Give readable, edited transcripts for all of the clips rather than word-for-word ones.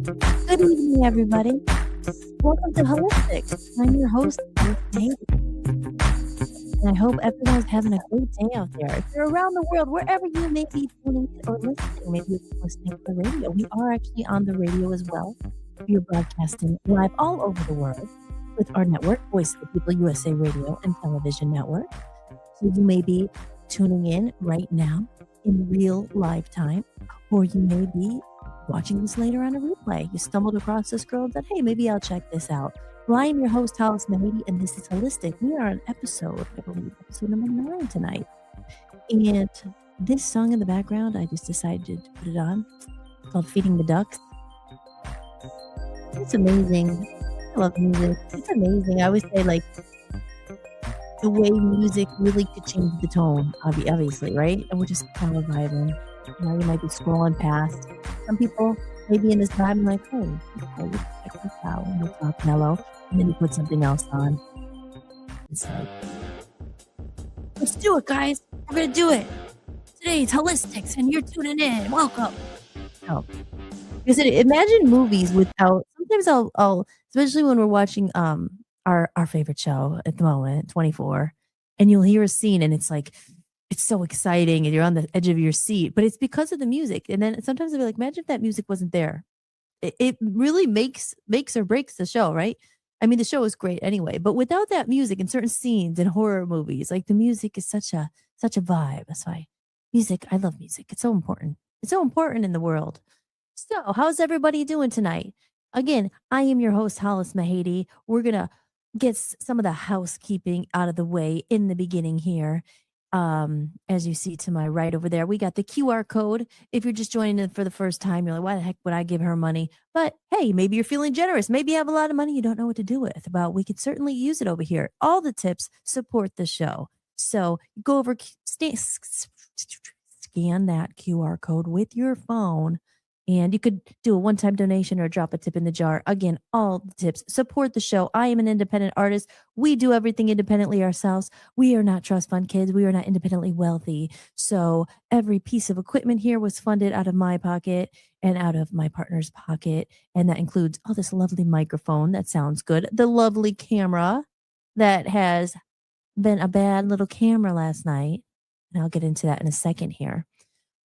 Good evening, everybody. Welcome to Hollistics. I'm your host, Nate. And I hope everyone's having a great day out there. If you're around the world, wherever you may be tuning in or listening, maybe you're listening to the radio. We are actually on the radio as well. We are broadcasting live all over the world with our network, Voice of the People USA Radio and Television Network. So you may be tuning in right now in real live time, or you may be watching this later on a replay. You stumbled across this girl and said, hey, maybe I'll check this out. Well, I am your host, Hollis-Tics, and this is Holistic. We are on episode, I believe, episode number 9 tonight. And this song in the background, I just decided to put it on. It's called Feeding the Ducks. It's amazing. I love music. It's amazing. I always say, like, the way music really could change the tone, obviously, right? And we're just kind of vibing. You know, you might be scrolling past. Some people may be in this vibe like, oh, okay, check this out. And it's all mellow. And then you put something else on. It's like, let's do it, guys. We're going to do it. Today's Hollistics, and you're tuning in. Welcome. Oh, because imagine movies without, sometimes I'll, especially when we're watching our favorite show at the moment, 24, and you'll hear a scene and it's like, it's so exciting and you're on the edge of your seat, but it's because of the music. And then sometimes I'll be like, imagine if that music wasn't there. It really makes or breaks the show, right? I mean, the show is great anyway, but without that music in certain scenes in horror movies, like the music is such a vibe. That's why music, I love music. It's so important. It's so important in the world. So how's everybody doing tonight? Again, I am your host, Hollis-Tics. We're going to get some of the housekeeping out of the way in the beginning here. As you see to my right over there, we got the QR code. If you're just joining in for the first time, you're like, why the heck would I give her money? But hey, maybe you're feeling generous.Maybe you have a lot of money you don't know what to do with. Well, we could certainly use it over here. All the tips support the show. So go over, scan that QR code with your phone. And you could do a one-time donation or drop a tip in the jar. Again, all the tips support the show. I am an independent artist. We do everything independently ourselves. We are not trust fund kids. We are not independently wealthy. So every piece of equipment here was funded out of my pocket and out of my partner's pocket. And that includes all this lovely microphone that sounds good. The lovely camera that has been a bad little camera last night. And I'll get into that in a second here.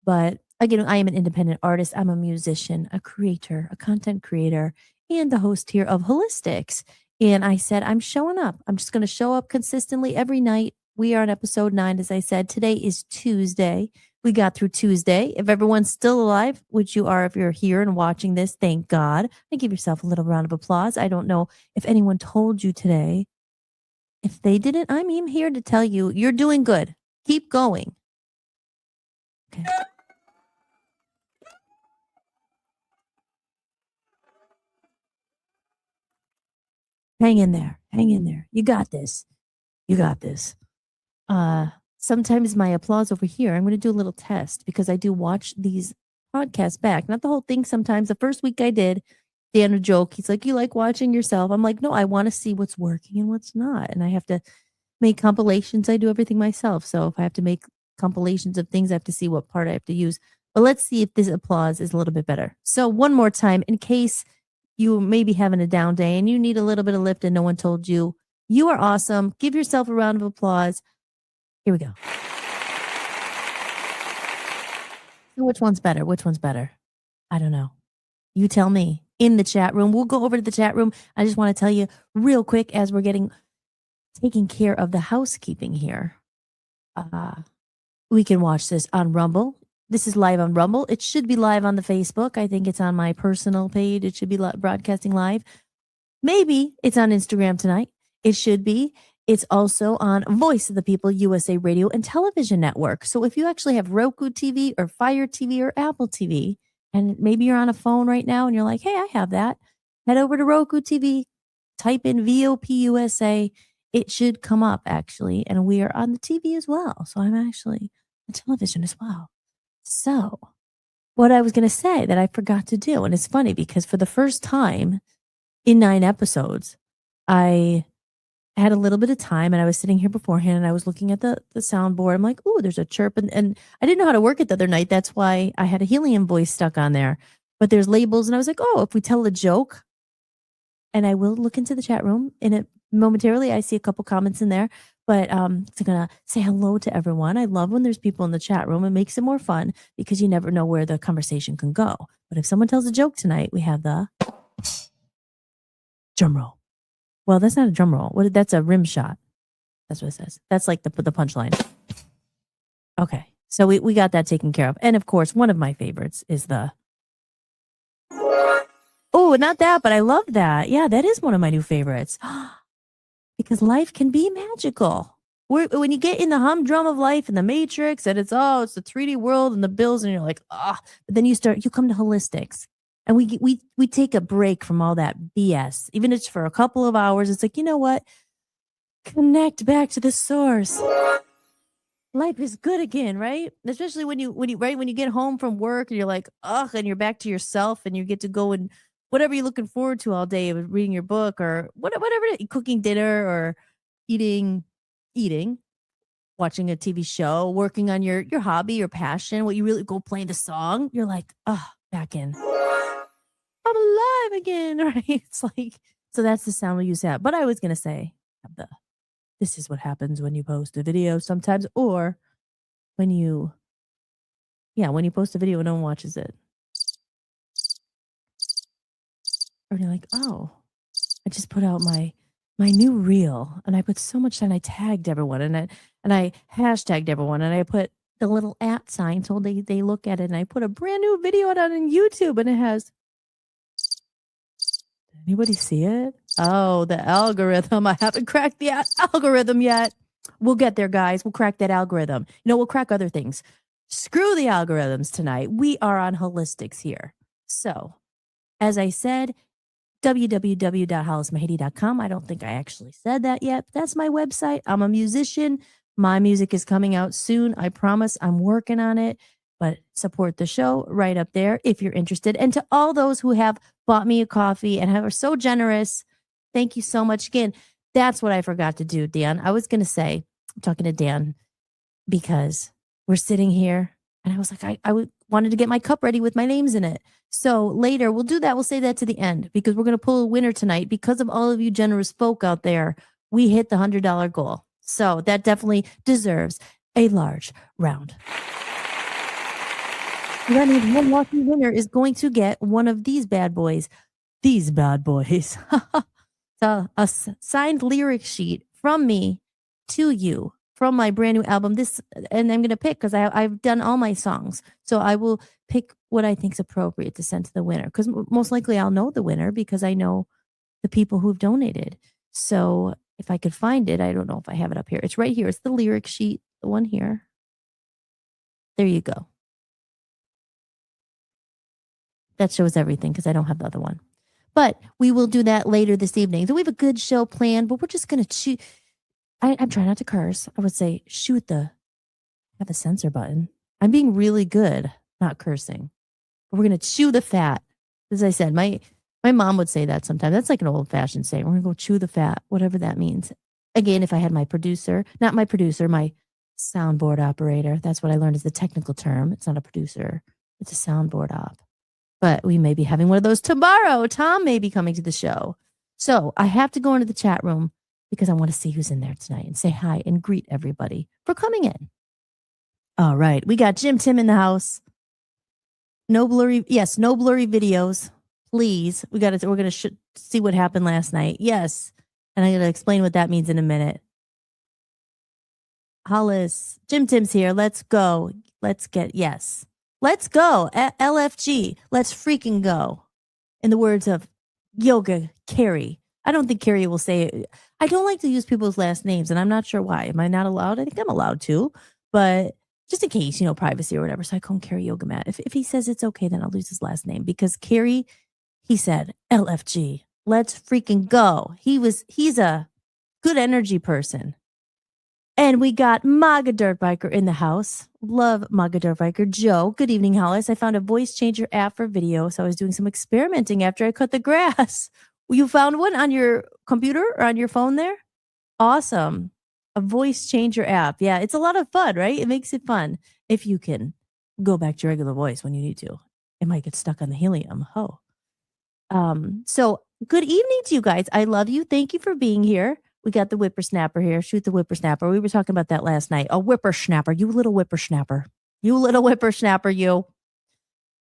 But again, I am an independent artist. I'm a musician, a creator, a content creator, and the host here of Hollistics. And I said, I'm showing up. I'm just going to show up consistently every night. We are on episode 9, as I said. Today is Tuesday. We got through Tuesday. If everyone's still alive, which you are if you're here and watching this, thank God. I give yourself a little round of applause. I don't know if anyone told you today. If they didn't, I'm here to tell you, you're doing good. Keep going. Okay. Hang in there. Hang in there. You got this. You got this. Sometimes my applause over here, I'm going to do a little test because I do watch these podcasts back. Not the whole thing sometimes. The first week I did, Dan a joke. He's like, you like watching yourself? I'm like, no, I want to see what's working and what's not. And I have to make compilations. I do everything myself. So if I have to make compilations of things, I have to see what part I have to use. But let's see if this applause is a little bit better. So one more time, in case you may be having a down day and you need a little bit of lift and no one told you, you are awesome. Give yourself a round of applause. Here we go. So which one's better? Which one's better? I don't know. You tell me in the chat room. We'll go over to the chat room. I just want to tell you real quick as we're taking care of the housekeeping here. We can watch this on Rumble. This is live on Rumble. It should be live on the Facebook. I think it's on my personal page. It should be broadcasting live. Maybe it's on Instagram tonight. It should be. It's also on Voice of the People USA Radio and Television Network. So if you actually have Roku TV or Fire TV or Apple TV, and maybe you're on a phone right now and you're like, hey, I have that, head over to Roku TV, type in VOP USA. It should come up actually. And we are on the TV as well. So I'm actually on television as well. So what I was going to say that I forgot to do, and it's funny because for the first time in 9 episodes, I had a little bit of time and I was sitting here beforehand and I was looking at the soundboard. I'm like, oh, there's a chirp. And I didn't know how to work it the other night. That's why I had a helium voice stuck on there. but there's labels. And I was like, oh, if we tell a joke, and I will look into the chat room in it momentarily. I see a couple comments in there, but I'm gonna say hello to everyone. I love when there's people in the chat room. It makes it more fun because you never know where the conversation can go. But if someone tells a joke tonight, we have the drum roll. Well, that's not a drum roll. That's a rim shot. That's what it says. That's like the punchline. Okay. So we got that taken care of. And of course, one of my favorites is the oh, not that, but I love that. Yeah, that is one of my new favorites. Because life can be magical. When you get in the humdrum of life and the matrix and it's the 3D world and the bills and you're like, but then you come to Hollistics and we take a break from all that BS. Even if it's for a couple of hours, it's like, you know what? Connect back to the source. Life is good again, right? Especially when you get home from work and you're like, and you're back to yourself and you get to go and whatever you're looking forward to all day, reading your book or whatever, cooking dinner or eating, watching a TV show, working on your hobby, your passion, what you really go playing the song. You're like, back in. I'm alive again, right? It's like, so that's the sound we use that. But I was going to say, this is what happens when you post a video sometimes, or when you post a video and no one watches it. Or you're like, I just put out my new reel and I put so much time. I tagged everyone and I hashtagged everyone and I put the little @ sign so they look at it, and I put a brand new video out on YouTube and it has. Anybody see it? Oh, the algorithm. I haven't cracked the algorithm yet. We'll get there, guys. We'll crack that algorithm. We'll crack other things. Screw the algorithms tonight. We are on Hollistics here. So, as I said, www.hollismahady.com. I don't think I actually said that yet. But that's my website. I'm a musician. My music is coming out soon. I promise. I'm working on it. But support the show right up there if you're interested. And to all those who have bought me a coffee and are so generous, thank you so much. Again, that's what I forgot to do, Dan. I was going to say, I'm talking to Dan because we're sitting here and I was like, I wanted to get my cup ready with my names in it. So later we'll do that. We'll say that to the end because we're going to pull a winner tonight because of all of you generous folk out there. We hit the $100 goal. So that definitely deserves a large round. That means one lucky winner is going to get one of these bad boys. These bad boys. So a signed lyric sheet from me to you from my brand new album. And I'm going to pick because I've done all my songs. So I will pick what I think is appropriate to send to the winner because most likely I'll know the winner because I know the people who've donated. So if I could find it, I don't know if I have it up here. It's right here. It's the lyric sheet, the one here. There you go. That shows everything because I don't have the other one. But we will do that later this evening. So we have a good show planned, but we're just going to shoot. I'm trying not to curse. I would say have a censor button. I'm being really good, not cursing. But we're going to chew the fat. As I said, my mom would say that sometimes. That's like an old fashioned saying. We're going to go chew the fat, whatever that means. Again, if I had my soundboard operator. That's what I learned is the technical term. It's not a producer. It's a soundboard op. But we may be having one of those tomorrow. Tom may be coming to the show. So I have to go into the chat room because I want to see who's in there tonight and say hi and greet everybody for coming in. All right. We got Jim Tim in the house. No blurry videos. Please. We're going to see what happened last night. Yes. And I'm going to explain what that means in a minute. Hollis, Jim Tim's here. Let's go. Let's go. LFG. Let's freaking go. In the words of Yoga Carrie. I don't think Carrie will say it. I don't like to use people's last names, and I'm not sure why. Am I not allowed? I think I'm allowed to, but just in case, privacy or whatever. So I call him Carrie Yoga Mat. If he says it's okay, then I'll use his last name because Carrie, he said LFG. Let's freaking go. He's a good energy person. And we got Maga Dirt Biker in the house. Love Maga Dirt Biker. Joe, good evening, Hollis. I found a voice changer app for video, so I was doing some experimenting after I cut the grass. You found one on your computer or on your phone there? Awesome. A voice changer app. Yeah, it's a lot of fun, right? It makes it fun if you can go back to your regular voice when you need to. it might get stuck on the helium. Oh. So good evening to you guys. I love you. Thank you for being here. We got the whippersnapper here. Shoot the whippersnapper. We were talking about that last night. A whippersnapper. You little whippersnapper. You little whippersnapper, you.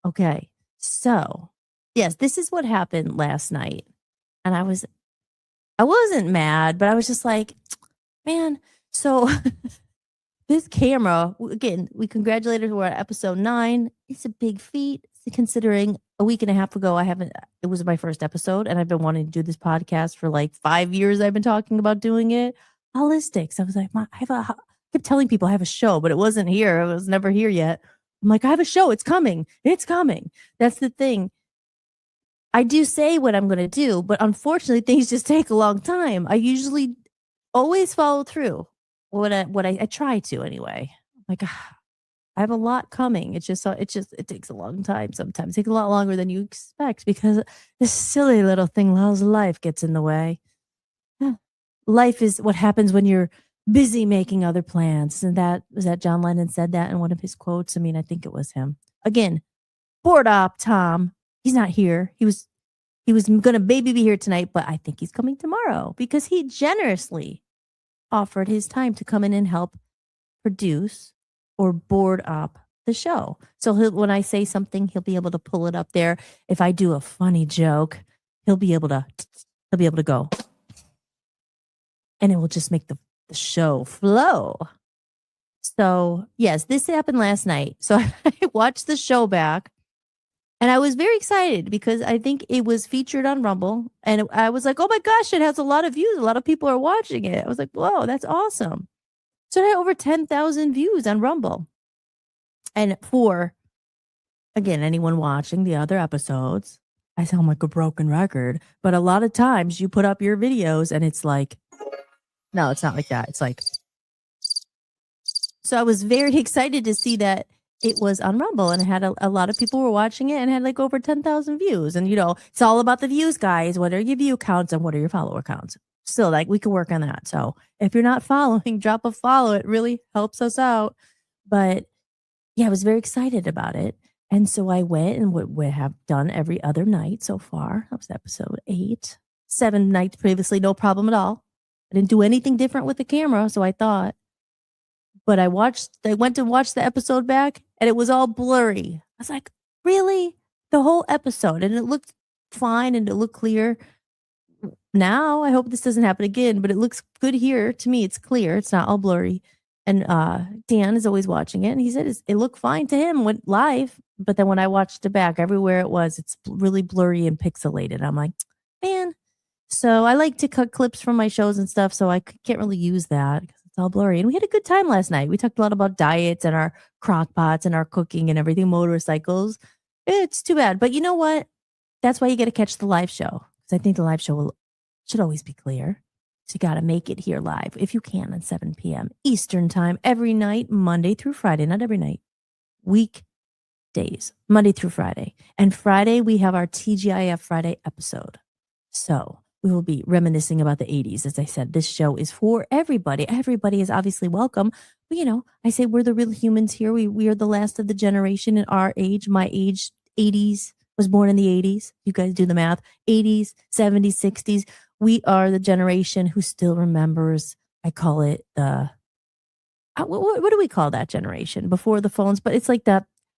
Okay. So, yes, this is what happened last night. And I wasn't mad, but I was just like, man, so this camera, again, we congratulated her at Ep.9. It's a big feat considering a week and a half ago, it was my first episode and I've been wanting to do this podcast for like 5 years. I've been talking about doing it. Hollistics. I was like, I kept telling people I have a show, but it wasn't here. It was never here yet. I'm like, I have a show. It's coming. It's coming. That's the thing. I do say what I'm going to do, but unfortunately things just take a long time. I usually always follow through what I try to anyway. Like, I have a lot coming. It takes a long time. Sometimes it takes a lot longer than you expect because this silly little thing, life gets in the way. Life is what happens when you're busy making other plans. And was that John Lennon said that in one of his quotes? I mean, I think it was him. Again, board op Tom. He's not here. He was going to maybe be here tonight, but I think he's coming tomorrow because he generously offered his time to come in and help produce or board up the show. So when I say something, he'll be able to pull it up there. If I do a funny joke, he'll be able to go. And it will just make the show flow. So, yes, this happened last night. So I watched the show back and I was very excited because I think it was featured on Rumble. And I was like, oh my gosh, it has a lot of views. A lot of people are watching it. I was like, whoa, that's awesome. So it had over 10,000 views on Rumble. And for, again, anyone watching the other episodes, I sound like a broken record, but a lot of times you put up your videos and it's like, no, it's not like that. It's like, so I was very excited to see that it was on Rumble and it had a lot of people were watching it and had like over 10,000 views. And, it's all about the views, guys. What are your view counts and what are your follower counts? Still, like, we can work on that. So if you're not following, drop a follow. It really helps us out. But yeah, I was very excited about it. And so I went and what we have done every other night so far. That was episode 8. 7 nights previously, no problem at all. I didn't do anything different with the camera, so I thought. But I went to watch the episode back and it was all blurry. I was like, really? The whole episode? And it looked fine and it looked clear. Now, I hope this doesn't happen again, but it looks good here. To me, it's clear. It's not all blurry. And Dan is always watching it. And he said it looked fine to him live. But then when I watched it back, everywhere it was, it's really blurry and pixelated. I'm like, man. So I like to cut clips from my shows and stuff. So I can't really use that because it's all blurry. And we had a good time last night. We talked a lot about diets and our crock pots and our cooking and everything, motorcycles. It's too bad. But you know what? That's why you got to catch the live show. Because I think the live show should always be clear. So you got to make it here live if you can at 7 p.m. Eastern time every night, Monday through Friday. Not every night. Weekdays, Monday through Friday. And Friday, we have our TGIF Friday episode. So we will be reminiscing about the 80s. As I said, this show is for everybody. Everybody is obviously welcome. But, I say we're the real humans here. We are the last of the generation in our age. My age, 80s, was born in the 80s. You guys do the math. 80s, 70s, 60s. We are the generation who still remembers, I call it what do we call that generation? Before the phones, but it's like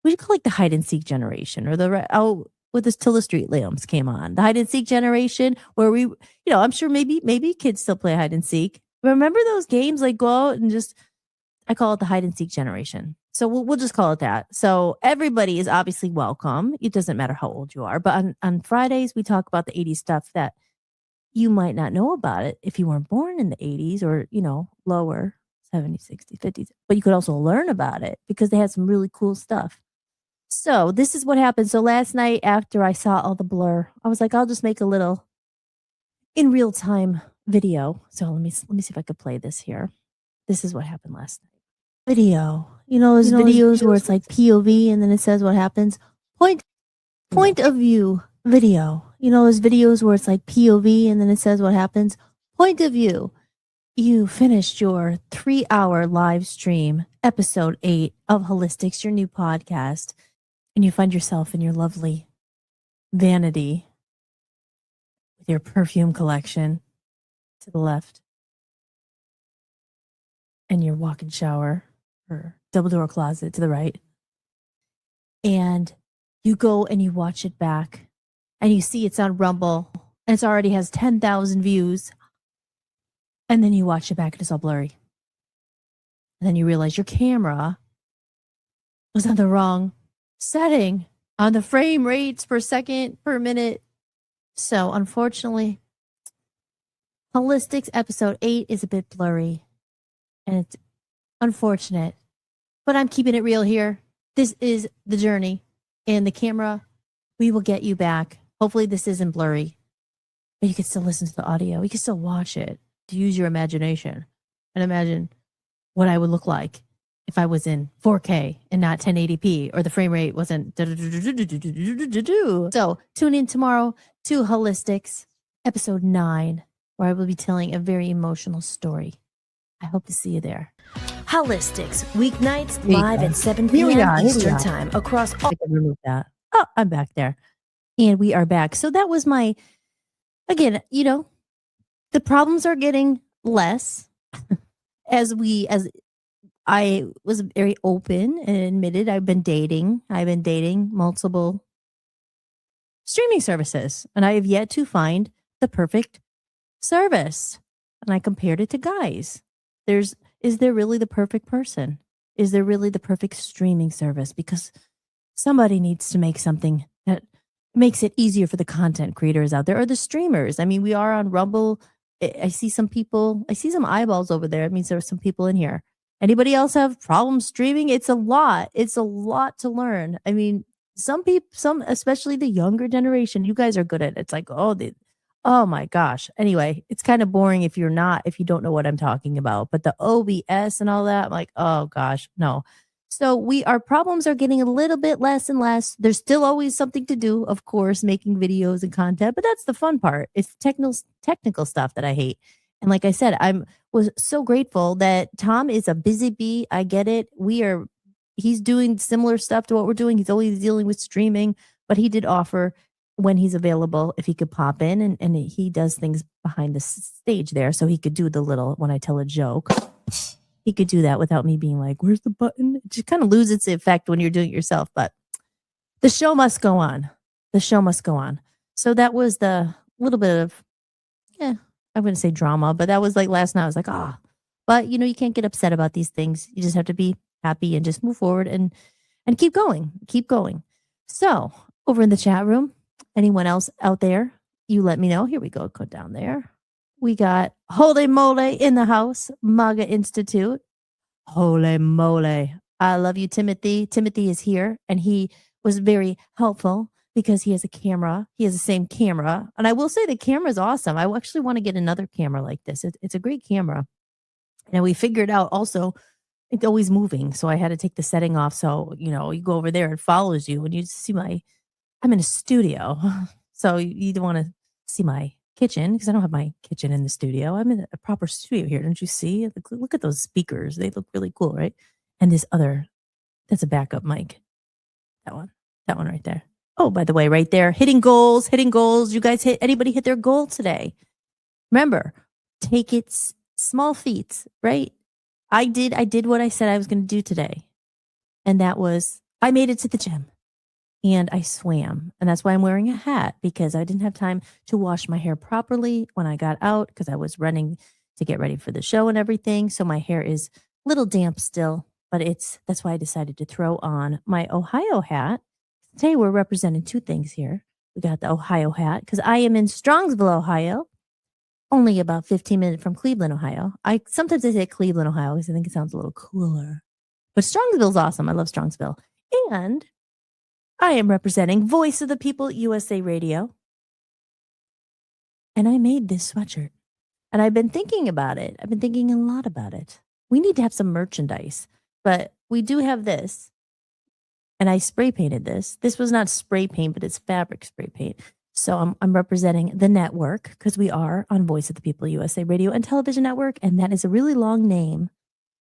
we should call it the hide and seek generation or with this till the street lamps came on. The hide and seek generation where we, I'm sure maybe kids still play hide and seek. Remember those games like go out and I call it the hide and seek generation. So we'll just call it that. So everybody is obviously welcome. It doesn't matter how old you are. But on Fridays, we talk about the 80s stuff that you might not know about it if you weren't born in the 80s or, lower, 70s, 60s, 50s. But you could also learn about it because they had some really cool stuff. So this is what happened. So last night after I saw all the blur, I was like, I'll just make a little in real time video. So let me see if I could play this here. This is what happened last night. Video. Those videos where it's like POV and then it says what happens. Point of view video. Those videos where it's like POV and then it says what happens. Point of view. You finished your 3-hour live stream, episode 8 of Hollistics, your new podcast. and you find yourself in your lovely vanity with your perfume collection to the left and your walk-in shower or double door closet to the right. And you go and you watch it back and you see it's on Rumble and it already has 10,000 views. And then you watch it back and it's all blurry. And then you realize your camera was on the wrong setting on the frame rates per second per minute. So unfortunately, Hollistics episode 8 is a bit blurry. And it's unfortunate. But I'm keeping it real here. This is the journey. And the camera, we will get you back. Hopefully this isn't blurry. But you can still listen to the audio. You can still watch it. To use your imagination. And imagine what I would look like if I was in 4K and not 1080p. Or the frame rate wasn't... So tune in tomorrow to Hollistics episode 9. Where I will be telling a very emotional story. I hope to see you there. Hollistics, weeknights live at 7 p.m. Eastern Time across all. I can remove that. Oh, I'm back there. And we are back. So that was my, again, the problems are getting less as I was very open and admitted I've been dating multiple streaming services and I have yet to find the perfect service. And I compared it to guys. Is there really the perfect person? Is there really the perfect streaming service? Because somebody needs to make something that makes it easier for the content creators out there or the streamers. I mean, we are on Rumble. I see some eyeballs over there. It means there are some people in here. Anybody else have problems streaming? It's a lot. It's a lot to learn. I mean, some people, especially the younger generation, you guys are good at it. It's like, oh my gosh. Anyway, it's kind of boring if you don't know what I'm talking about. But the OBS and all that, I'm like, oh gosh, no. So our problems are getting a little bit less and less. There's still always something to do, of course, making videos and content, but that's the fun part. It's technical stuff that I hate. And like I said, was so grateful that Tom is a busy bee. I get it. He's doing similar stuff to what we're doing. He's always dealing with streaming, but he did offer when he's available, if he could pop in and he does things behind the stage there. So he could do the little, when I tell a joke, he could do that without me being like, where's the button? It just kind of loses its effect when you're doing it yourself, but the show must go on. The show must go on. So that was the little bit of, I wouldn't say drama, but that was like last night. I was like, but you can't get upset about these things. You just have to be happy and just move forward and keep going. So over in the chat room, anyone else out there, you let me know. Here we go. Go down there. We got Holy Moly in the house. MAGA Institute. Holy moly. I love you, Timothy. Timothy is here and he was very helpful because he has a camera. He has the same camera. And I will say the camera is awesome. I actually want to get another camera like this. It's a great camera. And we figured out also it's always moving. So I had to take the setting off. So, you go over there, it follows you and you see I'm in a studio, so you don't want to see my kitchen because I don't have my kitchen in the studio. I'm in a proper studio here. Don't you see? Look at those speakers. They look really cool, right? And that's a backup mic. That one right there. Oh, by the way, right there, hitting goals. You guys anybody hit their goal today? Remember, take it small feats, right? I did what I said I was going to do today. And that was, I made it to the gym. And I swam. And that's why I'm wearing a hat, because I didn't have time to wash my hair properly when I got out because I was running to get ready for the show and everything. So my hair is a little damp still, but that's why I decided to throw on my Ohio hat. Today we're representing two things here. We got the Ohio hat because I am in Strongsville, Ohio, only about 15 minutes from Cleveland, Ohio. Sometimes I say Cleveland, Ohio because I think it sounds a little cooler. But Strongsville's awesome. I love Strongsville. And I am representing Voice of the People USA Radio. And I made this sweatshirt. And I've been thinking about it. I've been thinking a lot about it. We need to have some merchandise. But we do have this. And I spray painted this. This was not spray paint, but it's fabric spray paint. So I'm representing the network because we are on Voice of the People USA Radio and Television Network. And that is a really long name.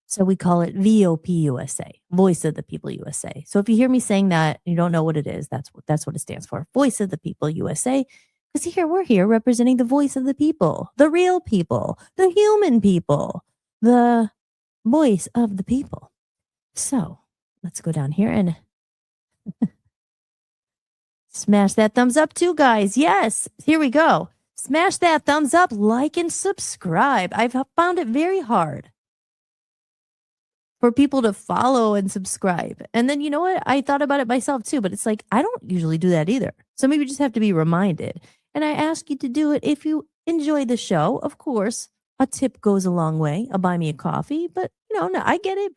So we call it VOP USA, Voice of the People USA. So if you hear me saying that, you don't know what it is, that's what it stands for, Voice of the People USA. Because here we're here representing the voice of the people, the real people, the human people, the voice of the people. So let's go down here and smash that thumbs up too, guys. Yes, here we go. Smash that thumbs up, like, and subscribe. I've found it very hard for people to follow and subscribe. And then, you know what? I thought about it myself too, but it's like, I don't usually do that either. So maybe you just have to be reminded. And I ask you to do it if you enjoy the show. Of course, a tip goes a long way. A buy me a coffee. But, no, I get it.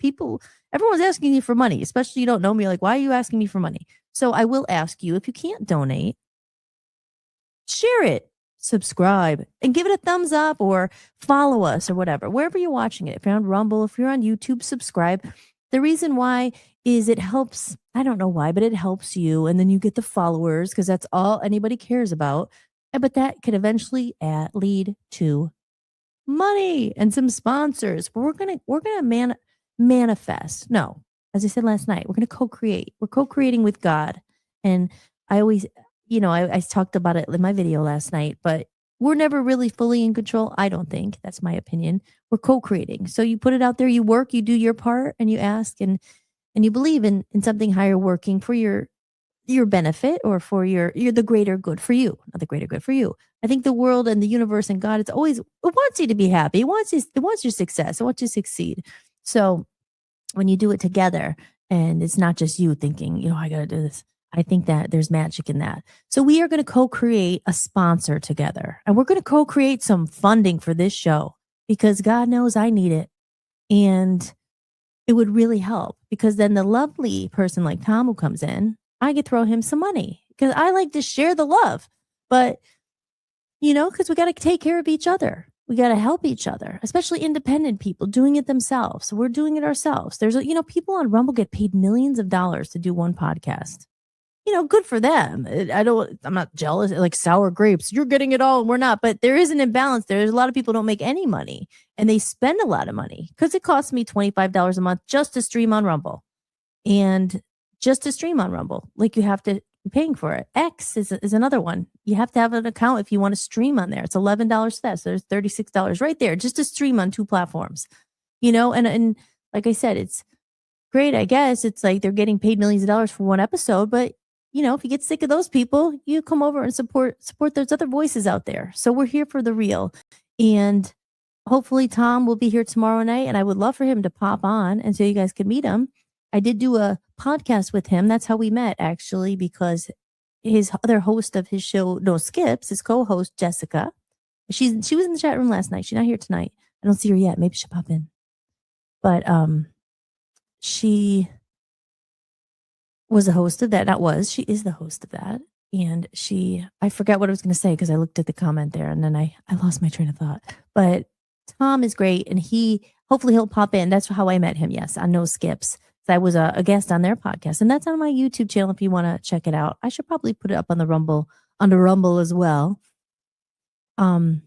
Everyone's asking you for money, especially you don't know me. Like, why are you asking me for money? So I will ask you, if you can't donate, share it, subscribe, and give it a thumbs up or follow us or whatever, wherever you're watching it. If you're on Rumble, if you're on YouTube, subscribe. The reason why is it helps. I don't know why, but it helps you. And then you get the followers because that's all anybody cares about. But that could eventually lead to money and some sponsors. We're gonna manifest. No, as I said last night, we're gonna co-create. We're co-creating with God. And I always, I talked about it in my video last night, but we're never really fully in control. I don't think. That's my opinion. We're co-creating. So you put it out there, you work, you do your part, and you ask and you believe in something higher working for your benefit or for the greater good for you, not the greater good for you. I think the world and the universe and God, it wants you to be happy. It wants your success. It wants you to succeed. So when you do it together and it's not just you thinking, I got to do this. I think that there's magic in that. So we are going to co-create a sponsor together, and we're going to co-create some funding for this show because God knows I need it. And it would really help because then the lovely person like Tom who comes in, I could throw him some money because I like to share the love. But, because we got to take care of each other. We got to help each other, especially independent people doing it themselves. So we're doing it ourselves. There's, people on Rumble get paid millions of dollars to do one podcast. Good for them. I'm not jealous, like sour grapes. You're getting it all and we're not, but there is an imbalance. There's a lot of people don't make any money and they spend a lot of money because it costs me $25 a month just to stream on Rumble. And just to stream on Rumble, like you have to be paying for it. X is another one. You have to have an account if you want to stream on there. It's $11 for that. So there's $36 right there just to stream on two platforms, and like I said, it's great. I guess it's like they're getting paid millions of dollars for one episode, but if you get sick of those people, you come over and support those other voices out there. So we're here for the real. And hopefully Tom will be here tomorrow night. And I would love for him to pop on and so you guys could meet him. I did do a podcast with him. That's how we met, actually, because his other host of his show, No Skips, his co-host, Jessica, she was in the chat room last night. She's not here tonight. I don't see her yet. Maybe she'll pop in. But she was the host of that. She is the host of that. And I forgot what I was going to say because I looked at the comment there and then I lost my train of thought. But Tom is great. And hopefully he'll pop in. That's how I met him. Yes. On No Skips. So I was a guest on their podcast and that's on my YouTube channel. If you want to check it out, I should probably put it up on the Rumble as well. But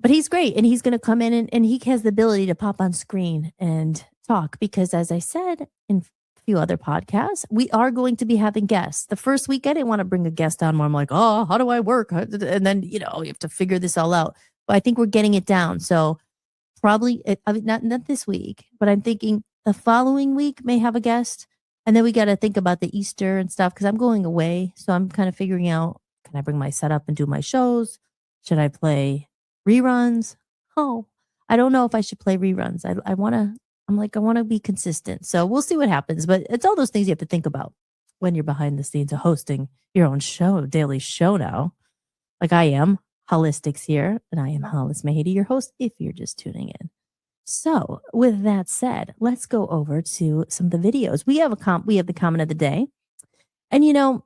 he's great. And he's going to come in and he has the ability to pop on screen and talk because as I said in few other podcasts, we are going to be having guests. The first week, I didn't want to bring a guest on where I'm like, oh, how do I work? And then, you have to figure this all out. But I think we're getting it down. So probably, not this week, but I'm thinking the following week may have a guest. And then we got to think about the Easter and stuff because I'm going away. So I'm kind of figuring out, can I bring my setup and do my shows? Should I play reruns? Oh, I don't know if I should play reruns. I want to be consistent. So we'll see what happens. But it's all those things you have to think about when you're behind the scenes of hosting your own show, daily show now. Like I am, Hollistics here, and I am Hollis Mahady, your host, if you're just tuning in. So with that said, let's go over to some of the videos. We have the comment of the day. And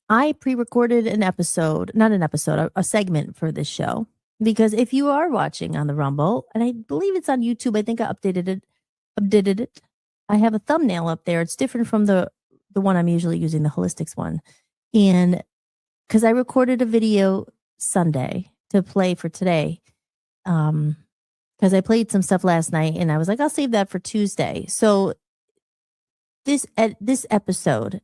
I pre-recorded a segment for this show. Because if you are watching on the Rumble, and I believe it's on YouTube, I think I updated it. I have a thumbnail up there. It's different from the one I'm usually using, the Hollistics one. And because I recorded a video Sunday to play for today, because I played some stuff last night and I was like, I'll save that for Tuesday. So this episode,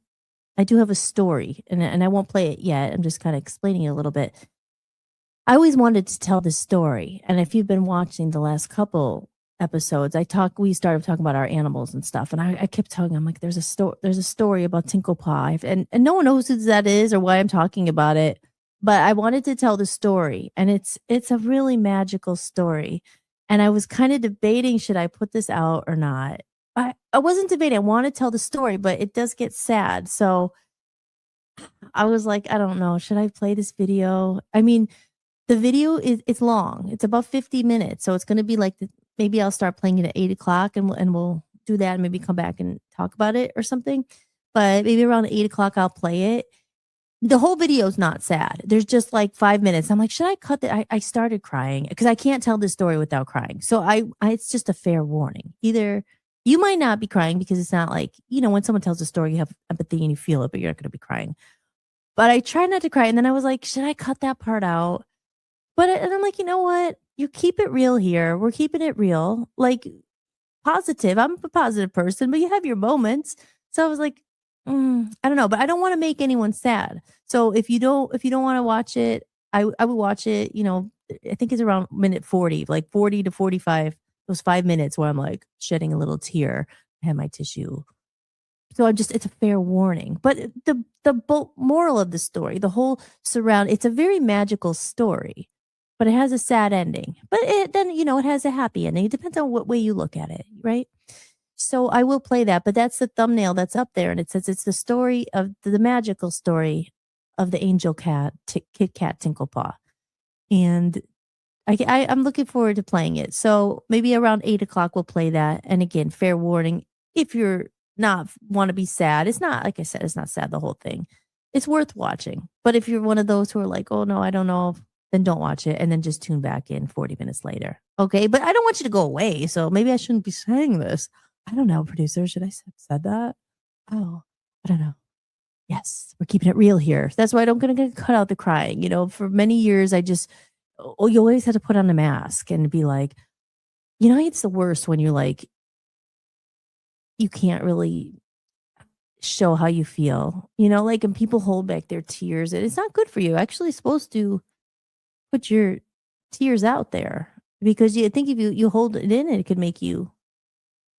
I do have a story, and I won't play it yet. I'm just kind of explaining it a little bit. I always wanted to tell this story, and if you've been watching the last couple episodes, we started talking about our animals and stuff, and I kept telling them, like, there's a story about Tinkle Paw, and no one knows who that is or why I'm talking about it, but I wanted to tell the story, and it's a really magical story, and I was kind of debating, should I put this out or not? I wasn't debating. I want to tell the story, but it does get sad. So I was like, I don't know. Should I play this video? I mean, the video it's long. It's about 50 minutes. So it's going to be like, maybe I'll start playing it at 8:00 and we'll do that and maybe come back and talk about it or something. But maybe around 8:00, I'll play it. The whole video is not sad. There's just like 5 minutes. I'm like, should I cut that? I started crying because I can't tell this story without crying. So it's just a fair warning. Either you might not be crying because it's not like, when someone tells a story, you have empathy and you feel it, but you're not going to be crying. But I try not to cry. And then I was like, should I cut that part out? And I'm like, you know what? You keep it real here. We're keeping it real. Like, positive. I'm a positive person, but you have your moments. So I was like, I don't know, but I don't want to make anyone sad. So if you don't want to watch it, I would watch it, I think it's around minute 40, like 40 to 45. Those 5 minutes where I'm like shedding a little tear. I have my tissue. So it's a fair warning. But the moral of the story, the whole it's a very magical story, but it has a sad ending. But it has a happy ending. It depends on what way you look at it, right? So I will play that, but that's the thumbnail that's up there. And it says it's the story of the magical story of the angel cat, Kit Kat Tinkle Paw. And I'm looking forward to playing it. So maybe around 8:00 we'll play that. And again, fair warning, if you're not want to be sad, it's not, like I said, it's not sad, the whole thing. It's worth watching. But if you're one of those who are like, oh no, I don't know, then don't watch it. And then just tune back in 40 minutes later. Okay. But I don't want you to go away. So maybe I shouldn't be saying this. I don't know, producer. Should I have said that? Oh, I don't know. Yes, we're keeping it real here. That's why I'm going to cut out the crying. For many years, you always had to put on a mask and be like, it's the worst when you're like, you can't really show how you feel, and people hold back their tears. And it's not good for you. Actually, you're supposed to put your tears out there because you think if you hold it in, it could make you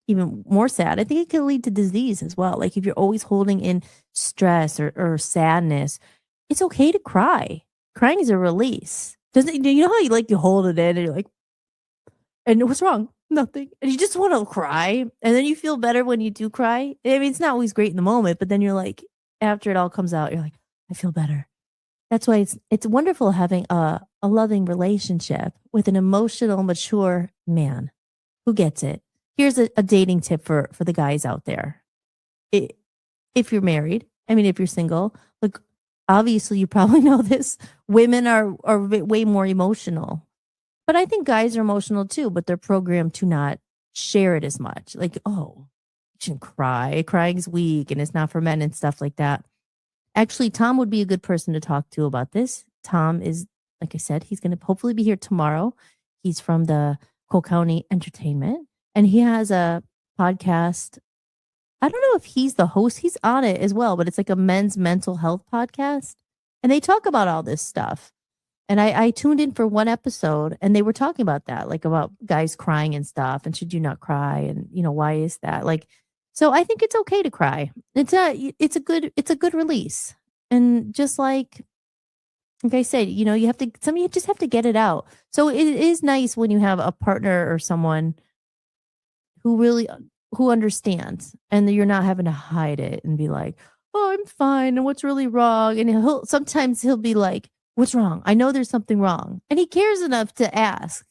even more sad. I think it can lead to disease as well. Like if you're always holding in stress or sadness, it's okay to cry. Crying is a release. Doesn't you know how you hold it in and you're like, and what's wrong? Nothing. And you just want to cry. And then you feel better when you do cry. I mean, it's not always great in the moment, but then you're like, after it all comes out, you're like, I feel better. That's why it's wonderful having a loving relationship with an emotional, mature man who gets it. Here's a dating tip for the guys out there. If you're married, if you're single, look, obviously you probably know this. Women are way more emotional. But I think guys are emotional too, but they're programmed to not share it as much. Like, oh, you shouldn't cry. Crying's weak and it's not for men and stuff like that. Actually, Tom would be a good person to talk to about this. Tom is, like I said, he's going to hopefully be here tomorrow. He's from the Cole County Entertainment, and he has a podcast. I don't know if he's the host. He's on it as well, but it's like a men's mental health podcast. And they talk about all this stuff. And I tuned in for one episode and they were talking about that, like about guys crying and stuff. And should you not cry? And, why is that? Like, so I think it's okay to cry. It's a good release. And just like I said, you just have to get it out. So it is nice when you have a partner or someone who understands and you're not having to hide it and be like, oh, I'm fine. And what's really wrong? And sometimes he'll be like, what's wrong? I know there's something wrong. And he cares enough to ask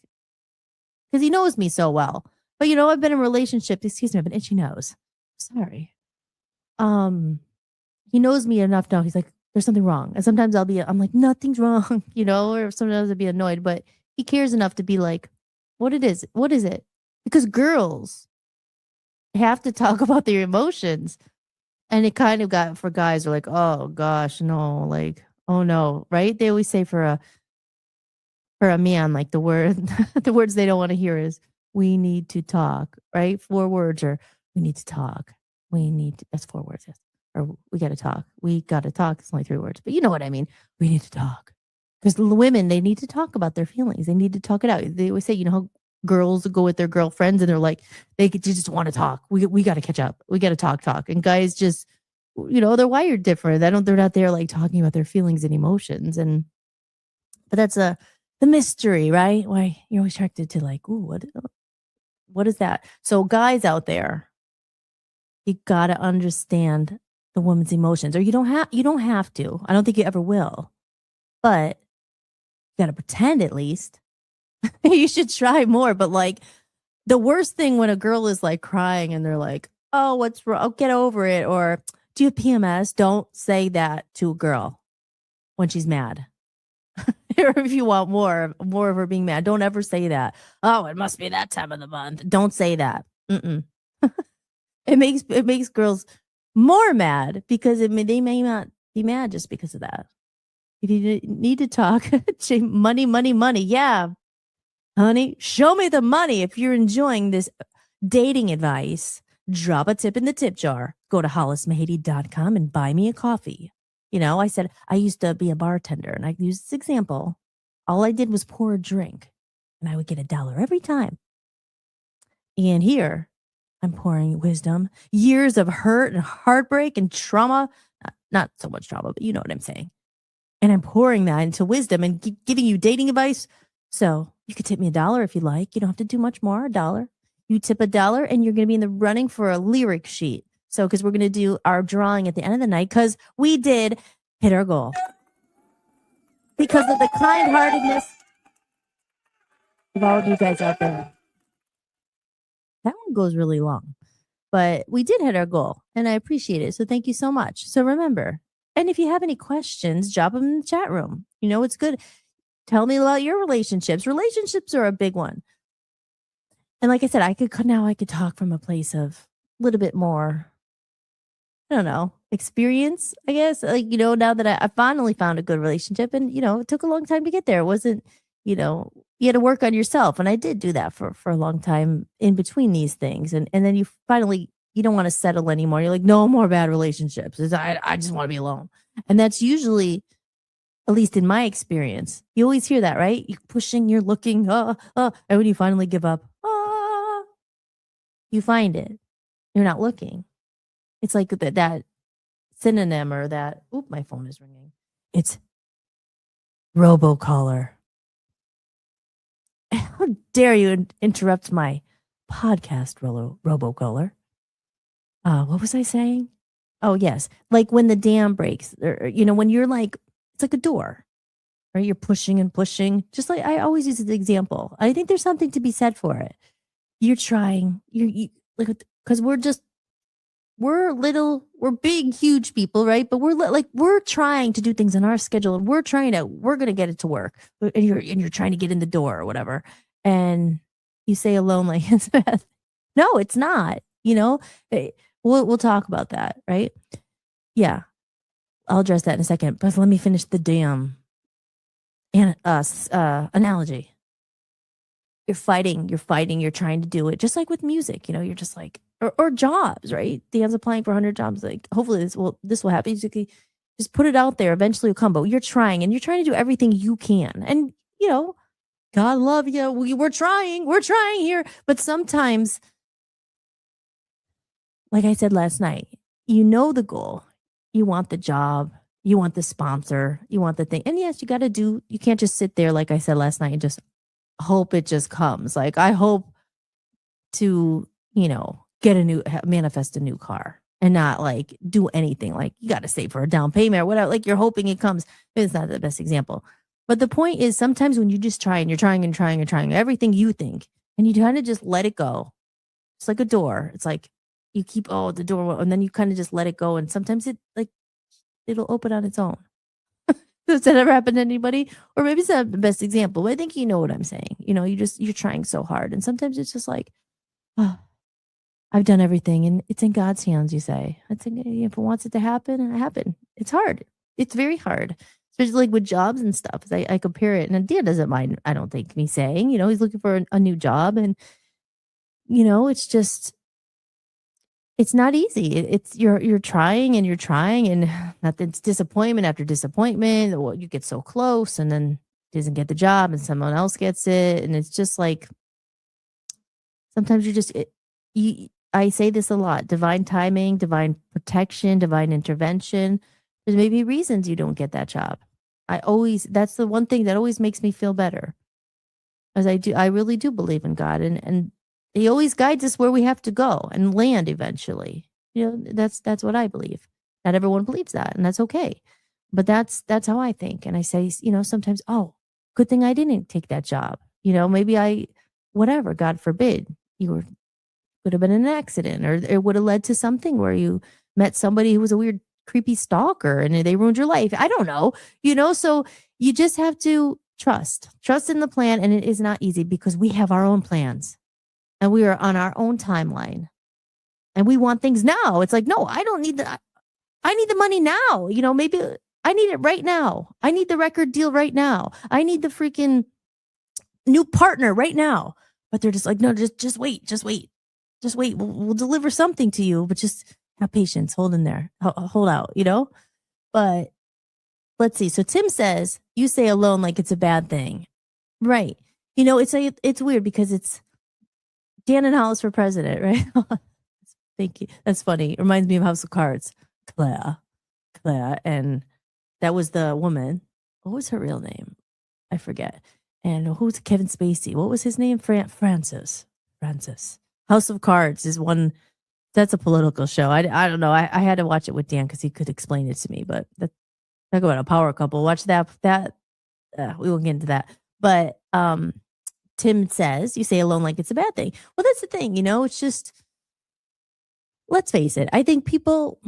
because he knows me so well. But, I've been in a relationship. Excuse me, I have an itchy nose. Sorry. He knows me enough to know. He's like, there's something wrong. And sometimes I'm like, nothing's wrong, or sometimes I'd be annoyed. But he cares enough to be like, what is it? Because girls have to talk about their emotions. And it kind of got for guys are like, oh gosh, no, like, oh no, right? They always say for for a man, like the words they don't want to hear is "we need to talk," right? 4 words, or "we need to talk." That's 4 words, yes. Or "we got to talk." We got to talk. It's only 3 words, but you know what I mean. We need to talk because the women, they need to talk about their feelings. They need to talk it out. They always say, how girls go with their girlfriends and they're like, they just want to talk. We got to catch up. We got to talk. And guys just, they're wired different. They're not there like talking about their feelings and emotions. But that's the mystery, right? Why you're always attracted to like, ooh, what is that? So guys out there, you got to understand the woman's emotions, or you don't have to. I don't think you ever will, but you got to pretend at least. You should try more. But like the worst thing when a girl is like crying and they're like, oh, what's wrong? Oh, get over it. Or do you have PMS? Don't say that to a girl when she's mad. Or if you want more of her being mad, don't ever say that. Oh, it must be that time of the month. Don't say that. It makes girls more mad because they may not be mad just because of that. If you need to talk, money. Yeah, honey, show me the money. If you're enjoying this dating advice, drop a tip in the tip jar. Go to hollismahady.com and buy me a coffee. I said I used to be a bartender, and I used this example. All I did was pour a drink, and I would get $1 every time. And here, I'm pouring wisdom, years of hurt and heartbreak and trauma. Not so much trauma, but you know what I'm saying. And I'm pouring that into wisdom and giving you dating advice. So you could tip me $1 if you like. You don't have to do much more, $1. You tip $1 and you're going to be in the running for a lyric sheet. So, because we're going to do our drawing at the end of the night, because we did hit our goal. Because of the kind-heartedness of all of you guys out there. That one goes really long. But we did hit our goal, and I appreciate it. So thank you so much. So remember, and if you have any questions, drop them in the chat room. It's good. Tell me about your relationships. Relationships are a big one. And like I said, I could talk from a place of a little bit more, I don't know, experience, I guess. Like, now that I finally found a good relationship, and, it took a long time to get there. It wasn't, you had to work on yourself. And I did do that for a long time in between these things. And then you finally, you don't want to settle anymore. You're like, no more bad relationships. I just want to be alone. And that's usually, at least in my experience, you always hear that, right? You're pushing, you're looking, and when you finally give up, you find it. You're not looking. It's like that synonym, or that, my phone is ringing. It's robocaller. How dare you interrupt my podcast, robocaller? What was I saying? Oh, yes. Like when the dam breaks, or, when you're like, it's like a door, right? You're pushing and pushing. Just like I always use the example. I think there's something to be said for it. You're trying, because we're big, huge people, right? But we're trying to do things on our schedule, and we're going to get it to work. And you're trying to get in the door or whatever. And you say alone, like, no, it's not, we'll talk about that. Right. Yeah. I'll address that in a second, but let me finish the damn analogy. You're fighting, you're trying to do it. Just like with music, you're just like, or jobs, right? Dan's applying for 100 jobs. Like, hopefully this will happen. You just put it out there. Eventually it'll come, but you're trying to do everything you can. And, God love you. We're trying here. But sometimes, like I said last night, the goal. You want the job. You want the sponsor. You want the thing. And yes, you can't just sit there, like I said last night, and just hope it just comes. Like, I hope to, manifest a new car and not like do anything. Like, you got to save for a down payment or whatever. Like, you're hoping it comes. It's not the best example. But the point is, sometimes when you just try and you're trying everything you think, and you kind of just let it go. It's like a door. It's like you keep, the door, and then you kind of just let it go. And sometimes it'll open on its own. Does that ever happen to anybody? Or maybe it's not the best example, but I think you know what I'm saying. You're trying so hard. And sometimes it's just like, I've done everything, and it's in God's hands, you say. I think if it wants it to happen, it happen. It's hard. It's very hard. Just like with jobs and stuff. I compare it, and Dan doesn't mind, I don't think, me saying, he's looking for a new job. And, it's just, it's not easy. It's you're trying and you're trying, and it's disappointment after disappointment. Well, you get so close, and then doesn't get the job, and someone else gets it, and it's just like sometimes I say this a lot: divine timing, divine protection, divine intervention. There's maybe reasons you don't get that job. That's the one thing that always makes me feel better, as I really do believe in God, and He always guides us where we have to go and land eventually. That's what I believe. Not everyone believes that, and that's okay. But that's how I think. And I say, sometimes, oh, good thing I didn't take that job. Maybe whatever, God forbid, would have been an accident, or it would have led to something where you met somebody who was a weird, creepy stalker and they ruined your life. I don't know, so you just have to trust in the plan. And it is not easy because we have our own plans and we are on our own timeline and we want things now. It's like, no, I don't need I need the money now. Maybe I need it right now. I need the record deal right now. I need the freaking new partner right now. But they're just like, no, just wait. We'll deliver something to you, but just have patience. Hold in there. Hold out, But let's see. So Tim says, you say alone like it's a bad thing. Right. It's weird because it's Dan and Hollis for president, right? Thank you. That's funny. It reminds me of House of Cards. Claire. And that was the woman. What was her real name? I forget. And who's Kevin Spacey? What was his name? Francis. House of Cards is one. That's a political show. I don't know. I had to watch it with Dan because he could explain it to me. But talk about a power couple. Watch that. We won't get into that. But Tim says, you say alone like it's a bad thing. Well, that's the thing. It's just, let's face it. I think people,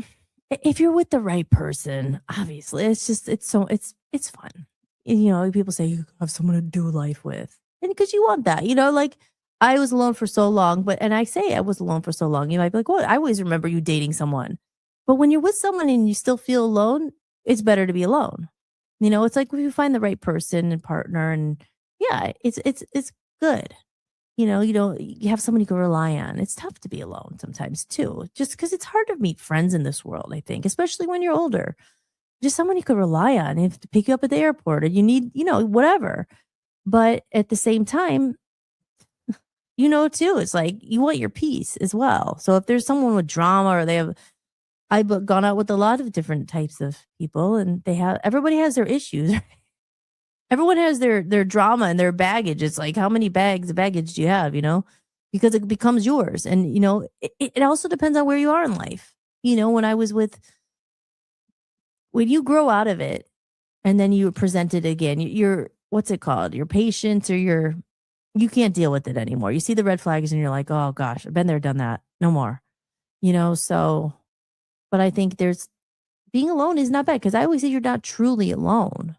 if you're with the right person, obviously, it's fun. People say you have someone to do life with, and because you want that, like I was alone for so long, and I say I was alone for so long. You might be like, well, I always remember you dating someone, but when you're with someone and you still feel alone, it's better to be alone. It's like when you find the right person and partner, and yeah, it's good. You have someone you can rely on. It's tough to be alone sometimes too, just because it's hard to meet friends in this world, I think, especially when you're older. Just someone you could rely on if to pick you up at the airport, or you need, whatever. But at the same time, too, it's like you want your peace as well. So if there's someone with drama, or I've gone out with a lot of different types of people, and everybody has their issues. Everyone has their drama and their baggage. It's like, how many bags of baggage do you have, because it becomes yours. And, it also depends on where you are in life. When you grow out of it and then you present it again, you're, what's it called? Your patience, or you can't deal with it anymore. You see the red flags and you're like, oh gosh, I've been there, done that. No more, so, but I think being alone is not bad, because I always say you're not truly alone.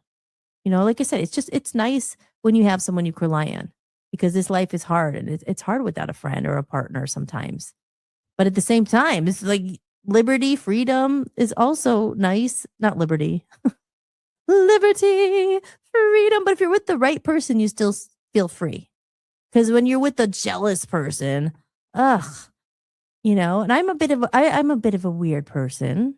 Like I said, it's nice when you have someone you can rely on, because this life is hard, and it's hard without a friend or a partner sometimes. But at the same time, it's like liberty, freedom is also nice. Not liberty. Liberty, freedom. But if you're with the right person, you still feel free. Because when you're with a jealous person, and I'm a bit of a weird person.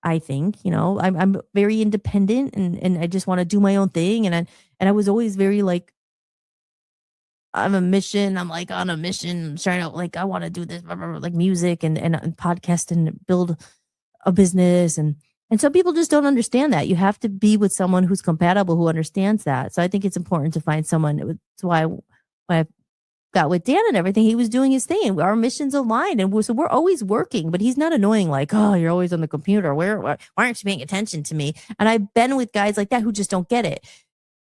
I think, I'm very independent, and I just want to do my own thing. And I was always very like, I'm on a mission. I'm trying to, like, I want to do this, like music and podcast and build a business. And some people just don't understand that. You have to be with someone who's compatible, who understands that. So I think it's important to find someone. That's why when I got with Dan and everything, he was doing his thing. Our missions aligned, and so we're always working. But he's not annoying, like, oh, you're always on the computer. Why aren't you paying attention to me? And I've been with guys like that who just don't get it,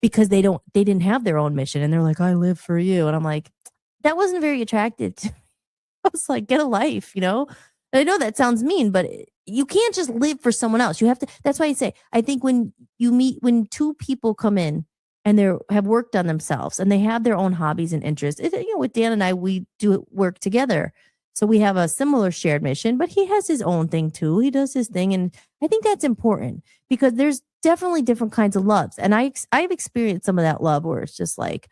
because they didn't have their own mission, and they're like, I live for you. And I'm like, that wasn't very attractive to me. I was like, get a life, I know that sounds mean, but you can't just live for someone else. You have to. That's why I say, I think when two people come in and they have worked on themselves and they have their own hobbies and interests. With Dan and I, we do work together. So we have a similar shared mission, but he has his own thing too. He does his thing. And I think that's important, because there's definitely different kinds of loves. And I've experienced some of that love where it's just like,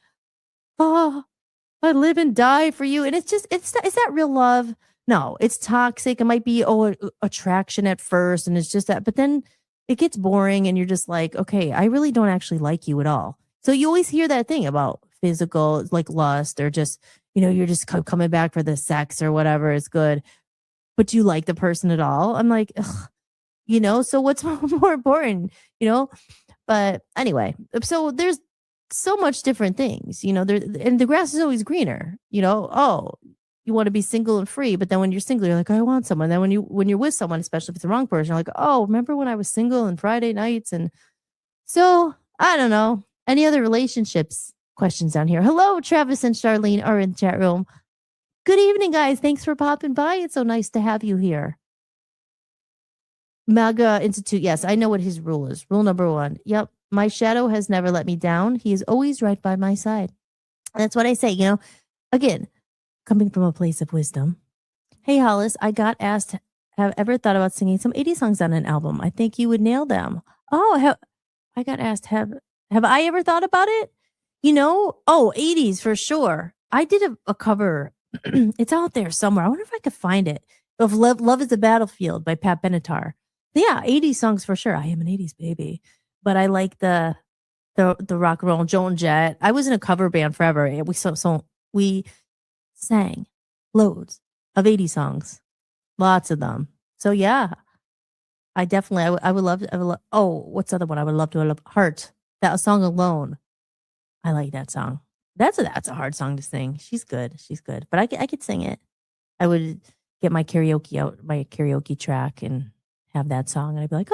oh, I live and die for you. And it's just, is that real love? No, it's toxic. It might be, attraction at first. And it's just that, but then it gets boring and you're just like, okay, I really don't actually like you at all. So you always hear that thing about physical, like lust, or just, you're just coming back for the sex or whatever is good. But do you like the person at all? I'm like, ugh, so what's more important, But anyway, so there's so much different things, and the grass is always greener, oh, you want to be single and free, but then when you're single, you're like, I want someone. Then when you're with someone, especially if it's the wrong person, you're like, oh, remember when I was single and Friday nights? And so I don't know. Any other relationships questions down here? Hello, Travis and Charlene are in the chat room. Good evening, guys. Thanks for popping by. It's so nice to have you here. MAGA Institute. Yes, I know what his rule is. Rule number 1. Yep. My shadow has never let me down. He is always right by my side. And that's what I say, again, coming from a place of wisdom. Hey, Hollis, I got asked, have ever thought about singing some 80s songs on an album? I think you would nail them. Oh, I got asked, have I ever thought about it? 80s for sure. I did a cover. It's out there somewhere. I wonder if I could find it. Of Love is a Battlefield by Pat Benatar. Yeah, 80s songs for sure. I am an 80s baby. But I like the rock and roll, Joan Jett. I was in a cover band forever. We sang loads of 80s songs. Lots of them. So yeah. I definitely I would love what's the other one I would love to love? Heart. That song alone. I like that song. That's a hard song to sing. She's good. But I could sing it. I would get my karaoke track and have that song, and I'd be like,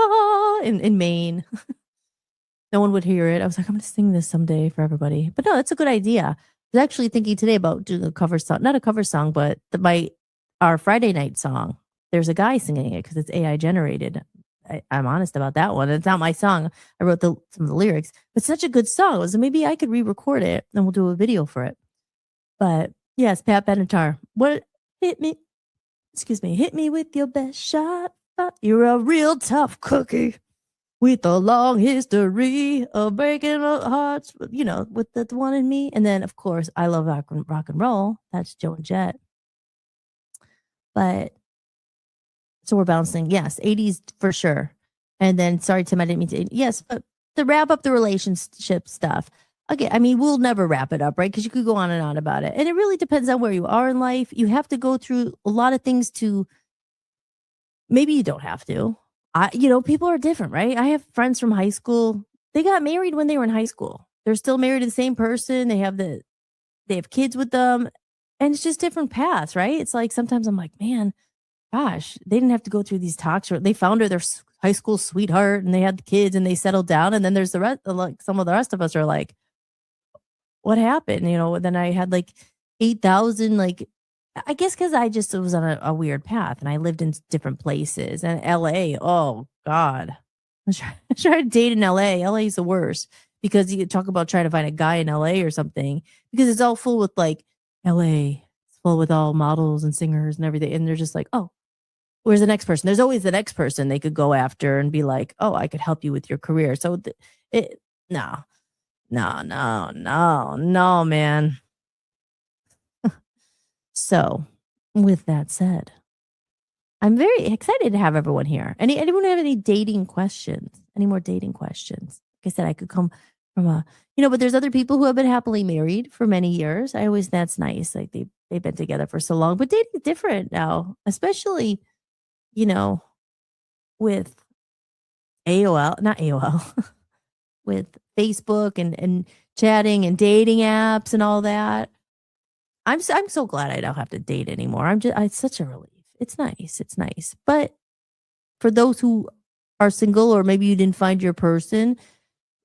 in Maine. No one would hear it. I was like, I'm going to sing this someday for everybody. But no, that's a good idea. I was actually thinking today about doing a cover song, not a cover song, but our Friday night song. There's a guy singing it because it's AI generated. I'm honest about that one. It's not my song. I wrote some of the lyrics, but such a good song. So maybe I could re-record it and we'll do a video for it. But yes, Pat Benatar. Hit me with your best shot. You're a real tough cookie with a long history of breaking hearts, with the one in me. And then, of course, I love rock and roll. That's Joan Jett. But so we're bouncing. Yes, 80s for sure. And then, sorry, Tim, I didn't mean to. Yes, but to wrap up the relationship stuff. Again, I mean, we'll never wrap it up, right? Because you could go on and on about it. And it really depends on where you are in life. You have to go through a lot of things to, maybe you don't have to. People are different, right? I have friends from high school. They got married when they were in high school. They're still married to the same person. They have kids with them. And it's just different paths, right? It's like sometimes I'm like, man, gosh, they didn't have to go through these talks. They found their high school sweetheart and they had kids and they settled down. And then there's the rest, like some of the rest of us are like, what happened? Then I had like 8,000, like, I guess because I just was on a weird path and I lived in different places. And LA, oh God, I tried to date in LA. LA is the worst because you talk about trying to find a guy in LA or something because it's all full with like LA. It's full with all models and singers and everything. And they're just like, oh, where's the next person? There's always the next person they could go after and be like, oh, I could help you with your career. So no, man. So, with that said, I'm very excited to have everyone here. Anyone have any dating questions? Any more dating questions? Like I said, I could come from but there's other people who have been happily married for many years. That's nice. Like they've been together for so long, but dating's different now, especially, with not AOL, with Facebook and chatting and dating apps and all that. I'm so glad I don't have to date anymore. It's such a relief. It's nice. But for those who are single or maybe you didn't find your person,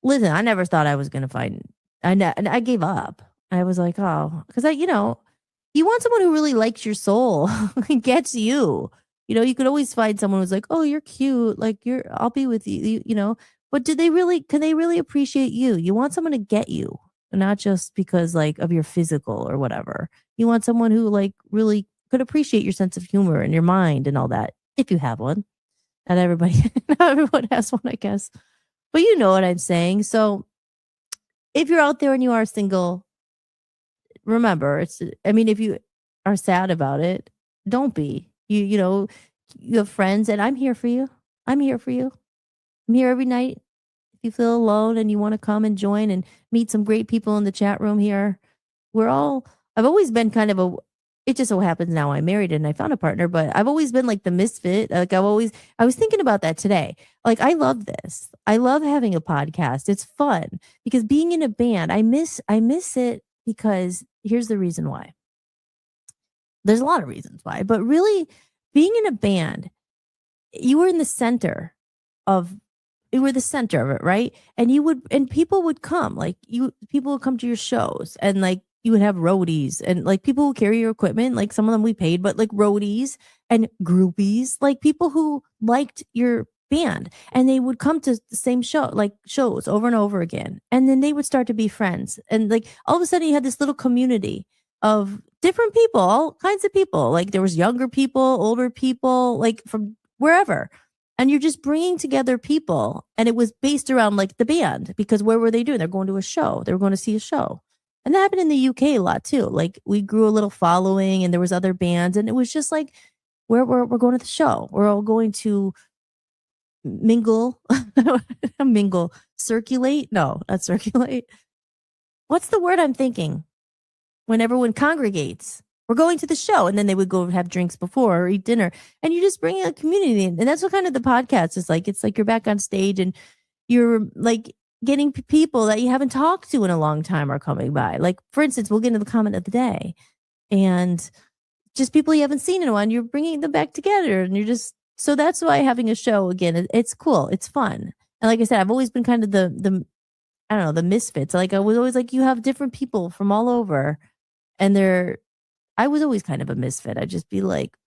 listen, I never thought I was going to find. I gave up. I was like, oh, because you want someone who really likes your soul and gets you. You could always find someone who's like, oh, you're cute. Like I'll be with you, but can they really appreciate you? You want someone to get you. Not just because like of your physical or whatever. You want someone who like really could appreciate your sense of humor and your mind and all that. If you have one. Not everyone has one, I guess. But you know what I'm saying. So if you're out there and you are single, remember, if you are sad about it, don't be. You have friends, and I'm here for you. I'm here for you. I'm here every night. If you feel alone and you want to come and join and meet some great people in the chat room here, I've always been kind of it just so happens now I'm married and I found a partner, but I've always been like the misfit. Like I was thinking about that today. Like I love this. I love having a podcast. It's fun because being in a band, I miss it because here's the reason why. There's a lot of reasons why, but really being in a band, you were in the center of you were the center of it, right? And people would come, people would come to your shows, and like you would have roadies, and like people who carry your equipment, like some of them we paid, but like roadies and groupies, like people who liked your band, and they would come to the same shows over and over again, and then they would start to be friends, and like all of a sudden you had this little community of different people, all kinds of people. Like there was younger people, older people, like from wherever. And you're just bringing together people. And it was based around like the band, because where were they doing? They're going to a show. They were going to see a show. And that happened in the UK a lot too. Like we grew a little following, and there was other bands, and it was just like, we're going to the show. We're all going to mingle, circulate. No, not circulate. What's the word I'm thinking? When everyone congregates, we're going to the show, and then they would go have drinks before or eat dinner, and you just bring a community in. And that's what kind of the podcast is like. It's like you're back on stage, and you're like getting people that you haven't talked to in a long time are coming by. Like, for instance, we'll get into the comment of the day, and just people you haven't seen in a while, and you're bringing them back together, and so that's why having a show again, it's cool. It's fun. And like I said, I've always been kind of the I don't know, the misfits. Like I was always like, you have different people from all over. And I was always kind of a misfit. I'd just be like,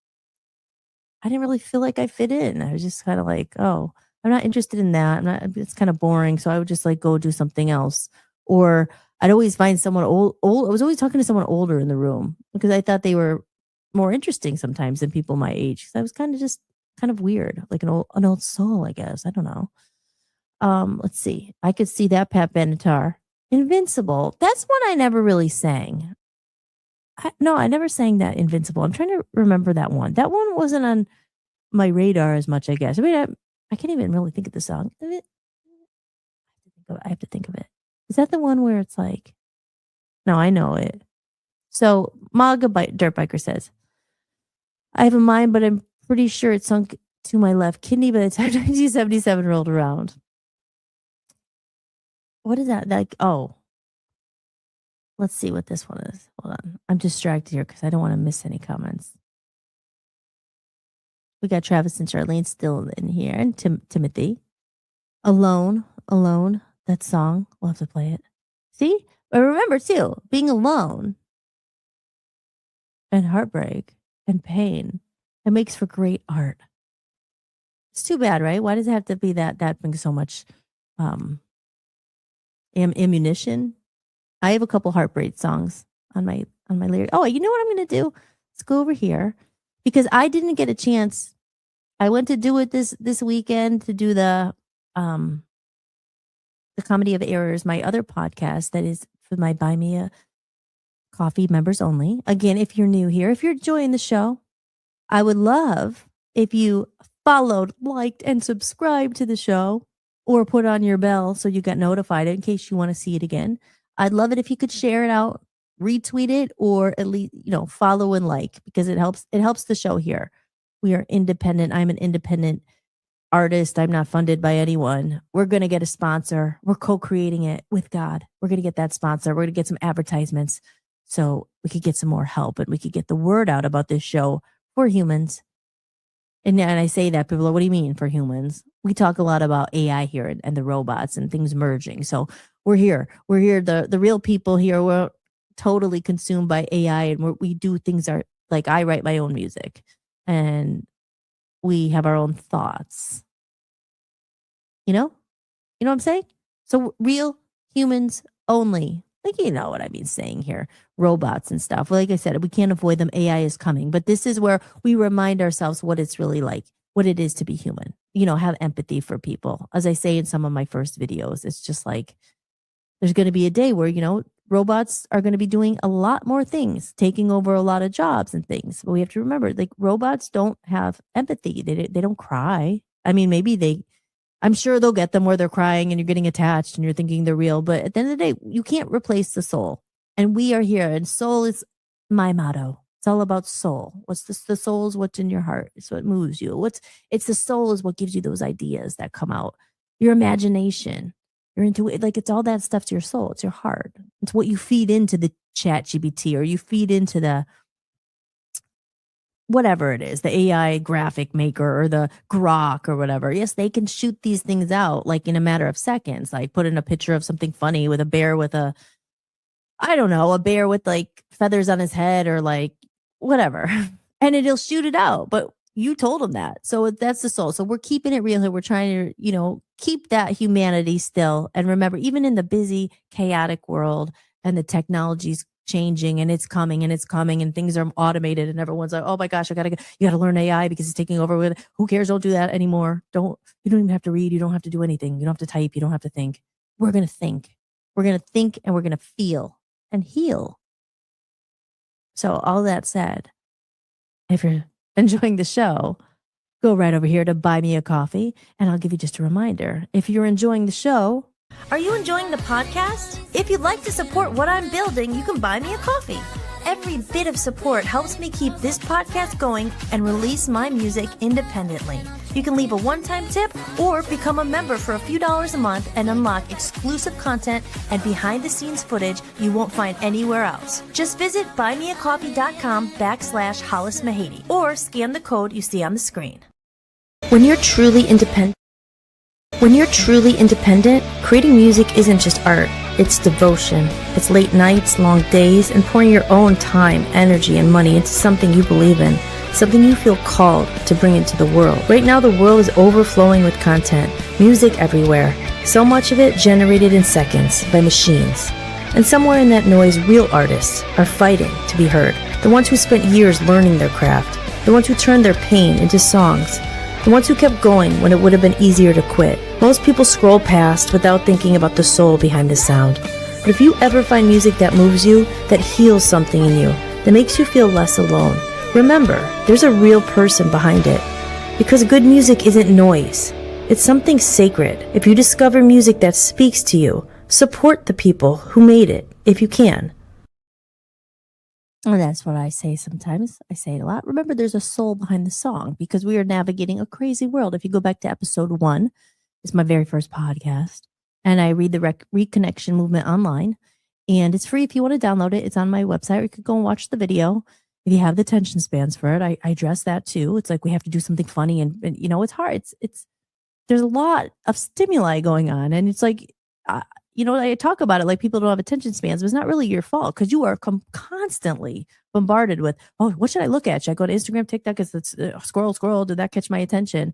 I didn't really feel like I fit in. I was just kind of like, oh, I'm not interested in that. It's kind of boring. So I would just like go do something else. Or I'd always find someone old. I was always talking to someone older in the room because I thought they were more interesting sometimes than people my age. Because I was kind of weird, like an old soul, I guess. I don't know. Let's see. I could see that Pat Benatar. Invincible. That's one I never really sang. I never sang that Invincible. I'm trying to remember that one. That one wasn't on my radar as much, I guess. I mean, I can't even really think of the song. I have to think of it. Is that the one where it's like, no, I know it. So Maga Dirt Biker says, I have a mind, but I'm pretty sure it sunk to my left kidney by the time 1977 rolled around. What is that? Like, oh. Let's see what this one is. Hold on. I'm distracted here because I don't want to miss any comments. We got Travis and Charlene still in here, and Timothy. Alone. That song. We'll have to play it. See? But remember, too, being alone and heartbreak and pain, it makes for great art. It's too bad, right? Why does it have to be that brings so much ammunition? I have a couple heartbreak songs on my lyric. Oh, you know what I'm going to do? Let's go over here because I didn't get a chance. I went to do it this weekend to do the Comedy of Errors, my other podcast that is for my Buy Me a Coffee members only. Again, if you're new here, if you're enjoying the show, I would love if you followed, liked, and subscribed to the show, or put on your bell so you got notified in case you want to see it again. I'd love it if you could share it out, retweet it, or at least, follow and like, because it helps the show here. We are independent. I'm an independent artist. I'm not funded by anyone. We're going to get a sponsor. We're co-creating it with God. We're going to get that sponsor. We're going to get some advertisements so we could get some more help and we could get the word out about this show for humans. And I say that, people are, what do you mean for humans? We talk a lot about AI here and the robots and things merging. So we're here. The real people here. We're totally consumed by AI, and we do things like I write my own music, and we have our own thoughts. You know what I'm saying? So real humans only. Like, you know what I mean saying here. Robots and stuff. Like I said, we can't avoid them. AI is coming. But this is where we remind ourselves what it's really like, what it is to be human. have empathy for people. As I say in some of my first videos, it's just like there's going to be a day where, robots are going to be doing a lot more things, taking over a lot of jobs and things. But we have to remember, like, robots don't have empathy. They don't cry. I mean, I'm sure they'll get them where they're crying and you're getting attached and you're thinking they're real. But at the end of the day, you can't replace the soul. And we are here. And soul is my motto. It's all about soul. What's the soul is what's in your heart. It's what moves you. It's the soul is what gives you those ideas that come out. Your imagination, your intuition, like it's all that stuff to your soul. It's your heart. It's what you feed into the chat GBT or you feed into the whatever it is, the AI graphic maker or the Grok or whatever. Yes, they can shoot these things out like in a matter of seconds. Like put in a picture of something funny with a bear with a bear with like feathers on his head or like whatever. And it'll shoot it out. But you told them that. So that's the soul. So we're keeping it real here. We're trying to, keep that humanity still. And remember, even in the busy, chaotic world and the technology's changing and it's coming and things are automated and everyone's like, oh my gosh, you got to learn AI because it's taking over with. Who cares? Don't do that anymore. You don't even have to read. You don't have to do anything. You don't have to type. You don't have to think. We're going to think. We're going to think and we're going to feel and heal. So all that said, if you're enjoying the show, go right over here to Buy Me a Coffee, and I'll give you just a reminder. If you're enjoying the show, Are you enjoying the podcast? If you'd like to support what I'm building, you can buy me a coffee. Every bit of support helps me keep this podcast going and release my music independently. You can leave a one-time tip or become a member for a few dollars a month and unlock exclusive content and behind-the-scenes footage you won't find anywhere else. Just visit buymeacoffee.com/Hollis-Mahady or scan the code you see on the screen. When you're truly independent, creating music isn't just art, it's devotion. It's late nights, long days, and pouring your own time, energy, and money into something you believe in, something you feel called to bring into the world. Right now, the world is overflowing with content, music everywhere, so much of it generated in seconds by machines. And somewhere in that noise, real artists are fighting to be heard. The ones who spent years learning their craft, the ones who turned their pain into songs, the ones who kept going when it would have been easier to quit. Most people scroll past without thinking about the soul behind the sound. But if you ever find music that moves you, that heals something in you, that makes you feel less alone, remember, there's a real person behind it. Because good music isn't noise. It's something sacred. If you discover music that speaks to you, support the people who made it, if you can. And that's what I say sometimes. I say it a lot. Remember, there's a soul behind the song because we are navigating a crazy world. If you go back to episode 1, it's my very first podcast. And I read the Reconnection Movement online. And it's free if you want to download it. It's on my website. Or you could go and watch the video. If you have the attention spans for it, I address that too. It's like we have to do something funny. And it's hard. There's a lot of stimuli going on. And it's like... I talk about it like people don't have attention spans, but it's not really your fault because you are constantly bombarded with, oh, what should I look at? Should I go to Instagram, TikTok? Because it's scroll. Did that catch my attention?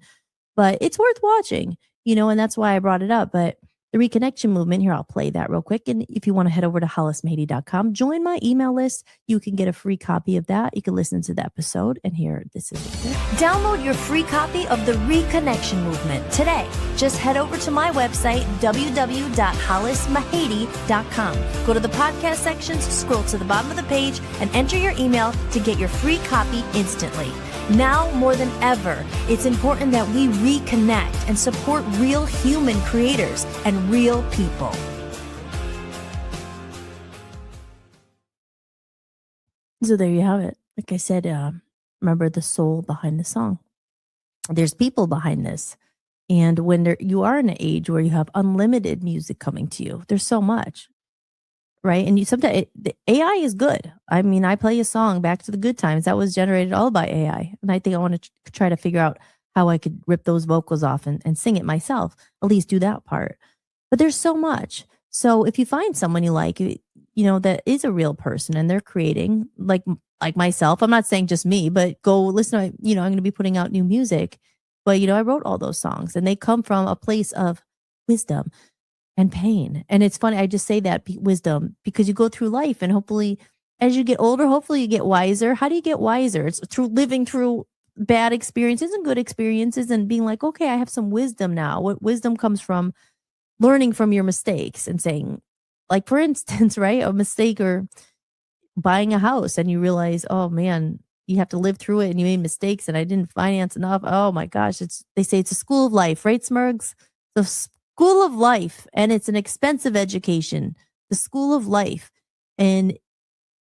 But it's worth watching, and that's why I brought it up. But the Reconnection Movement, here, I'll play that real quick. And if you want to head over to hollismahady.com, join my email list. You can get a free copy of that. You can listen to the episode. And here, this is it. Download your free copy of the Reconnection Movement today. Just head over to my website, www.hollismahady.com. Go to the podcast sections, scroll to the bottom of the page, and enter your email to get your free copy instantly. Now more than ever, it's important that we reconnect and support real human creators and real people. So there you have it. Like I said, remember the soul behind the song. There's people behind this. And when you are in an age where you have unlimited music coming to you, there's so much. Right. And sometimes the AI is good. I mean, I play a song, Back to the Good Times, that was generated all by AI. And I think I want to try to figure out how I could rip those vocals off and sing it myself, at least do that part. But there's so much. So if you find someone you like, that is a real person and they're creating like myself, I'm not saying just me, but go listen to, I'm going to be putting out new music. But, I wrote all those songs and they come from a place of wisdom and pain. And it's funny, I just say that wisdom because you go through life and hopefully as you get older, hopefully you get wiser. How do you get wiser? It's through living through bad experiences and good experiences and being like, okay, I have some wisdom now. What wisdom comes from learning from your mistakes and saying, like, for instance, right, a mistake or buying a house and you realize, oh man, you have to live through it and you made mistakes and I didn't finance enough. Oh my gosh, they say it's a school of life, right, Smurgs? The school of life, and it's an expensive education. The school of life. And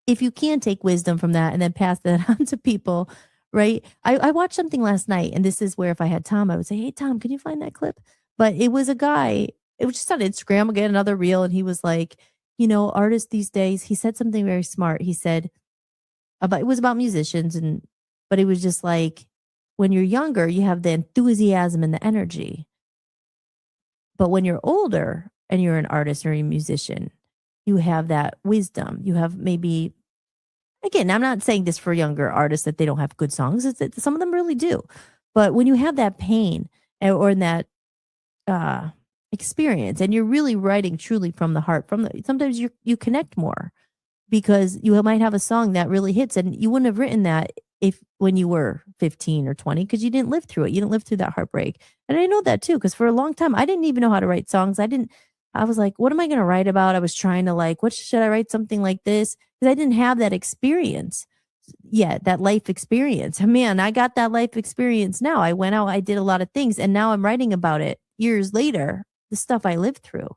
if you can take wisdom from that and then pass that on to people, right? I watched something last night, and this is where if I had Tom, I would say, hey, Tom, can you find that clip? But it was a guy, it was just on Instagram, again, another reel. And he was like, artists these days, he said something very smart. He said, it was about musicians, but it was just like, when you're younger, you have the enthusiasm and the energy. But when you're older and you're an artist or a musician, you have that wisdom. You have maybe, again, I'm not saying this for younger artists that they don't have good songs. It's that some of them really do. But when you have that pain or in that experience and you're really writing truly from the heart, sometimes you connect more because you might have a song that really hits and you wouldn't have written that if when you were 15 or 20 because you didn't live through it. You didn't live through that heartbreak. And I know that too because for a long time I didn't even know how to write songs. I was like, what am I going to write about? I was trying to what should I write something like this? Because I didn't have that experience yet, that life experience. Man, I got that life experience now. I went out, I did a lot of things, and now I'm writing about it years later, the stuff I lived through.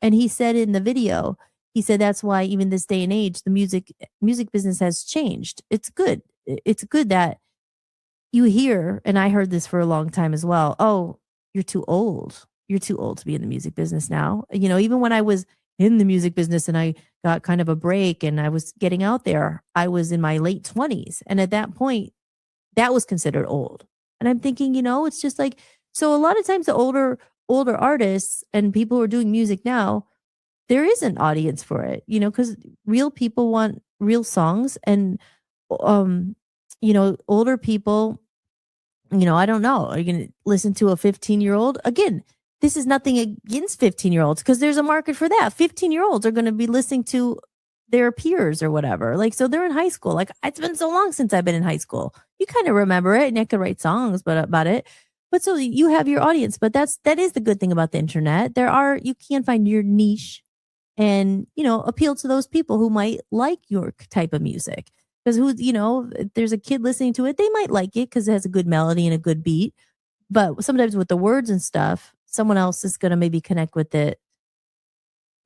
And he said in the video, he said that's why even this day and age, the music business has changed. It's good. It's good that you hear, and I heard this for a long time as well. Oh, you're too old. You're too old to be in the music business now. Even when I was in the music business and I got kind of a break and I was getting out there, I was in my late 20s. And at that point, that was considered old. And I'm thinking, it's just like, so a lot of times the older artists and people who are doing music now, there is an audience for it, because real people want real songs and, older people, I don't know. Are you going to listen to a 15-year-old? Again, this is nothing against 15-year-olds because there's a market for that. 15-year-olds are going to be listening to their peers or whatever. So they're in high school. It's been so long since I've been in high school. You kind of remember it and I could write songs about it. But so you have your audience, but that is the good thing about the internet. You can find your niche and, appeal to those people who might like your type of music. Because if there's a kid listening to it, they might like it because it has a good melody and a good beat. But sometimes with the words and stuff, someone else is going to maybe connect with it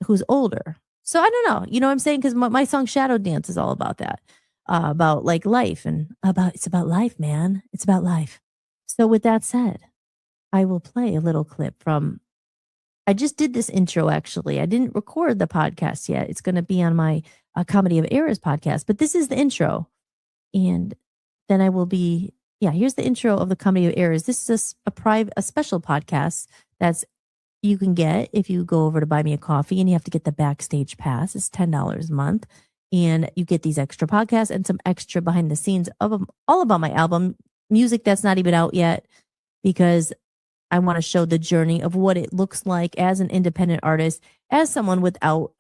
who's older. So I don't know. You know what I'm saying? Because my song Shadow Dance is all about that. About life and it's about life, man. It's about life. So with that said, I will play a little clip from, I just did this intro actually. I didn't record the podcast yet. It's going to be on my Comedy of Errors podcast, but this is the intro. And then I will be, here's the intro of the Comedy of Errors. This is a special podcast that's you can get if you go over to Buy Me a Coffee, and you have to get the backstage pass. It's $10 a month. And you get these extra podcasts and some extra behind the scenes of all about my album, music that's not even out yet, because I want to show the journey of what it looks like as an independent artist, as someone without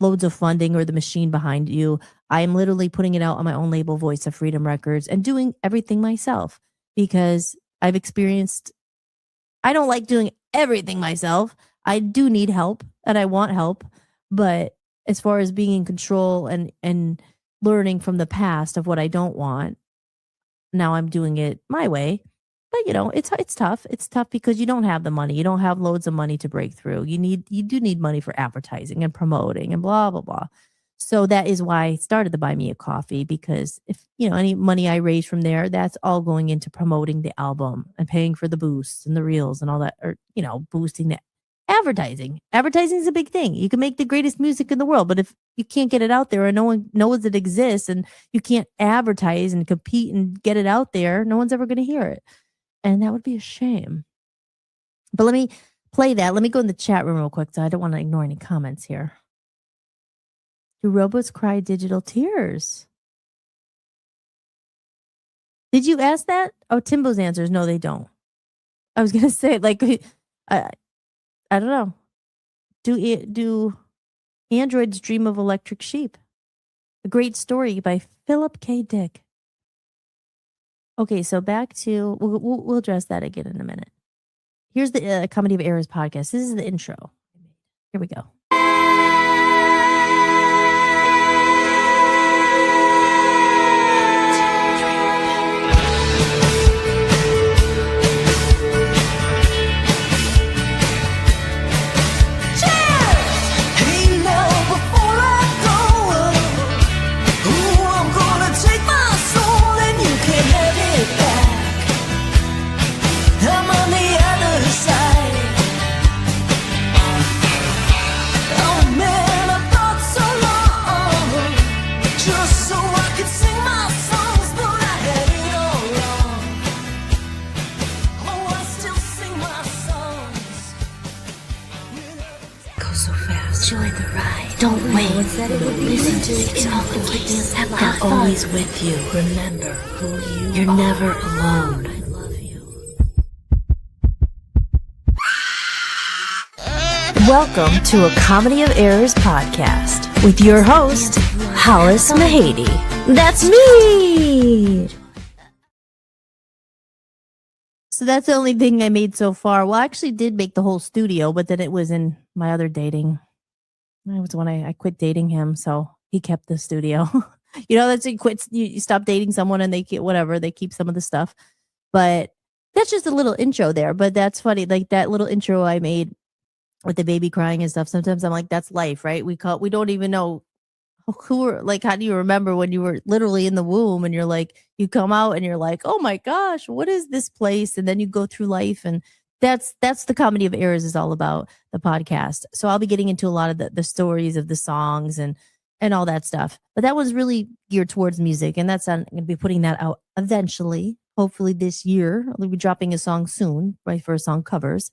loads of funding or the machine behind you. I am literally putting it out on my own label, Voice of Freedom Records, and doing everything myself because I've experienced, I don't like doing everything myself. I do need help and I want help. But as far as being in control and learning from the past of what I don't want, now I'm doing it my way. But it's tough. It's tough because you don't have the money. You don't have loads of money to break through. You do need money for advertising and promoting and blah, blah, blah. So that is why I started the Buy Me a Coffee, because if, any money I raise from there, that's all going into promoting the album and paying for the boosts and the reels and all that, or, boosting the advertising. Advertising is a big thing. You can make the greatest music in the world, but if you can't get it out there and no one knows it exists and you can't advertise and compete and get it out there, no one's ever going to hear it. And that would be a shame. But let me play that. Let me go in the chat room real quick, so I don't want to ignore any comments here. Do robots cry digital tears? Did you ask that? Oh, Timbo's answer is no, they don't. I was going to say, I don't know. Do androids dream of electric sheep? A great story by Philip K. Dick. Okay, so back to we'll address that again in a minute. Here's the Comedy of Errors podcast. This is the intro. Here we go. Enjoy the ride. Don't wait. Listen to it always. They're always with you. Remember who you're never alone. I love you. Welcome to a Comedy of Errors podcast with your host, Hollis Mahady. That's me. So that's the only thing I made so far. Well, I actually did make the whole studio, but then it was in my other dating. It was when I quit dating him, so he kept the studio. That's you stop dating someone and they get whatever, they keep some of the stuff. But that's just a little intro there. But that's funny, like that little intro I made with the baby crying and stuff. Sometimes I'm like, that's life, right? We don't even know how do you remember when you were literally in the womb and you're like, you come out and you're like, oh my gosh, what is this place? And then you go through life, and that's the Comedy of Errors is all about, the podcast. So I'll be getting into a lot of the stories of the songs and all that stuff. But that was really geared towards music, and I'm going to be putting that out eventually, hopefully this year. I'll be dropping a song soon, right, for song covers.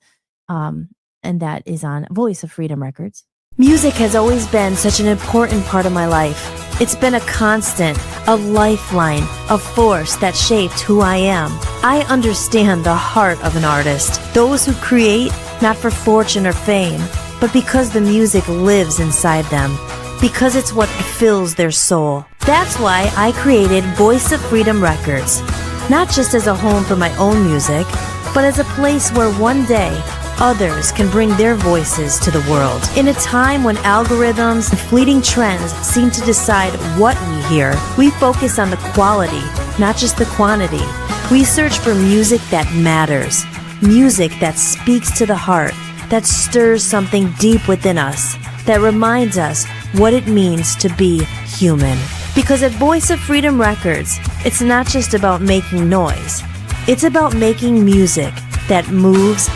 And that is on Voice of Freedom Records. Music has always been such an important part of my life. It's been a constant, a lifeline, a force that shaped who I am. I understand the heart of an artist, those who create not for fortune or fame, but because the music lives inside them, because it's what fills their soul. That's why I created Voice of Freedom Records, not just as a home for my own music, but as a place where one day others can bring their voices to the world. In a time when algorithms and fleeting trends seem to decide what we hear, we focus on the quality, not just the quantity. We search for music that matters, music that speaks to the heart, that stirs something deep within us, that reminds us what it means to be human. Because at Voice of Freedom Records, it's not just about making noise, it's about making music that moves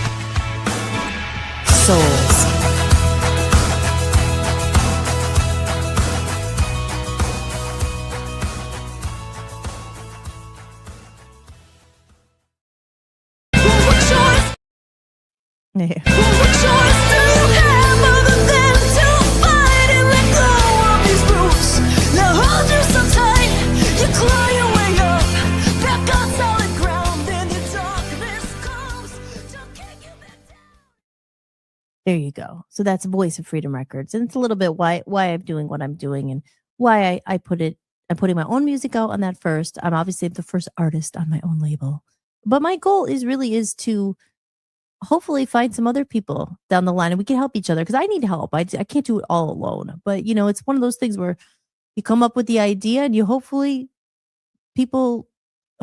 souls. There you go. So that's Voice of Freedom Records. And it's a little bit why I'm doing what I'm doing and why I'm putting my own music out on that first. I'm obviously the first artist on my own label. But my goal is to hopefully find some other people down the line and we can help each other, because I need help. I can't do it all alone. But it's one of those things where you come up with the idea and you hopefully people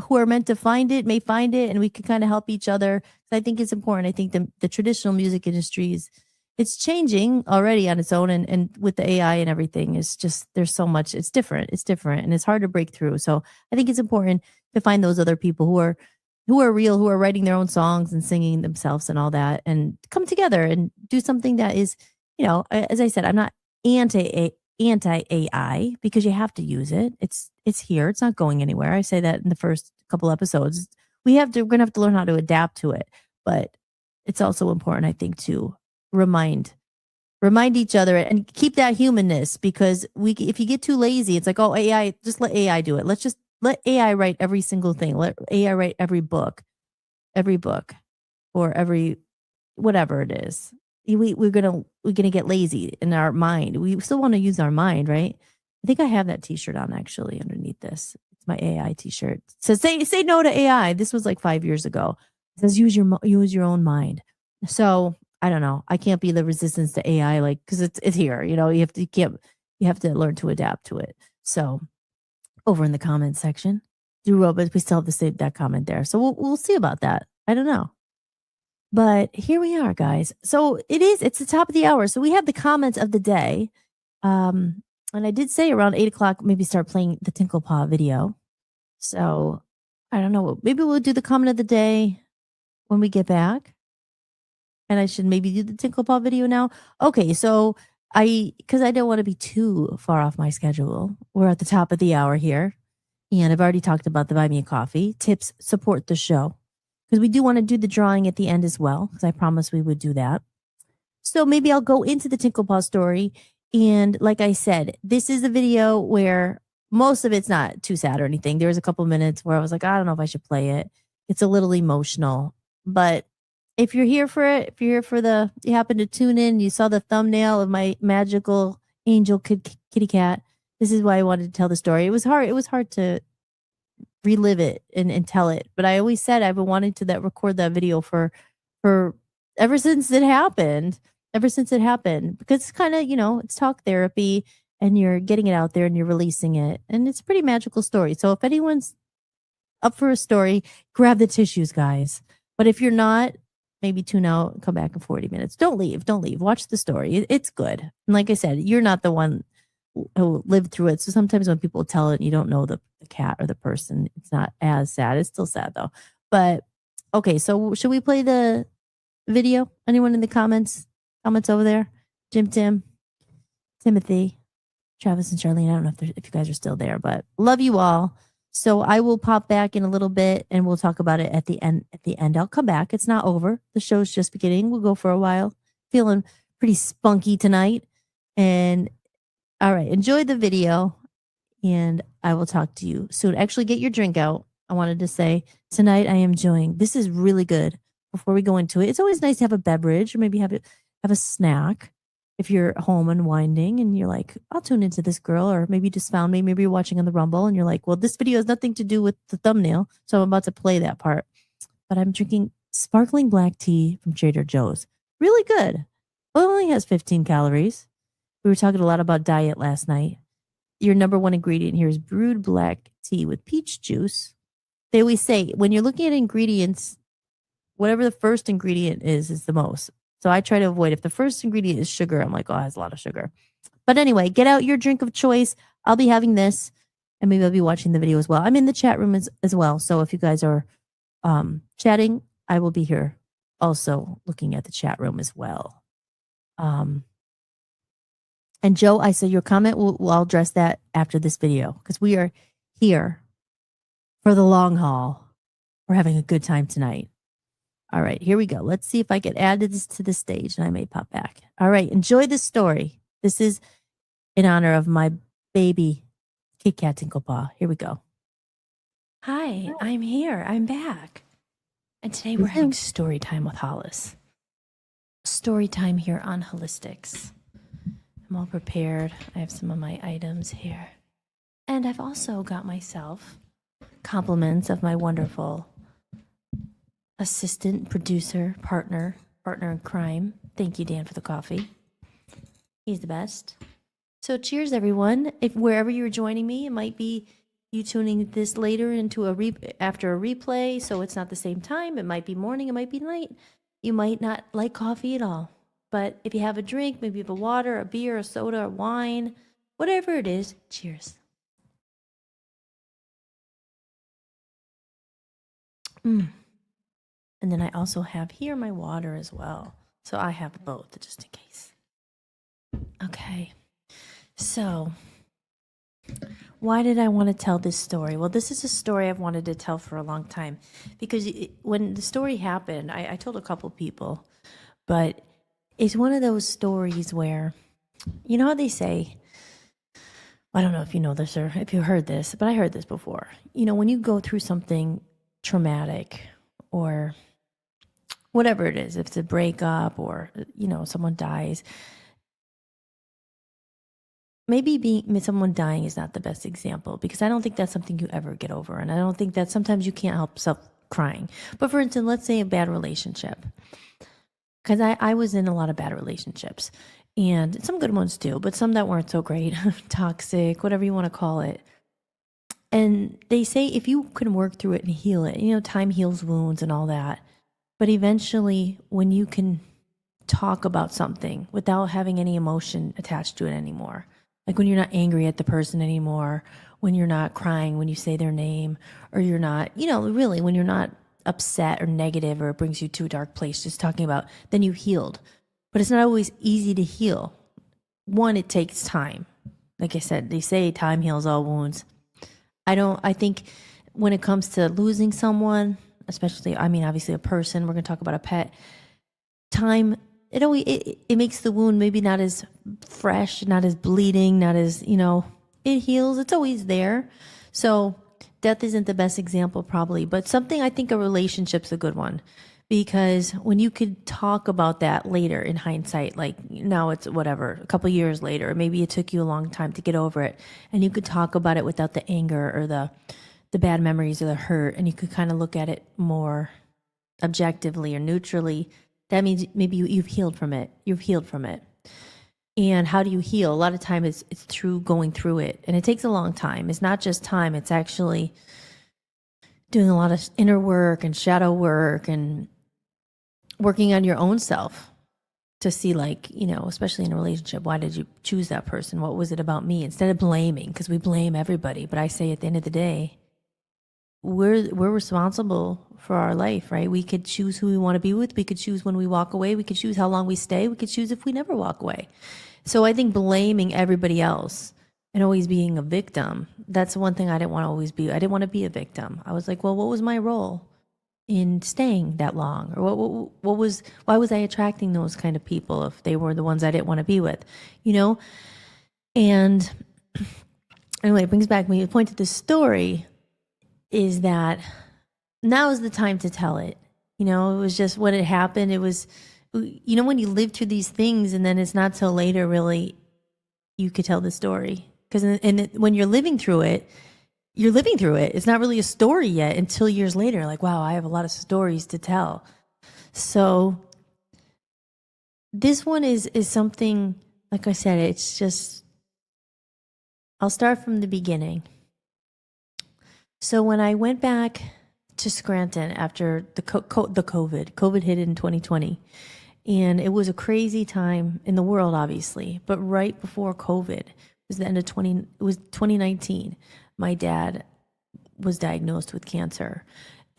who are meant to find it may find it, and we can kind of help each other. I think it's important. I think the traditional music industry it's changing already on its own, and with the AI and everything, it's just, there's so much, it's different, and it's hard to break through. So I think it's important to find those other people who are real, who are writing their own songs and singing themselves and all that, and come together and do something that is, as I said, I'm not anti-AI, because you have to use it. It's here. It's not going anywhere. I say that in the first couple episodes. We're going to have to learn how to adapt to it. But it's also important, I think, to remind each other and keep that humanness, because if you get too lazy, it's like, oh, AI, just let AI do it. Let's just let AI write every single thing. Let AI write every book, or every whatever it is. We're gonna get lazy in our mind. We still want to use our mind, right? I think I have that T-shirt on actually underneath this. It's my AI t-shirt. It says, say no to AI. This was like 5 years ago. It says, use your own mind. So I don't know. I can't be the resistance to AI, like, because it's here. You have to learn to adapt to it. So over in the comments section, do robots. We still have to save that comment there. So we'll see about that. I don't know. But here we are, guys. So it's the top of the hour. So we have the comments of the day. And I did say around 8 o'clock, maybe start playing the Tinkle Paw video. So I don't know. Maybe we'll do the comment of the day when we get back. And I should maybe do the Tinkle Paw video now. Okay, so because I don't want to be too far off my schedule. We're at the top of the hour here. And I've already talked about the Buy Me a Coffee. Tips support the show. Because we do want to do the drawing at the end as well. Because I promised we would do that. So maybe I'll go into the Tinkle Paw story. And like I said, this is a video where most of it's not too sad or anything. There was a couple minutes where I was like, I don't know if I should play it. It's a little emotional. But if you're here for it, if you're here for you happen to tune in, you saw the thumbnail of my magical angel kitty cat. This is why I wanted to tell the story. It was hard. It was hard to relive it and tell it. But I always said I've been wanting to record that video for ever since it happened. Because it's kind of, it's talk therapy and you're getting it out there and you're releasing it. And it's a pretty magical story. So if anyone's up for a story, grab the tissues, guys. But if you're not, maybe tune out and come back in 40 minutes. Don't leave. Watch the story. It's good. And like I said, you're not the one who lived through it. So sometimes when people tell it, you don't know the cat or the person. It's not as sad. It's still sad though. But okay, so should we play the video? Anyone in the comments over there? Jim, Timothy, Travis, and Charlene. I don't know if you guys are still there, but love you all. So I will pop back in a little bit and we'll talk about it at the end. I'll come back. It's not over. The show's just beginning. We'll go for a while. Feeling pretty spunky tonight. And all right, enjoy the video and I will talk to you soon. Actually, get your drink out. I wanted to say tonight I am enjoying. This is really good. Before we go into it, it's always nice to have a beverage or maybe have a snack. If you're home unwinding and you're like, I'll tune into this girl, or maybe you just found me, maybe you're watching on the Rumble and you're like, well, this video has nothing to do with the thumbnail, so I'm about to play that part. But I'm drinking sparkling black tea from Trader Joe's. Really good. It only has 15 calories. We were talking a lot about diet last night. Your number one ingredient here is brewed black tea with peach juice. They always say when you're looking at ingredients, whatever the first ingredient is the most. So I try to avoid. If the first ingredient is sugar, I'm like, oh, it has a lot of sugar. But anyway, get out your drink of choice. I'll be having this, and maybe I'll be watching the video as well. I'm in the chat room as well. So if you guys are chatting, I will be here also looking at the chat room as well. And Joe, I said your comment, I'll address that after this video because we are here for the long haul. We're having a good time tonight. All right, here we go. Let's see if I can add this to the stage and I may pop back. All right, enjoy this story. This is in honor of my baby Kit Kat Tinkle Paw. Here we go. Hi, I'm here. I'm back. And today we're having story time with Hollis. Story time here on Hollistics. I'm all prepared. I have some of my items here. And I've also got myself compliments of my wonderful assistant, producer, partner in crime. Thank you, Dan, for the coffee. He's the best. So cheers, everyone. If wherever you're joining me, it might be you tuning this later into after a replay, so it's not the same time. It might be morning, it might be night. You might not like coffee at all. But if you have a drink, maybe you have a water, a beer, a soda, a wine, whatever it is, cheers. And then I also have here my water as well. So I have both just in case. Okay. So why did I want to tell this story? Well, this is a story I've wanted to tell for a long time because when the story happened, I told a couple people, but it's one of those stories where, you know how they say, I don't know if you know this or if you heard this, but I heard this before. You know, when you go through something traumatic or whatever it is, if it's a breakup or, you know, someone dies, maybe someone dying is not the best example, because I don't think that's something you ever get over. And I don't think that sometimes you can't help self crying. But for instance, let's say a bad relationship, because I was in a lot of bad relationships, and some good ones too, but some that weren't so great, toxic, whatever you want to call it. And they say if you can work through it and heal it, time heals wounds and all that. But eventually, when you can talk about something without having any emotion attached to it anymore, like when you're not angry at the person anymore, when you're not crying when you say their name, or you're not, really, when you're not upset or negative or it brings you to a dark place, just talking about, then you healed. But it's not always easy to heal. One, it takes time. Like I said, they say time heals all wounds. I think when it comes to losing someone, especially, obviously a person, we're going to talk about a pet, time, it makes the wound maybe not as fresh, not as bleeding, not as, it heals. It's always there. So death isn't the best example probably, but something, I think a relationship's a good one, because when you could talk about that later in hindsight, like now it's whatever, a couple years later, or maybe it took you a long time to get over it, and you could talk about it without the anger or the bad memories or the hurt, and you could kind of look at it more objectively or neutrally. That means maybe you've healed from it. You've healed from it. And how do you heal? A lot of time it's through going through it. And it takes a long time. It's not just time. It's actually doing a lot of inner work and shadow work and working on your own self to see, like, especially in a relationship, why did you choose that person? What was it about me? Instead of blaming, because we blame everybody. But I say at the end of the day, we're responsible for our life, right? We could choose who we want to be with. We could choose when we walk away. We could choose how long we stay. We could choose if we never walk away. So I think blaming everybody else and always being a victim, that's one thing I didn't want to always be. I didn't want to be a victim. I was like, well, what was my role in staying that long? Or why was I attracting those kind of people if they were the ones I didn't want to be with, And anyway, it brings back me, the point of this story is that now is the time to tell it. It was just what had happened. It was, when you live through these things and then it's not till later really you could tell the story. Because when you're living through it, you're living through it. It's not really a story yet until years later. Like, wow, I have a lot of stories to tell. So this one is something, like I said, it's just, I'll start from the beginning. So when I went back to Scranton after the COVID hit in 2020, and it was a crazy time in the world, obviously, but right before COVID, it was the end of 2019, my dad was diagnosed with cancer.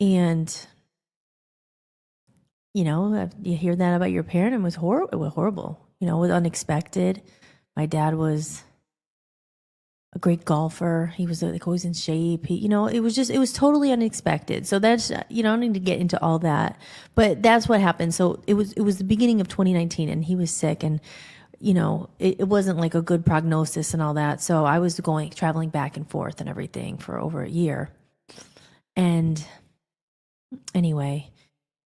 And, you hear that about your parent, and it was horrible. It was unexpected. My dad was a great golfer. He was like always in shape. It was totally unexpected. So that's, I don't need to get into all that, but that's what happened. So it was the beginning of 2019 and he was sick, and, it wasn't like a good prognosis and all that. So I was traveling back and forth and everything for over a year. And anyway,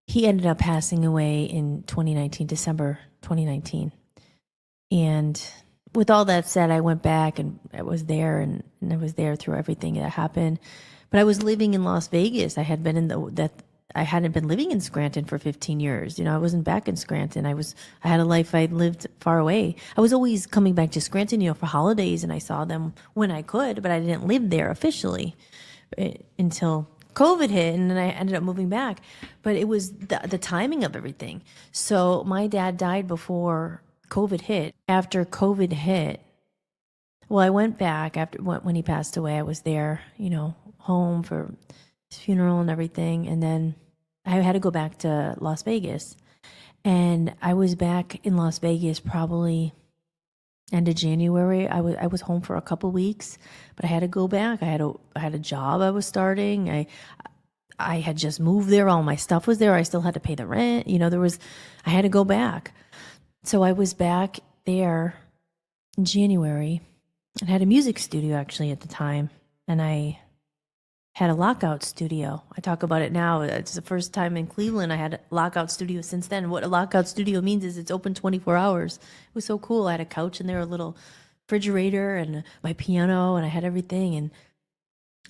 he ended up passing away in December 2019. And with all that said, I went back and I was there, and I was there through everything that happened. But I was living in Las Vegas. I hadn't been living in Scranton for 15 years. I wasn't back in Scranton. I had a life. I lived far away. I was always coming back to Scranton, for holidays, and I saw them when I could, but I didn't live there officially until COVID hit, and then I ended up moving back. But it was the timing of everything. So my dad died before COVID hit. After COVID hit, well, I went back when he passed away. I was there, home for his funeral and everything. And then I had to go back to Las Vegas. And I was back in Las Vegas probably end of January. I was home for a couple weeks, but I had to go back. I had a job I was starting. I had just moved there. All my stuff was there. I still had to pay the rent. I had to go back. So I was back there in January and had a music studio actually at the time. And I had a lockout studio. I talk about it now. It's the first time in Cleveland I had a lockout studio since then. What a lockout studio means is it's open 24 hours. It was so cool. I had a couch in there, a little refrigerator and my piano, and I had everything. And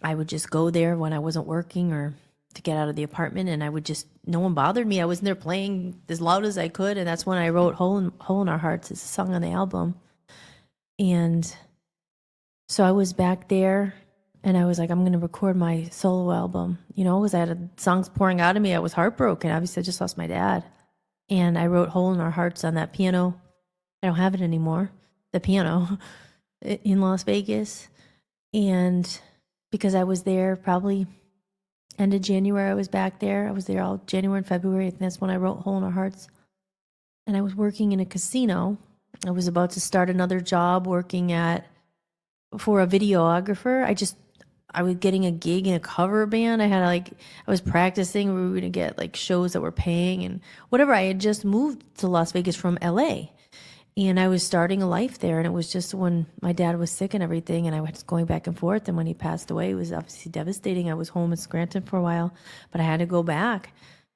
I would just go there when I wasn't working or to get out of the apartment, and I would just, no one bothered me. I was in there playing as loud as I could, and that's when I wrote Hole in Our Hearts. It's a song on the album. And so I was back there, and I was like, I'm going to record my solo album, because I had songs pouring out of me. I was heartbroken. Obviously, I just lost my dad. And I wrote Hole in Our Hearts on that piano. I don't have it anymore, the piano, in Las Vegas. And because I was there probably end of January, I was back there. I was there all January and February. And that's when I wrote Hole in Our Hearts. And I was working in a casino. I was about to start another job working for a videographer. I was getting a gig in a cover band. I was practicing. We were going to get shows that were paying and whatever. I had just moved to Las Vegas from LA. And I was starting a life there, and it was just when my dad was sick and everything, and I was going back and forth, and when he passed away, it was obviously devastating. I was home in Scranton for a while, but I had to go back.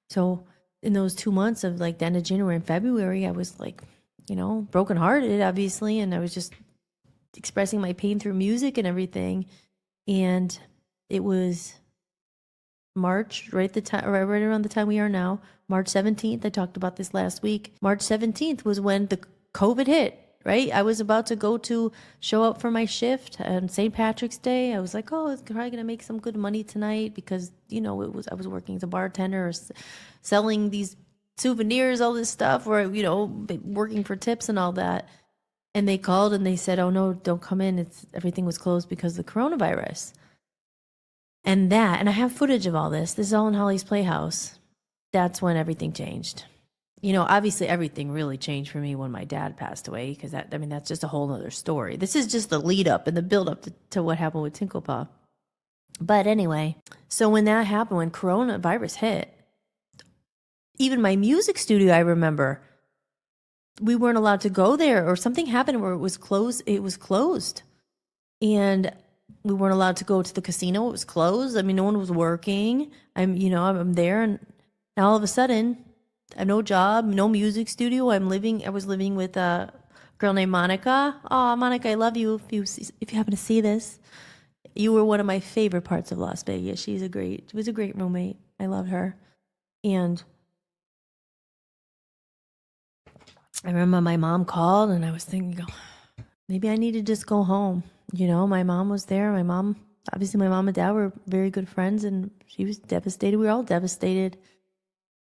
So in those 2 months of the end of January and February, I was brokenhearted, obviously, and I was just expressing my pain through music and everything. And it was March, right around the time we are now, March 17th. I talked about this last week. March 17th was when the COVID hit, right? I was about to go to show up for my shift on St. Patrick's Day. I was like, oh, it's probably going to make some good money tonight because, I was working as a bartender or selling these souvenirs, all this stuff, or, working for tips and all that. And they called and they said, oh, no, don't come in. Everything was closed because of the coronavirus. And I have footage of all this. This is all in Holly's Playhouse. That's when everything changed. Obviously everything really changed for me when my dad passed away, because that's just a whole nother story. This is just the lead up and the build up to what happened with Tinkle Paw. But anyway, so when that happened, when coronavirus hit, even my music studio, I remember, we weren't allowed to go there, or something happened where it was closed. It was closed. And we weren't allowed to go to the casino. It was closed. No one was working. I'm there, and now all of a sudden, I have no job, no music studio. I was living with a girl named Monica. Oh, Monica, I love you. If you happen to see this, you were one of my favorite parts of Las Vegas. She was a great roommate. I loved her. And I remember my mom called, and I was thinking, maybe I need to just go home. My mom was there. Obviously my mom and dad were very good friends, and she was devastated. We were all devastated.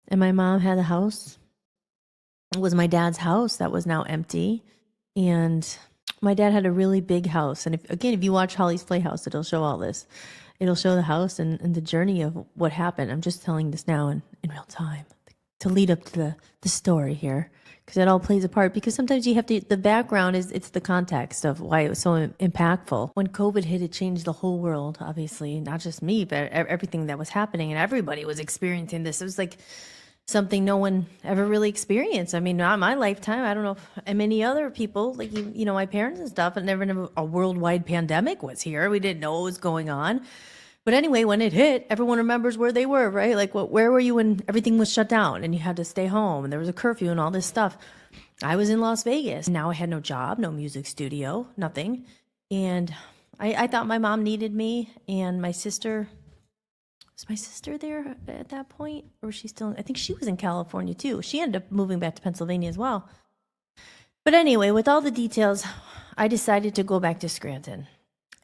And my mom had a house. It was my dad's house that was now empty. And my dad had a really big house. And if you watch Holly's Playhouse, it'll show all this. It'll show the house and the journey of what happened. I'm just telling this now in real time to lead up to the story here, because it all plays a part. Because sometimes you have to, the background it's the context of why it was so impactful. When COVID hit, it changed the whole world, obviously, not just me, but everything that was happening, and everybody was experiencing this. It was like something no one ever really experienced. Not in my lifetime. I don't know if many other people, my parents and stuff, and never knew a worldwide pandemic was here. We didn't know what was going on. But anyway, when it hit, everyone remembers where they were, right? Where were you when everything was shut down and you had to stay home and there was a curfew and all this stuff? I was in Las Vegas. Now I had no job, no music studio, nothing. And I thought my mom needed me, and my sister. Was my sister there at that point? Or was she still? I think she was in California too. She ended up moving back to Pennsylvania as well. But anyway, with all the details, I decided to go back to Scranton.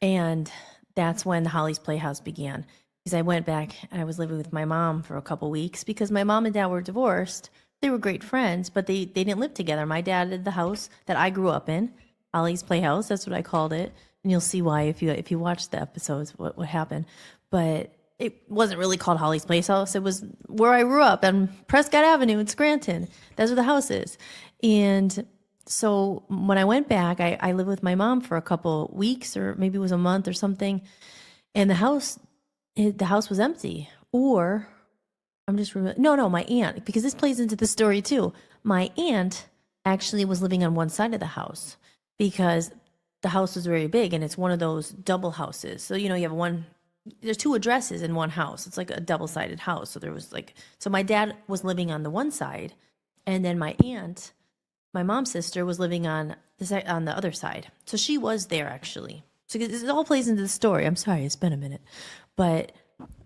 And that's when the Holly's Playhouse began. Because I went back and I was living with my mom for a couple weeks, because my mom and dad were divorced. They were great friends, but they didn't live together. My dad had the house that I grew up in, Holly's Playhouse. That's what I called it. And you'll see why if you watch the episodes, what happened. But it wasn't really called Holly's Playhouse. It was where I grew up on Prescott Avenue in Scranton. That's where the house is. And so when I went back, I lived with my mom for a couple weeks, or maybe it was a month or something. And the house was empty. Or my aunt, because this plays into the story too. My aunt actually was living on one side of the house, because the house was very big, and it's one of those double houses. So, you have there's two addresses in one house. It's like a double-sided house. So so my dad was living on the one side, and then my aunt my mom's sister was living on the other side. So she was there actually. So it all plays into the story. I'm sorry, it's been a minute. But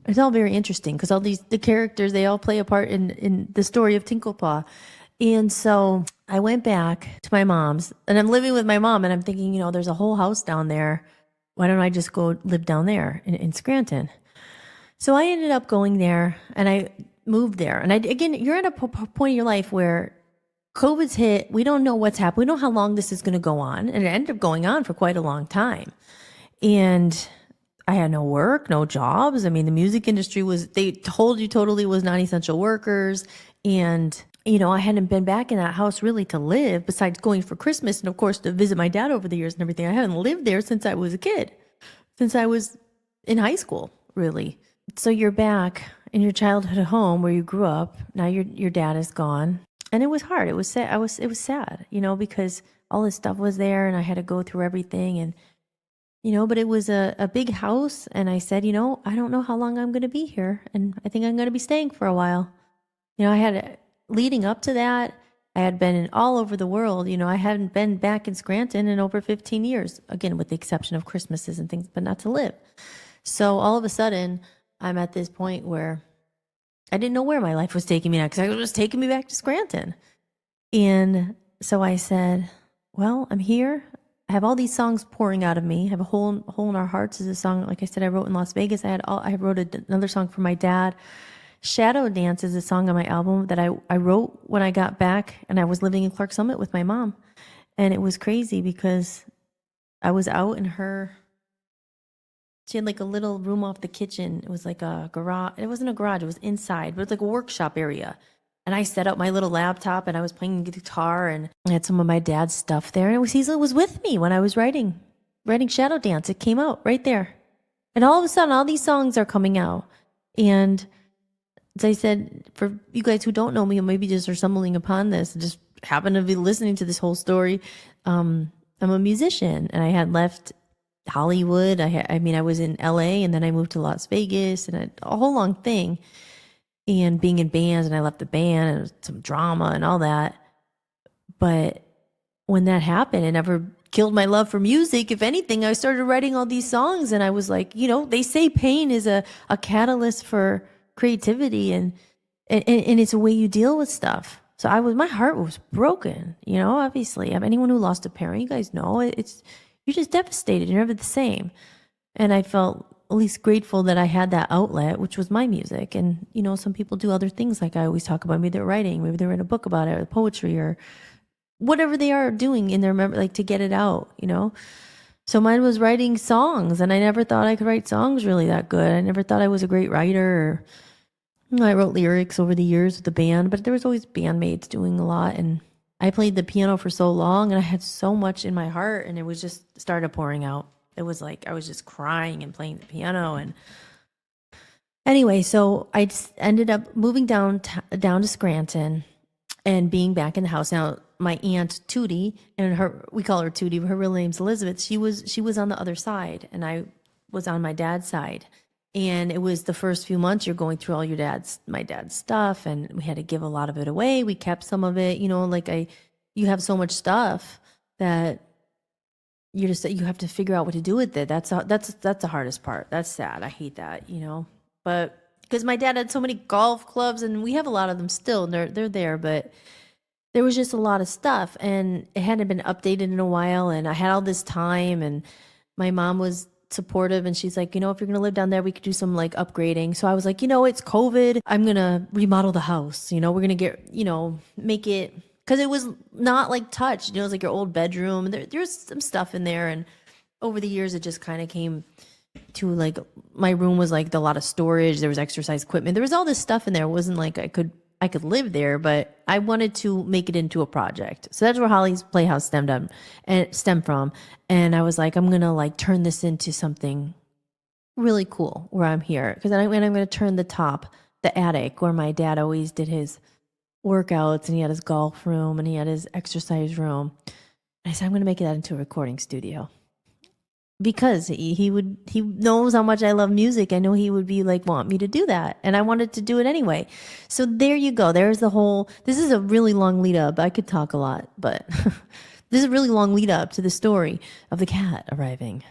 it's all very interesting because the characters, they all play a part in the story of Tinkle Paw. And so I went back to my mom's, and I'm living with my mom, and I'm thinking, there's a whole house down there. Why don't I just go live down there in Scranton? So I ended up going there, and I moved there. And again, you're at a point in your life where COVID's hit. We don't know what's happening. We don't know how long this is going to go on. And it ended up going on for quite a long time. And I had no work, no jobs. I mean, the music industry they told you totally was non-essential workers. And, I hadn't been back in that house really to live besides going for Christmas. And of course, to visit my dad over the years and everything. I hadn't lived there since I was a kid, since I was in high school, really. So you're back in your childhood home where you grew up. Now your dad is gone. And it was hard. It was sad. It was sad, because all this stuff was there and I had to go through everything. And, but it was a big house. And I said, I don't know how long I'm going to be here. And I think I'm going to be staying for a while. Leading up to that, I had been all over the world. I hadn't been back in Scranton in over 15 years, again, with the exception of Christmases and things, but not to live. So all of a sudden, I'm at this point where I didn't know where my life was taking me now because it was taking me back to Scranton. And so I said, well, I'm here. I have all these songs pouring out of me. I have a hole in our hearts is a song, like I said, I wrote in Las Vegas. I wrote another song for my dad. Shadow Dance is a song on my album that I wrote when I got back and I was living in Clark Summit with my mom. And it was crazy because I was out in she had like a little room off the kitchen. It was like a garage. It wasn't a garage. It was inside, but it's like a workshop area. And I set up my little laptop and I was playing guitar and I had some of my dad's stuff there. And he was with me when I was writing Shadow Dance. It came out right there. And all of a sudden, all these songs are coming out. And as I said, for you guys who don't know me, or maybe just are stumbling upon this, just happen to be listening to this whole story, I'm a musician and I had left Hollywood. I was in LA and then I moved to Las Vegas and a whole long thing. And being in bands, and I left the band and some drama and all that. But when that happened, it never killed my love for music. If anything, I started writing all these songs and I was like, they say pain is a catalyst for creativity and it's a way you deal with stuff. So my heart was broken, obviously. Anyone who lost a parent, you guys know, you're just devastated. You're never the same. And I felt at least grateful that I had that outlet, which was my music. And, some people do other things like I always talk about. Maybe they're writing, maybe they write a book about it, or poetry, or whatever they are doing in their memory, like to get it out, So mine was writing songs, and I never thought I could write songs really that good. I never thought I was a great writer. I wrote lyrics over the years with the band, but there was always bandmates doing a lot. And I played the piano for so long, and I had so much in my heart, and it was just started pouring out. It was like I was just crying and playing the piano. And anyway, so I ended up moving down to Scranton and being back in the house. Now, my aunt Tootie, and we call her Tootie, but her real name's Elizabeth. She was on the other side, and I was on my dad's side. And it was the first few months you're going through all my dad's stuff, and we had to give a lot of it away. We kept some of it, you have so much stuff that you have to figure out what to do with it. That's the hardest part. That's sad. I hate that, but because my dad had so many golf clubs, and we have a lot of them still, and they're there, but there was just a lot of stuff, and it hadn't been updated in a while, and I had all this time, and my mom was supportive, and she's like, if you're gonna live down there, we could do some like upgrading. So I was like, it's COVID, I'm gonna remodel the house, we're gonna get, make it, because it was not like touched, it was like your old bedroom. There's some stuff in there, and over the years it just kind of came to like my room was like a lot of storage. There was exercise equipment, there was all this stuff in there. It wasn't like I could live there, but I wanted to make it into a project. So that's where Holly's Playhouse stemmed from. And I was like, I'm gonna like turn this into something really cool where I'm here, because I'm gonna turn the attic where my dad always did his workouts, and he had his golf room and he had his exercise room. And I said, I'm gonna make that into a recording studio. because he knows how much I love music. I know he would be like, want me to do that. And I wanted to do it anyway. So there you go. There's the whole, this is a really long lead up. I could talk a lot, but this is a really long lead up to the story of the cat arriving.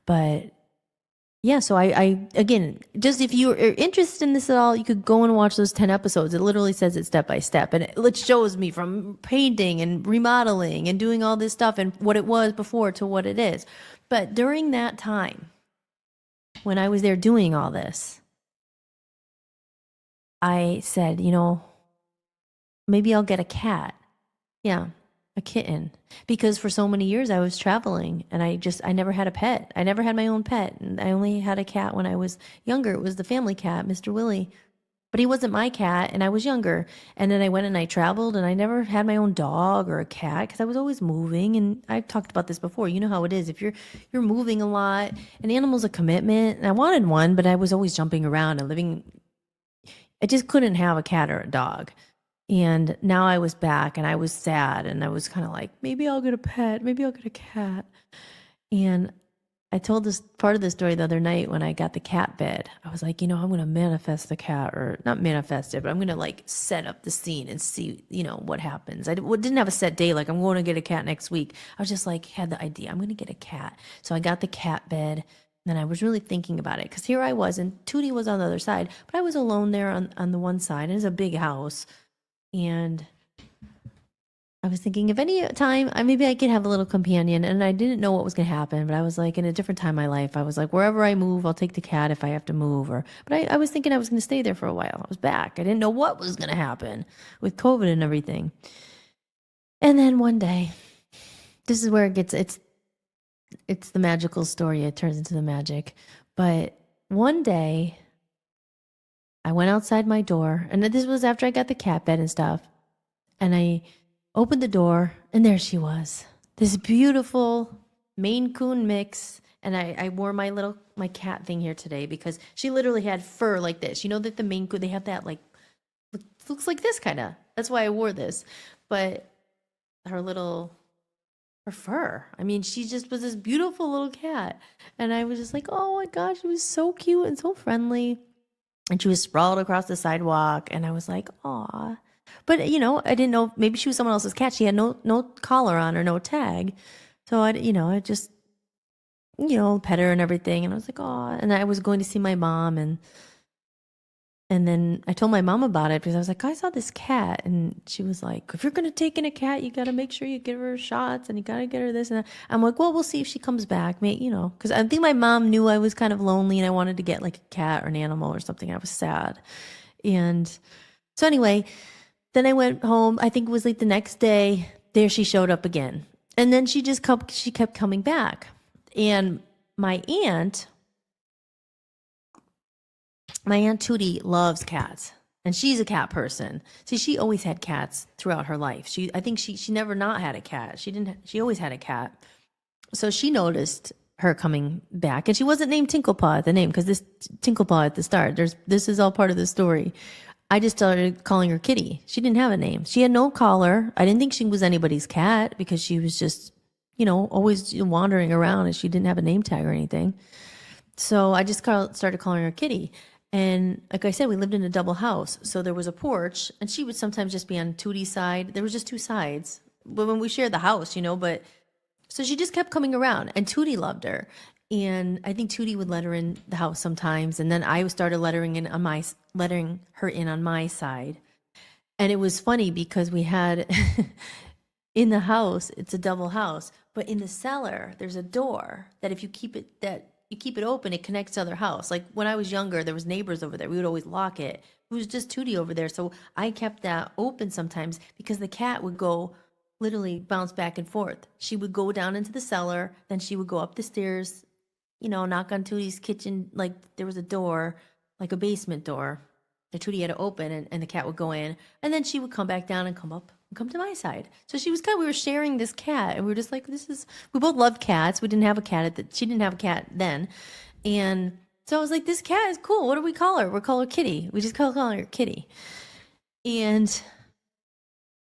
But yeah, so I again, just if you are interested in this at all, you could go and watch those 10 episodes. It literally says it step by step. And it shows me from painting and remodeling and doing all this stuff and what it was before to what it is. But during that time, when I was there doing all this, I said, maybe I'll get a cat. Yeah, a kitten. Because for so many years I was traveling and I never had a pet. I never had my own pet. And I only had a cat when I was younger. It was the family cat, Mr. Willie. But he wasn't my cat and I was younger. And then I went and I traveled and I never had my own dog or a cat because I was always moving. And I've talked about this before. You know how it is. If you're moving a lot, an animal's a commitment. And I wanted one, but I was always jumping around and living. I just couldn't have a cat or a dog. And now I was back and I was sad and I was kind of like, maybe I'll get a pet. Maybe I'll get a cat. And I told this part of the story the other night when I got the cat bed. I was like, I'm going to manifest the cat, or not manifest it, but I'm going to like set up the scene and see, what happens. I didn't have a set day. Like I'm going to get a cat next week. I was just like, had the idea, I'm going to get a cat. So I got the cat bed. And I was really thinking about it because here I was and Tootie was on the other side, but I was alone there on the one side. And it's a big house. And I was thinking if any time, maybe I could have a little companion. And I didn't know what was going to happen, but I was like in a different time in my life. I was like, wherever I move, I'll take the cat if I have to move. But I was thinking I was going to stay there for a while. I was back. I didn't know what was going to happen with COVID and everything. And then one day, this is where it gets, it's the magical story. It turns into the magic. But one day, I went outside my door, and this was after I got the cat bed and stuff. And I opened the door, and there she was. This beautiful Maine Coon mix. And I wore my cat thing here today because she literally had fur like this. You know that the Maine Coon, they have that like, looks like this kind of. That's why I wore this. But her fur. I mean, she just was this beautiful little cat. And I was just like, oh my gosh, she was so cute and so friendly. And she was sprawled across the sidewalk. And I was like, aw. But, I didn't know, maybe she was someone else's cat. She had no collar on or no tag. So I just, pet her and everything. And I was like, aw. And I was going to see my mom. And then I told my mom about it because I was like, I saw this cat. And she was like, if you're going to take in a cat, you got to make sure you give her shots and you got to get her this and that. I'm like, well, we'll see if she comes back. Because I think my mom knew I was kind of lonely and I wanted to get like a cat or an animal or something. I was sad. And so anyway, then I went home. I think it was like the next day. There she showed up again. And then she kept coming back. And my aunt Tootie loves cats, and she's a cat person. See, she always had cats throughout her life. I think she never not had a cat. She always had a cat. So she noticed her coming back, and she wasn't named Tinkle Paw at the name because this Tinkle Paw at the start. This is all part of the story. I just started calling her Kitty. She didn't have a name. She had no collar. I didn't think she was anybody's cat because she was just, always wandering around and she didn't have a name tag or anything. So I just started calling her Kitty. And like I said, we lived in a double house. So there was a porch and she would sometimes just be on Tootie's side. There was just two sides. But when we shared the house, but so she just kept coming around and Tootie loved her. And I think Tootie would let her in the house sometimes. And then I started letting her in on my side. And it was funny because we had in the house, it's a double house, but in the cellar, there's a door that if you keep it open, it connects to other house. Like when I was younger, there was neighbors over there. We would always lock it. It was just Tootie over there. So I kept that open sometimes because the cat would go literally bounce back and forth. She would go down into the cellar, then she would go up the stairs, knock on Tootie's kitchen. Like there was a door, like a basement door that Tootie had to open and the cat would go in. And then she would come back down and come up and come to my side. So we were sharing this cat and we were just like, we both loved cats. We didn't have a cat she didn't have a cat then. And so I was like, this cat is cool. What do we call her? We'll call her Kitty. We just call her Kitty. And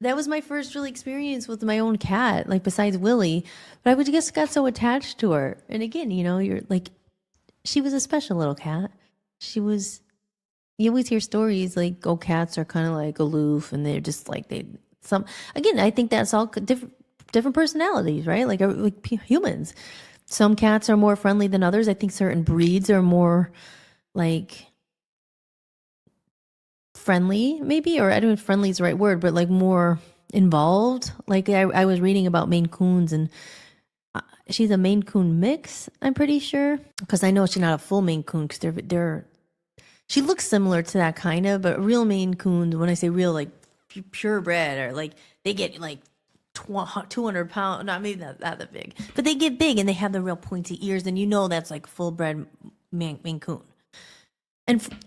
that was my first real experience with my own cat, like besides Willie. But I would just got so attached to her. And again, you're like, she was a special little cat. She was, you always hear stories like, oh, cats are kind of like aloof and they're just like, again, I think that's all different personalities, right? Like humans. Some cats are more friendly than others. I think certain breeds are more like friendly, maybe, or I don't know if friendly is the right word, but like more involved. Like I was reading about Maine Coons, and she's a Maine Coon mix, I'm pretty sure, because I know she's not a full Maine Coon, because she looks similar to that kind of, but real Maine Coons, when I say real, like purebred, or like they get like 200 pounds, not maybe not that big, but they get big and they have the real pointy ears, and that's like full bred Maine Coon.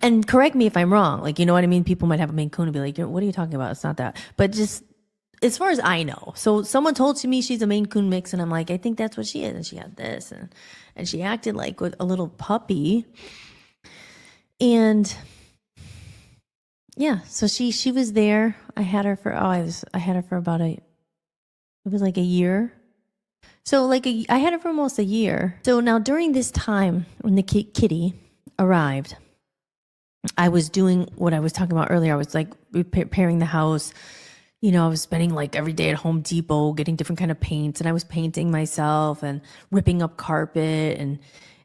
And correct me if I'm wrong, like, you know what I mean? People might have a Maine Coon and be like, what are you talking about? It's not that. But just as far as I know. So someone told me she's a Maine Coon mix, and I'm like, I think that's what she is. And she had this, and she acted like a little puppy. And yeah, so she was there. I had her for about it was like a year. So like I had her for almost a year. So now during this time when the kitty arrived, I was doing what I was talking about earlier. I was like preparing the house. I was spending like every day at Home Depot getting different kind of paints, and I was painting myself and ripping up carpet, and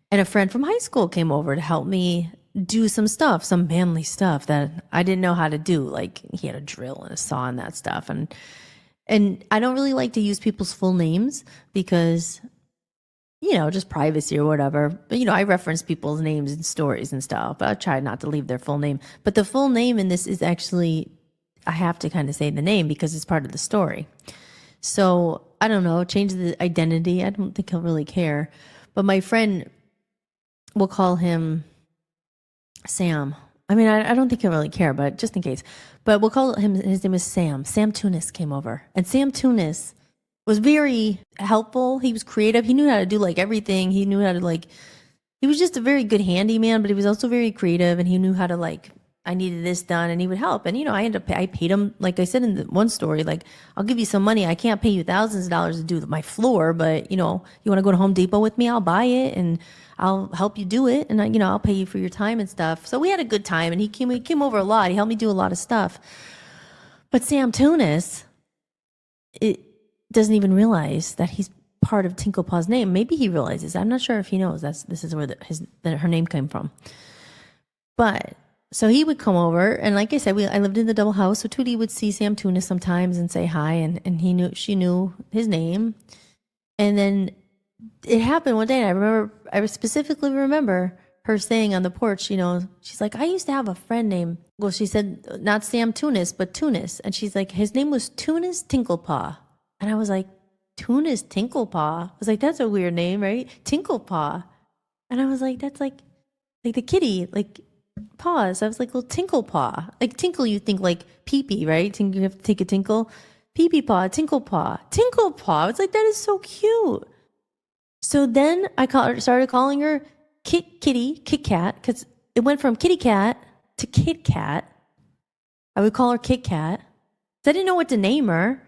a friend from high school came over to help me do some manly stuff that I didn't know how to do. Like he had a drill and a saw and that stuff. And I don't really like to use people's full names because just privacy or whatever. But, I reference people's names and stories and stuff, but I try not to leave their full name. But the full name in this is actually, I have to kind of say the name because it's part of the story. So I don't know, change the identity. I don't think he'll really care. But my friend, we'll call him Sam. I mean, I don't think he'll really care, but just in case. But we'll call him, his name is Sam. Sam Tunis came over. And Sam Tunis was very helpful. He was creative. He knew how to do like everything. He knew how to he was just a very good handyman, but he was also very creative, and he knew how to I needed this done, and he would help. And, I paid him, like I said in the one story, like, I'll give you some money. I can't pay you thousands of dollars to do my floor, but, you want to go to Home Depot with me? I'll buy it and I'll help you do it. And, I'll pay you for your time and stuff. So we had a good time, and he came over a lot. He helped me do a lot of stuff. But Sam Tunis, it doesn't even realize that he's part of Tinkle Paw's name. Maybe he realizes. I'm not sure if he knows this is where her name came from. But so he would come over, and like I said, I lived in the double house, so Tootie would see Sam Tunis sometimes and say hi, and she knew his name. And then it happened one day, and I specifically remember her saying on the porch, she's like, I used to have a friend named, well, she said not Sam Tunis, but Tunis, and she's like, his name was Tunis Tinkle Paw. And I was like, Tunis Tinkle Paw? I was like, that's a weird name, right? Tinkle Paw. And I was like, that's like the kitty, like paws. I was like, well, Tinkle Paw. Like tinkle, you think like pee-pee, right? You have to take a tinkle. Pee-pee paw, Tinkle Paw. Tinkle Paw. It's like, that is so cute. So then I started calling her Kit Kat, because it went from kitty cat to Kit Kat. I would call her Kit Kat. So I didn't know what to name her.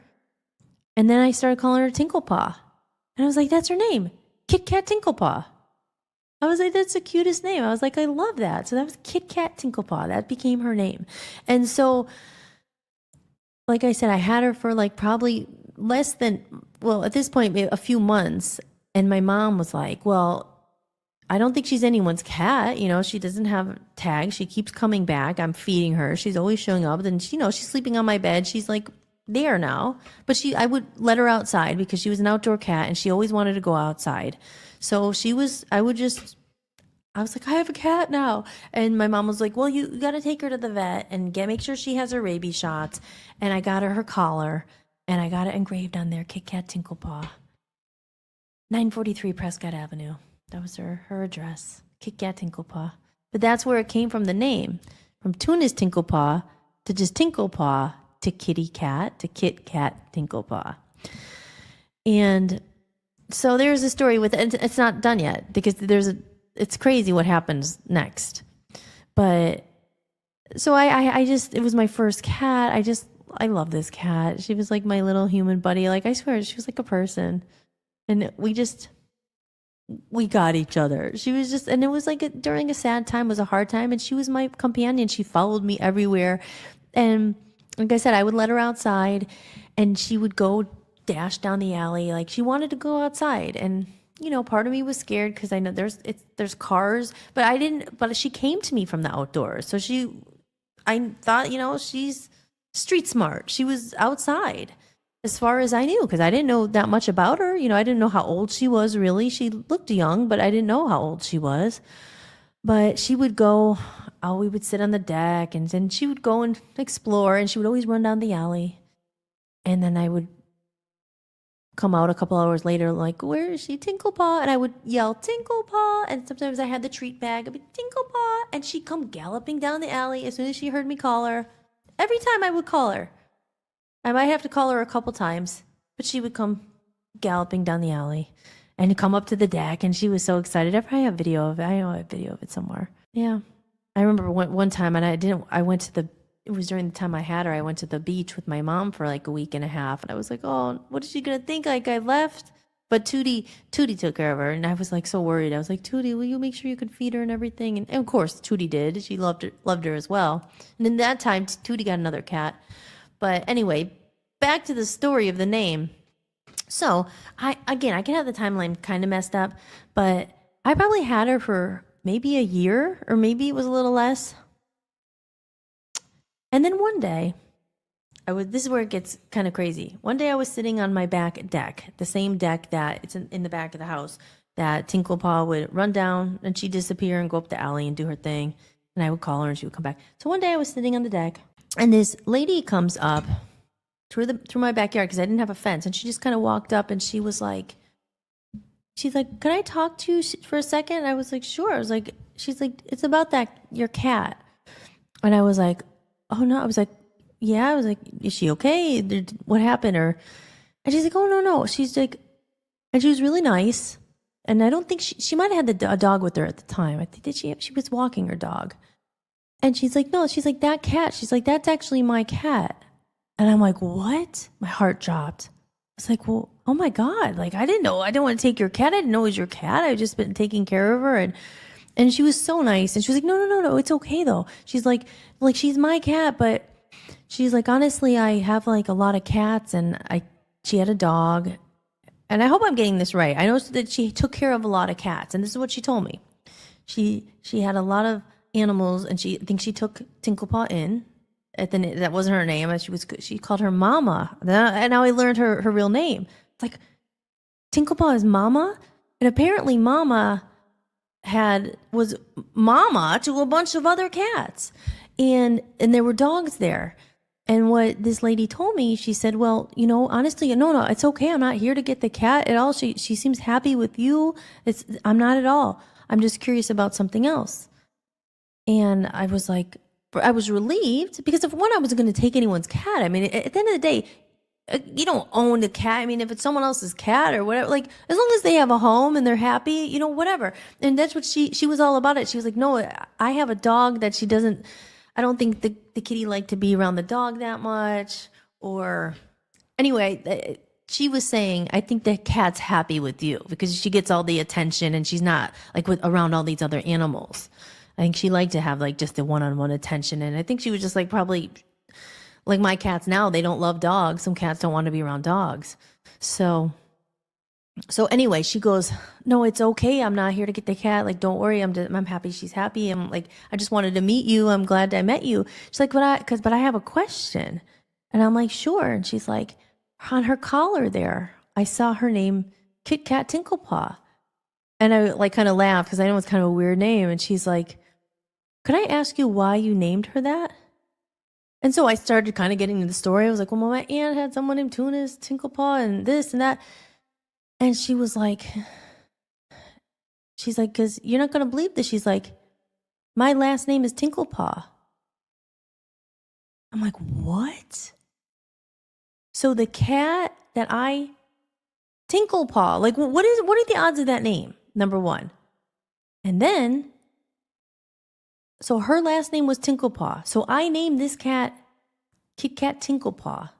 And then I started calling her Tinkle Paw. And I was like, that's her name. Kit Kat Tinkle Paw. I was like, that's the cutest name. I was like, I love that. So that was Kit Kat Tinkle Paw. That became her name. And so, like I said, I had her for probably less than, at this point, maybe a few months. And my mom was like, well, I don't think she's anyone's cat. She doesn't have tags. She keeps coming back. I'm feeding her. She's always showing up. Then, she's sleeping on my bed. She's like there now. But I would let her outside because she was an outdoor cat and she always wanted to go outside. So I was like, I have a cat now. And my mom was like, well, you got to take her to the vet and make sure she has her rabies shots. And I got her collar, and I got it engraved on there, Kit Kat Tinkle Paw. 943 Prescott Avenue. That was her address, Kit Kat Tinkle Paw. But that's where it came from, the name. From Tunis Tinkle Paw to just Tinkle Paw to Kitty Cat to Kit Kat Tinkle Paw. And so there's a story with it. It's not done yet because it's crazy what happens next. But so I just, it was my first cat. I love this cat. She was like my little human buddy. Like, I swear, she was like a person. And we got each other. She was just, and it was like during a sad time, it was a hard time. And she was my companion. She followed me everywhere. And like I said, I would let her outside and she would go dash down the alley. Like, she wanted to go outside. And, you know, part of me was scared because I know there's cars, but she came to me from the outdoors. So I thought, you know, she's street smart. She was outside as far as I knew, because I didn't know that much about her. You know, I didn't know how old she was really. She looked young, but I didn't know how old she was. But she would go, we would sit on the deck and then she would go and explore and she would always run down the alley. And then I would come out a couple hours later, like, where is she? Tinkle Paw. And I would yell, Tinkle Paw. And sometimes I had the treat bag. I'd be, Tinkle Paw. And she'd come galloping down the alley as soon as she heard me call her. Every time I would call her. I might have to call her a couple times, but she would come galloping down the alley and come up to the deck. And she was so excited. I probably have video of it. I know I have video of it somewhere. Yeah. I remember one time, and it was during the time I had her, I went to the beach with my mom for like a week and a half. And I was like, oh, what is she going to think? Like, I left. But Tootie took care of her. And I was like so worried. I was like, Tootie, will you make sure you can feed her and everything? And of course, Tootie did. She loved her as well. And in that time, Tootie got another cat. But anyway, back to the story of the name. So I can have the timeline kind of messed up, but I probably had her for maybe a year, or maybe it was a little less. And then one day, this is where it gets kind of crazy. One day I was sitting on my back deck, the same deck that it's in the back of the house, that Tinkle Paw would run down and she'd disappear and go up the alley and do her thing. And I would call her and she would come back. So one day I was sitting on the deck and this lady comes up through my backyard because I didn't have a fence. And she just kind of walked up and she's like, can I talk to you for a second? And I was like, sure. She's like, it's about your cat. And I was like, oh no. I was like, yeah. I was like, is she okay? What happened? And she's like, oh no. She's like, and she was really nice. And I don't think she might have had a dog with her at the time. I think that she was walking her dog. And she's like, no, she's like, that cat. She's like, that's actually my cat. And I'm like, what? My heart dropped. I was like, well, oh my God. Like, I didn't know. I didn't want to take your cat. I didn't know it was your cat. I've just been taking care of her. And she was so nice. And she was like, no. It's okay though. She's like, she's my cat. But she's like, honestly, I have like a lot of cats and she had a dog. And I hope I'm getting this right. I know that she took care of a lot of cats. And this is what she told me. She had a lot of animals, and I think she took Tinkle Paw in. That wasn't her name. She called her Mama. And now I learned her real name. It's like, Tinkle Paw is Mama? And apparently Mama was Mama to a bunch of other cats. And there were dogs there. And what this lady told me, she said, well, honestly, no, it's okay. I'm not here to get the cat at all. She seems happy with you. I'm not at all. I'm just curious about something else. And I was like, I was relieved because I wasn't going to take anyone's cat. I mean, at the end of the day, you don't own the cat. I mean, if it's someone else's cat or whatever, like, as long as they have a home and they're happy, whatever. And that's what she was all about it. She was like, no, I have a dog that I don't think the kitty liked to be around the dog that much. Or anyway, she was saying, I think the cat's happy with you because she gets all the attention and she's not like around all these other animals. I think she liked to have like just the one-on-one attention. And I think she was just like probably like my cats now, they don't love dogs. Some cats don't want to be around dogs. So anyway, she goes, no, it's okay. I'm not here to get the cat. Like, don't worry. I'm happy she's happy. I'm like, I just wanted to meet you. I'm glad I met you. She's like, but I have a question. And I'm like, sure. And she's like, on her collar there, I saw her name, Kit Kat Tinkle Paw. And I like kind of laughed because I know it's kind of a weird name. And she's like, could I ask you why you named her that? And so I started kind of getting into the story. I was like, well, my aunt had someone named Tunis, Tinkle Paw, and this and that. And she was like, because you're not going to believe this. She's like, my last name is Tinkle Paw. I'm like, what? So the cat that Tinkle Paw, like, what are the odds of that name? Number one. And then, so her last name was Tinkle Paw. So I named this cat Kit Kat Tinkle Paw.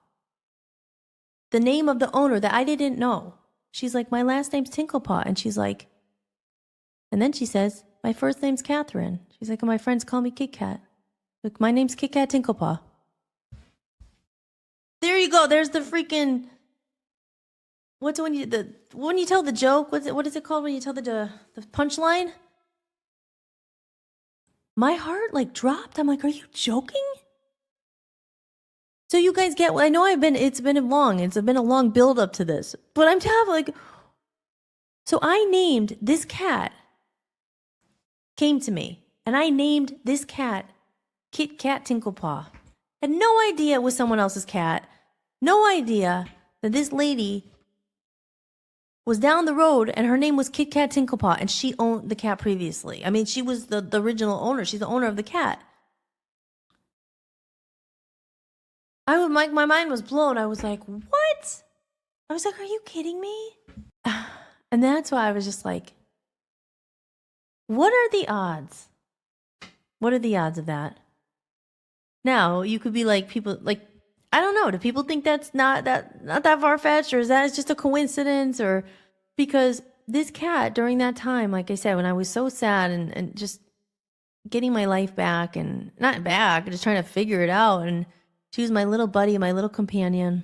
The name of the owner that I didn't know. She's like, my last name's Tinkle Paw. And she's like, and then she says, my first name's Catherine. She's like, and my friends call me Kit Kat. Like, my name's Kit Kat Tinkle Paw. There you go. There's the freaking... What's when you tell the joke? What is it called when you tell the punchline? My heart like dropped. I'm like, are you joking? So you guys get. I know it's been a long build up to this, but I'm telling like. So I named this cat. Came to me, and I named this cat Kit Kat Tinkle Paw. Had no idea it was someone else's cat. No idea that this lady was down the road and her name was Kit Kat Tinkle Paw, and she owned the cat previously. I mean, she was the original owner. She's the owner of the cat. My mind was blown. I was like, what? I was like, are you kidding me? And that's why I was just like, what are the odds? What are the odds of that? Now, you could be like, people, like, I don't know. Do people think that's not that far-fetched, or is that just a coincidence? Or because this cat during that time, like I said, when I was so sad and just getting my life back, and not back, just trying to figure it out. And she was my little buddy, my little companion,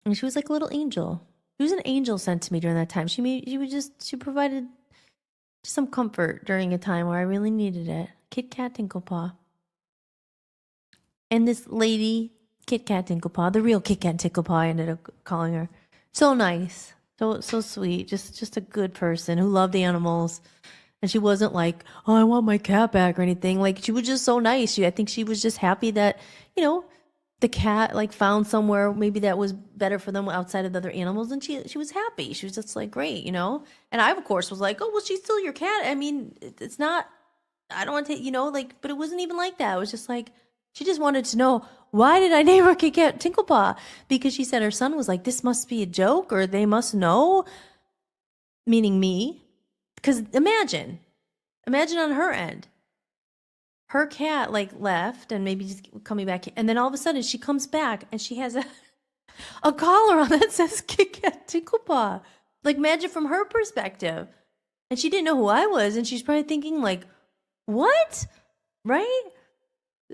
and she was like a little angel. She was an angel sent to me during that time. She provided some comfort during a time where I really needed it. Kit Kat Tinkle Paw. And this lady, Kit Kat Tinkle Paw, the real Kit Kat Tinkle Paw, I ended up calling her. So nice, so sweet, just a good person who loved animals. And she wasn't like, oh, I want my cat back or anything. Like, she was just so nice. I think she was just happy that, the cat like found somewhere maybe that was better for them outside of the other animals, and she was happy. She was just like, great, And I, of course, was like, oh, well, she's still your cat. I mean, it's not. I don't want to, but it wasn't even like that. It was just like, she just wanted to know, why did I name her Kit Kat Tinkle Paw? Because she said her son was like, this must be a joke, or they must know, meaning me. Because imagine on her end, her cat like left and maybe just coming back, and then all of a sudden she comes back and she has a collar on that says Kit Kat Tinkle Paw. Like, imagine from her perspective, and she didn't know who I was, and she's probably thinking like, what, right?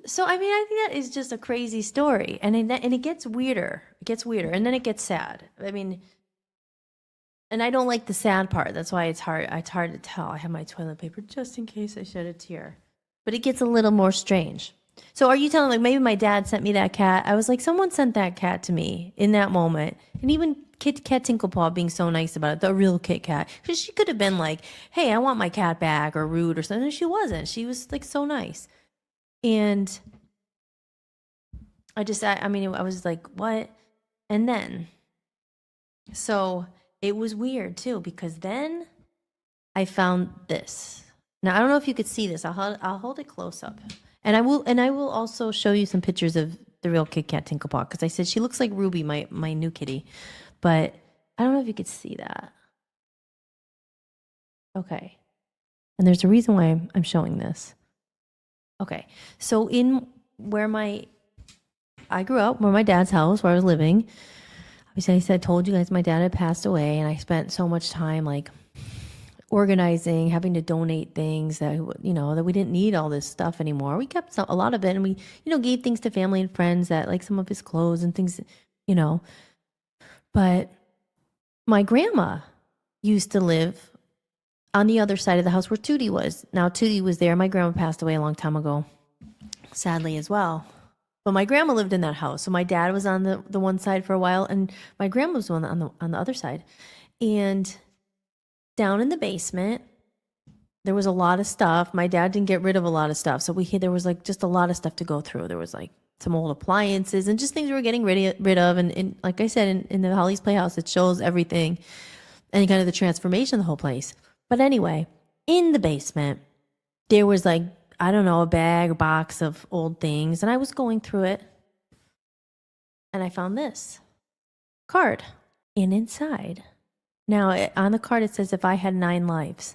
So I mean, I think that is just a crazy story, and it gets weirder. It gets weirder, and then it gets sad. I mean, and I don't like the sad part. That's why it's hard. It's hard to tell. I have my toilet paper just in case I shed a tear. But it gets a little more strange. So are you telling, like, maybe my dad sent me that cat? I was like, someone sent that cat to me in that moment. And even Kit Kat Tinkle Paw being so nice about it, the real Kit Kat. Because she could have been like, hey, I want my cat back, or rude or something. She wasn't. She was like so nice. And I was like, what? And then, so it was weird too, because then I found this. Now, I don't know if you could see this. I'll hold it close up. And I will also show you some pictures of the real Kit Kat Tinkle Paw, because I said she looks like Ruby, my new kitty. But I don't know if you could see that. Okay. And there's a reason why I'm showing this. Okay. So in where I grew up, where my dad's house, where I was living, obviously I told you guys my dad had passed away, and I spent so much time like organizing, having to donate things that we didn't need all this stuff anymore. We kept a lot of it, and we gave things to family and friends, that like some of his clothes and things, But my grandma used to live on the other side of the house where Tootie was. Now Tootie was there. My grandma passed away a long time ago, sadly as well. But my grandma lived in that house. So my dad was on the one side for a while, and my grandma was on the other side. And down in the basement, there was a lot of stuff. My dad didn't get rid of a lot of stuff. So there was like just a lot of stuff to go through. There was like some old appliances and just things we were getting rid of. And like I said, in the Holly's Playhouse, it shows everything and kind of the transformation of the whole place. But anyway, in the basement, there was like, I don't know, a box of old things. And I was going through it, and I found this card. And inside, now on the card, it says, if I had 9 lives.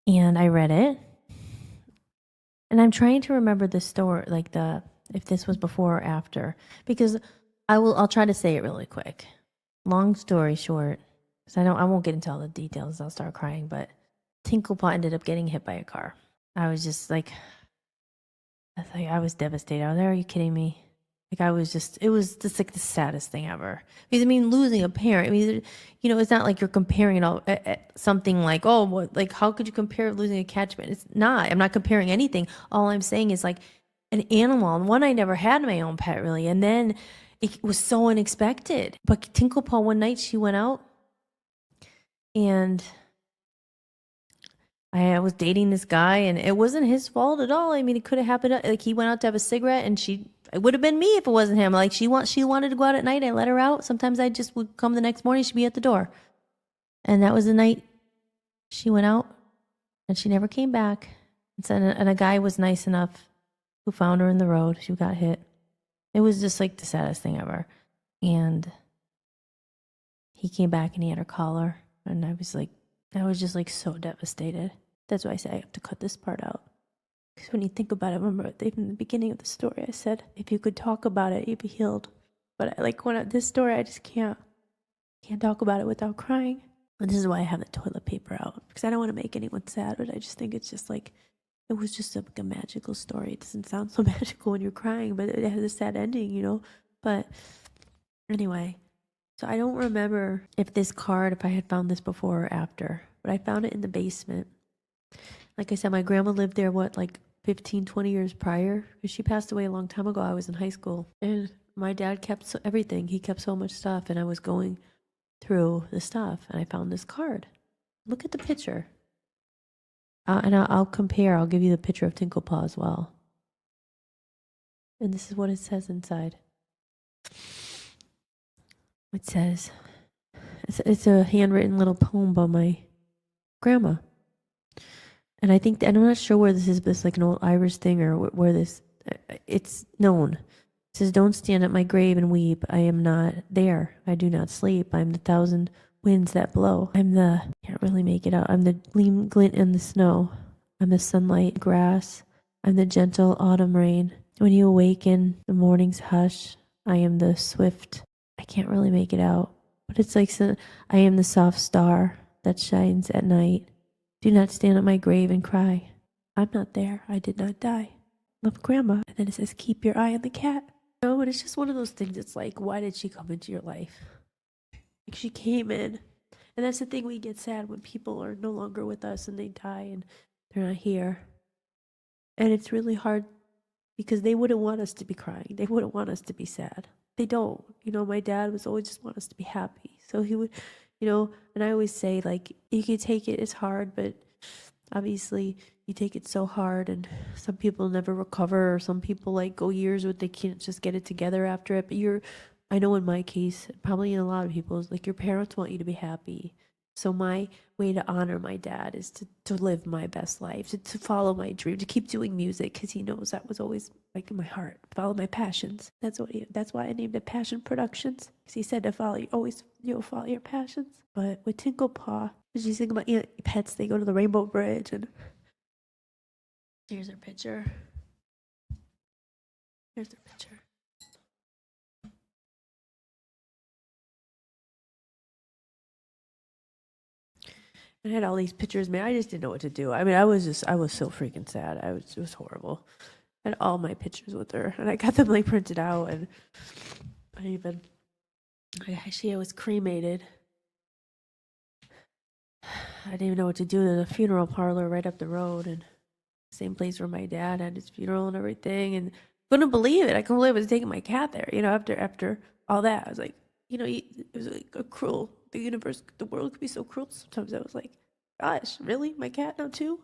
And I read it. And I'm trying to remember the story, like if this was before or after, because I'll try to say it really quick. Long story short, because I won't get into all the details. I'll start crying, but Tinkle Paw ended up getting hit by a car. I was just like, I was devastated. I was like, are you kidding me? Like, it was just like the saddest thing ever. Because, I mean, losing a parent, I mean, you know, it's not like you're comparing it all, something like, oh, what, like, how could you compare losing a catchment? It's not. I'm not comparing anything. All I'm saying is, like, an animal. And one, I never had my own pet, really. And then it was so unexpected. But Tinkle Paw, one night, she went out and I was dating this guy, and it wasn't his fault at all. I mean, it could have happened. Like, he went out to have a cigarette, and it would have been me if it wasn't him. Like, she wanted to go out at night. I let her out. Sometimes I just would come the next morning. She'd be at the door. And that was the night she went out, and she never came back. And a guy was nice enough who found her in the road. She got hit. It was just like the saddest thing ever. And he came back, and he had her collar, and I was just like so devastated. That's why I say I have to cut this part out. Because when you think about it, remember in the beginning of the story, I said, if you could talk about it, you'd be healed. But this story, I just can't talk about it without crying. And this is why I have the toilet paper out. Because I don't want to make anyone sad, but I just think it's just like, it was just like a magical story. It doesn't sound so magical when you're crying, but it has a sad ending, you know? But anyway, so I don't remember if I had found this before or after, but I found it in the basement. Like I said, my grandma lived there, 15, 20 years prior? Because she passed away a long time ago. I was in high school. And my dad kept everything. He kept so much stuff, and I was going through the stuff, and I found this card. Look at the picture. And I'll compare. I'll give you the picture of Tinkle Paw as well. And this is what it says inside. It says, it's a handwritten little poem by my grandma. And I think, and I'm not sure where this is, but it's like an old Irish thing or where this, it's known. It says, don't stand at my grave and weep. I am not there. I do not sleep. I'm the thousand winds that blow. Can't really make it out. I'm the gleam, glint in the snow. I'm the sunlight, grass. I'm the gentle autumn rain. When you awaken, the morning's hush. I am the swift, I can't really make it out. But it's like, I am the soft star that shines at night. Do not stand at my grave and cry. I'm not there. I did not die. Love, Grandma. And then it says, keep your eye on the cat. No, but it's just one of those things. It's like, why did she come into your life? Like, she came in. And that's the thing, we get sad when people are no longer with us and they die and they're not here. And it's really hard because they wouldn't want us to be crying. They wouldn't want us to be sad. They don't. You know, my dad was always just want us to be happy. So he would, you know, and I always say, like, you can take it, it's hard, but obviously you take it so hard, and some people never recover, or some people like go years but they can't just get it together after it. But I know in my case, probably in a lot of people's, like, your parents want you to be happy. So my way to honor my dad is to live my best life, to follow my dream, to keep doing music, because he knows that was always like in my heart. Follow my passions. That's why I named it Passion Productions, because he said to follow your passions. But with Tinkle Paw, as you think about pets, they go to the Rainbow Bridge, and here's her picture. Here's her picture. I had all these pictures, man. I just didn't know what to do. I mean, I was so freaking sad. It was horrible. I had all my pictures with her, and I got them like printed out, and I was cremated. I didn't even know what to do. There's a funeral parlor right up the road, and same place where my dad had his funeral and everything, and couldn't believe it. I couldn't believe I was taking my cat there. You know, after all that, I was like, you know, it was like a cruel. The world could be so cruel sometimes. I was like, gosh, really? My cat now too?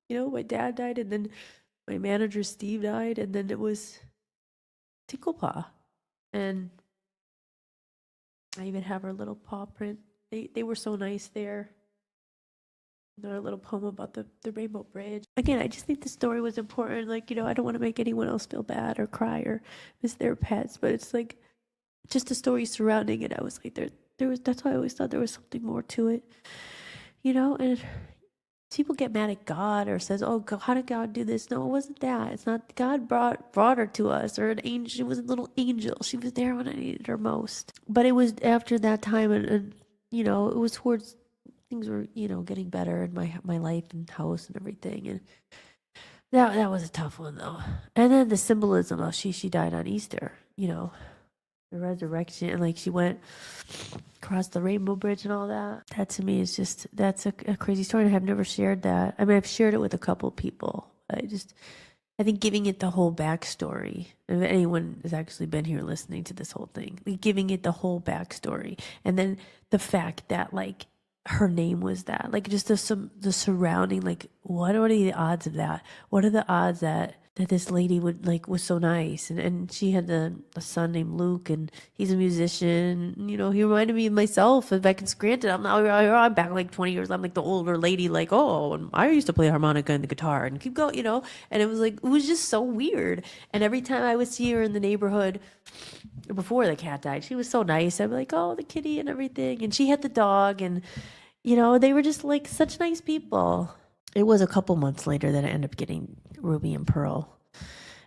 You know, my dad died, and then my manager Steve died, and then it was Tinkle Paw. And I even have her little paw print. They were so nice there. Another little poem about the Rainbow Bridge. Again, I just think the story was important. Like, you know, I don't want to make anyone else feel bad or cry or miss their pets, but it's like just the story surrounding it. I was like, that's why I always thought there was something more to it, you know. And people get mad at God or says, oh, how did God do this? No, it wasn't that. It's not. God brought her to us, or an angel. She was a little angel. She was there when I needed her most. But it was after that time, and you know, it was towards things were, you know, getting better in my life and house and everything. And that was a tough one though. And then the symbolism of she died on Easter, you know, the resurrection, and like she went across the rainbow bridge and all that. That to me is just, that's a crazy story. And I've never shared that. I mean, I've shared it with a couple people. I think giving it the whole backstory, if anyone has actually been here listening to this whole thing, like giving it the whole backstory, and then the fact that like her name was that, like just the surrounding, like what are the odds of that? What are the odds that this lady would like was so nice, and she had a son named Luke, and he's a musician. You know, he reminded me of myself back in Scranton. I'm back like 20 years. I'm like the older lady, like, oh, and I used to play harmonica and the guitar and keep going, you know. And it was like, it was just so weird. And every time I would see her in the neighborhood before the cat died, she was so nice. I'd be like, oh, the kitty and everything, and she had the dog, and you know, they were just like such nice people. It was a couple months later that I ended up getting Ruby and Pearl.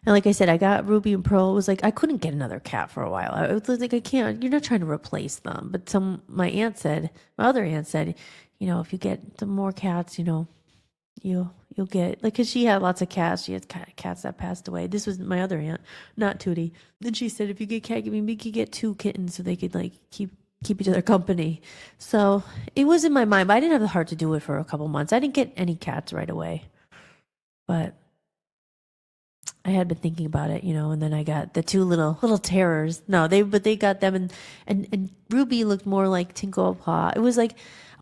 And like I said, I got Ruby and Pearl. It was like I couldn't get another cat for a while. I was like, I can't. You're not trying to replace them. But my other aunt said, you know, if you get some more cats, you know, you'll get, like, because she had lots of cats. She had cats that passed away. This was my other aunt, not Tootie. Then she said, if you get cat, we could get 2 kittens so they could like keep each other company. So it was in my mind, but I didn't have the heart to do it for a couple months. I didn't get any cats right away, but I had been thinking about it, you know. And then I got the 2 little terrors. No, they got them, and Ruby looked more like Tinkle Paw. It was like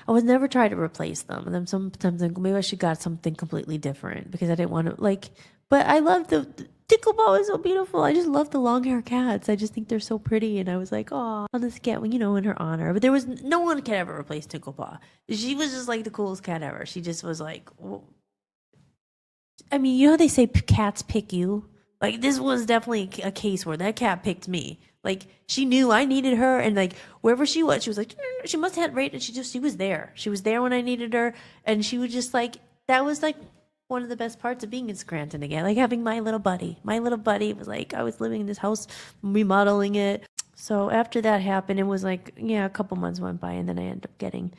I was never trying to replace them. And then sometimes like, maybe I should got something completely different because I didn't want to like. But I love the Tinkle Paw is so beautiful. I just love the long hair cats. I just think they're so pretty. And I was like, oh, I'll just get one, you know, in her honor. But there was no one could ever replace Tinkle Paw. She was just like the coolest cat ever. She just was like, whoa. I mean, you know how they say cats pick you? Like, this was definitely a case where that cat picked me. Like, she knew I needed her, and like wherever she was like, she must have had right, and she was there. She was there when I needed her, and she was just like, that was like one of the best parts of being in Scranton again, like having my little buddy. My little buddy was like, I was living in this house, remodeling it. So after that happened, it was like, yeah, a couple months went by, and then I ended up getting,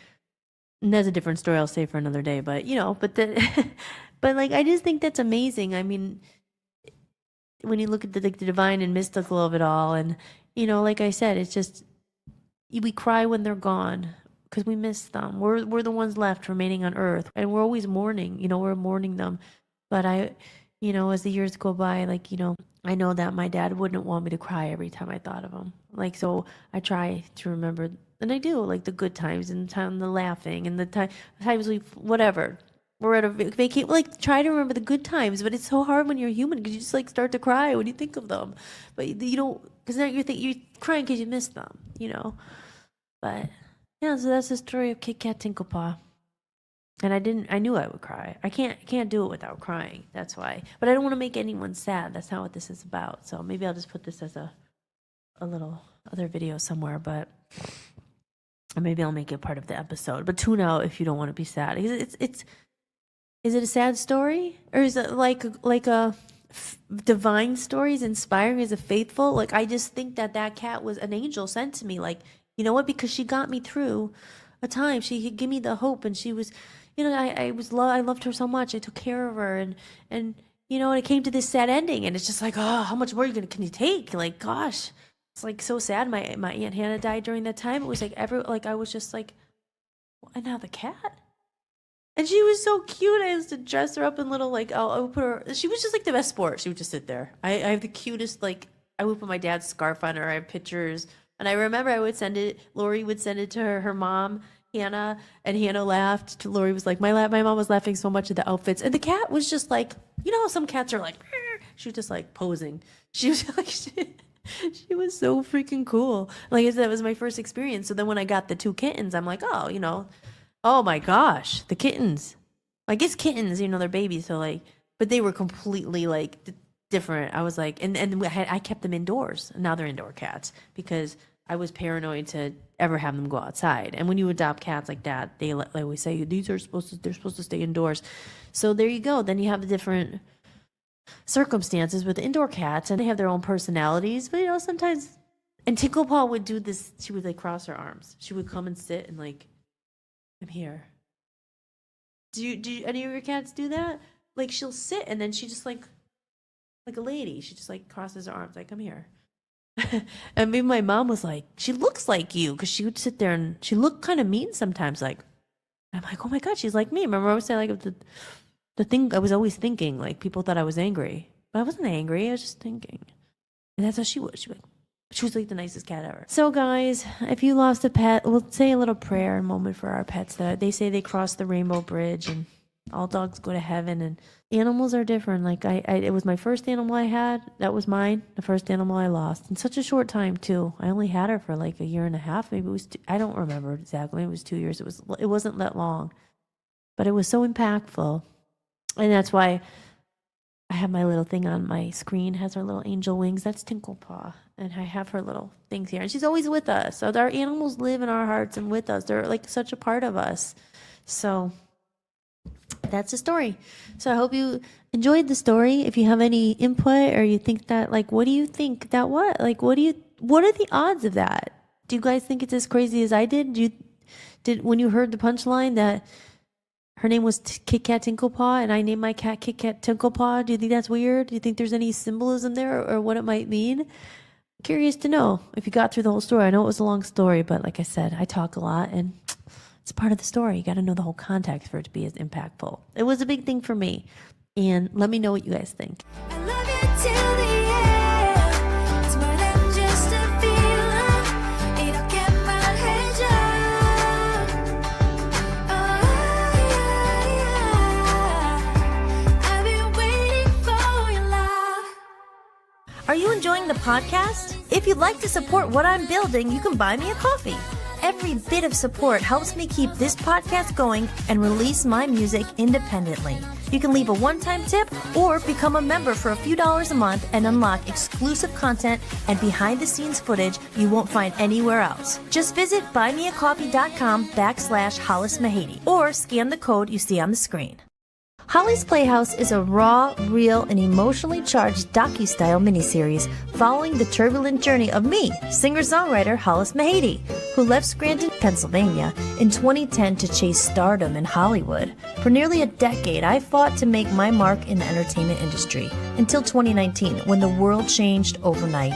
and that's a different story I'll say for another day, but you know, but but like, I just think that's amazing. I mean, when you look at the divine and mystical of it all, and you know, like I said, it's just, we cry when they're gone because we miss them. We're the ones left remaining on earth, and we're always mourning, you know, we're mourning them. But you know, as the years go by, like, you know, I know that my dad wouldn't want me to cry every time I thought of him. Like, so I try to remember, and I do, like the good times and the laughing and the times whatever. We're at a vacation, like try to remember the good times, but it's so hard when you're human because you just like start to cry when you think of them, but you don't, because now you're crying because you miss them, you know. But yeah, so that's the story of Kit Kat Tinkle Paw. And I knew I would cry. I can't do it without crying. That's why. But I don't want to make anyone sad. That's not what this is about. So maybe I'll just put this as a little other video somewhere, but or maybe I'll make it part of the episode. But tune out if you don't want to be sad. Is it a sad story, or is it like a divine story? Is inspiring? Is it faithful? Like, I just think that cat was an angel sent to me. Like, you know what? Because she got me through a time. She could give me the hope, and she was, you know, I loved her so much. I took care of her, and you know, and it came to this sad ending, and it's just like, oh, how much more can you take? Like, gosh, it's like so sad. My Aunt Hannah died during that time. It was like I was just like, well, and now the cat. And she was so cute. I used to dress her up in little, like, I would put her, she was just like the best sport. She would just sit there. I have the cutest, like, I would put my dad's scarf on her. I have pictures. And I remember Lori would send it to her mom, Hannah, and Hannah laughed. Lori was like, my mom was laughing so much at the outfits. And the cat was just like, you know how some cats are like, she was just like posing. She was like, she was so freaking cool. Like I said, that was my first experience. So then when I got the 2 kittens, I'm like, oh, you know, oh my gosh, the kittens. I guess kittens, you know, they're babies, so like, but they were completely like different. I was like, and I kept them indoors. And now they're indoor cats because I was paranoid to ever have them go outside. And when you adopt cats like that, they always say they're supposed to stay indoors. So there you go. Then you have the different circumstances with indoor cats, and they have their own personalities. But sometimes, and Tinkle Paw would do this. She would cross her arms. She would come and sit and I'm here. Do any of your cats do that? She'll sit and then she just like a lady. She just crosses her arms I'm here. And maybe my mom was like, she looks like you, because she would sit there and she looked kind of mean sometimes. I'm like, oh my God, she's like me. Remember I was saying the thing I was always thinking, people thought I was angry, but I wasn't angry. I was just thinking, and that's how she was. She was the nicest cat ever. So guys, if you lost a pet, we'll say a little prayer moment for our pets. That they say they cross the rainbow bridge and all dogs go to heaven, and animals are different. It was my first animal I had. That was mine. The first animal I lost in such a short time too. I only had her for a year and a half. Maybe it was I don't remember exactly. Maybe it was 2 years. It wasn't that long, but it was so impactful, and that's why I have my little thing on my screen. Has her little angel wings. That's Tinkle Paw, and I have her little things here, and she's always with us. So our animals live in our hearts and with us. They're such a part of us. So that's the story. So I hope you enjoyed the story. If you have any input or you think that what do you think that what are the odds of that? Do you guys think it's as crazy as I did? Did when you heard the punchline that her name was Kit Kat Tinkle Paw and I named my cat Kit Kat Tinkle Paw? Do you think that's weird? Do you think there's any symbolism there or what it might mean? Curious to know if you got through the whole story. I know it was a long story, but like I said, I talk a lot and it's part of the story. You got to know the whole context for it to be as impactful. It was a big thing for me. And let me know what you guys think. I love you till the end. It's more than just a feeling. It don't get my head down. Oh, yeah. I've been waiting for your love. Are you enjoying the podcast? If you'd like to support what I'm building, you can buy me a coffee. Every bit of support helps me keep this podcast going and release my music independently. You can leave a one-time tip or become a member for a few dollars a month and unlock exclusive content and behind-the-scenes footage you won't find anywhere else. Just visit buymeacoffee.com/Hollis-Mahady or scan the code you see on the screen. Holly's Playhouse is a raw, real, and emotionally charged docu-style miniseries following the turbulent journey of me, singer-songwriter Hollis-Mahady, who left Scranton, Pennsylvania in 2010 to chase stardom in Hollywood. For nearly a decade, I fought to make my mark in the entertainment industry until 2019, when the world changed overnight.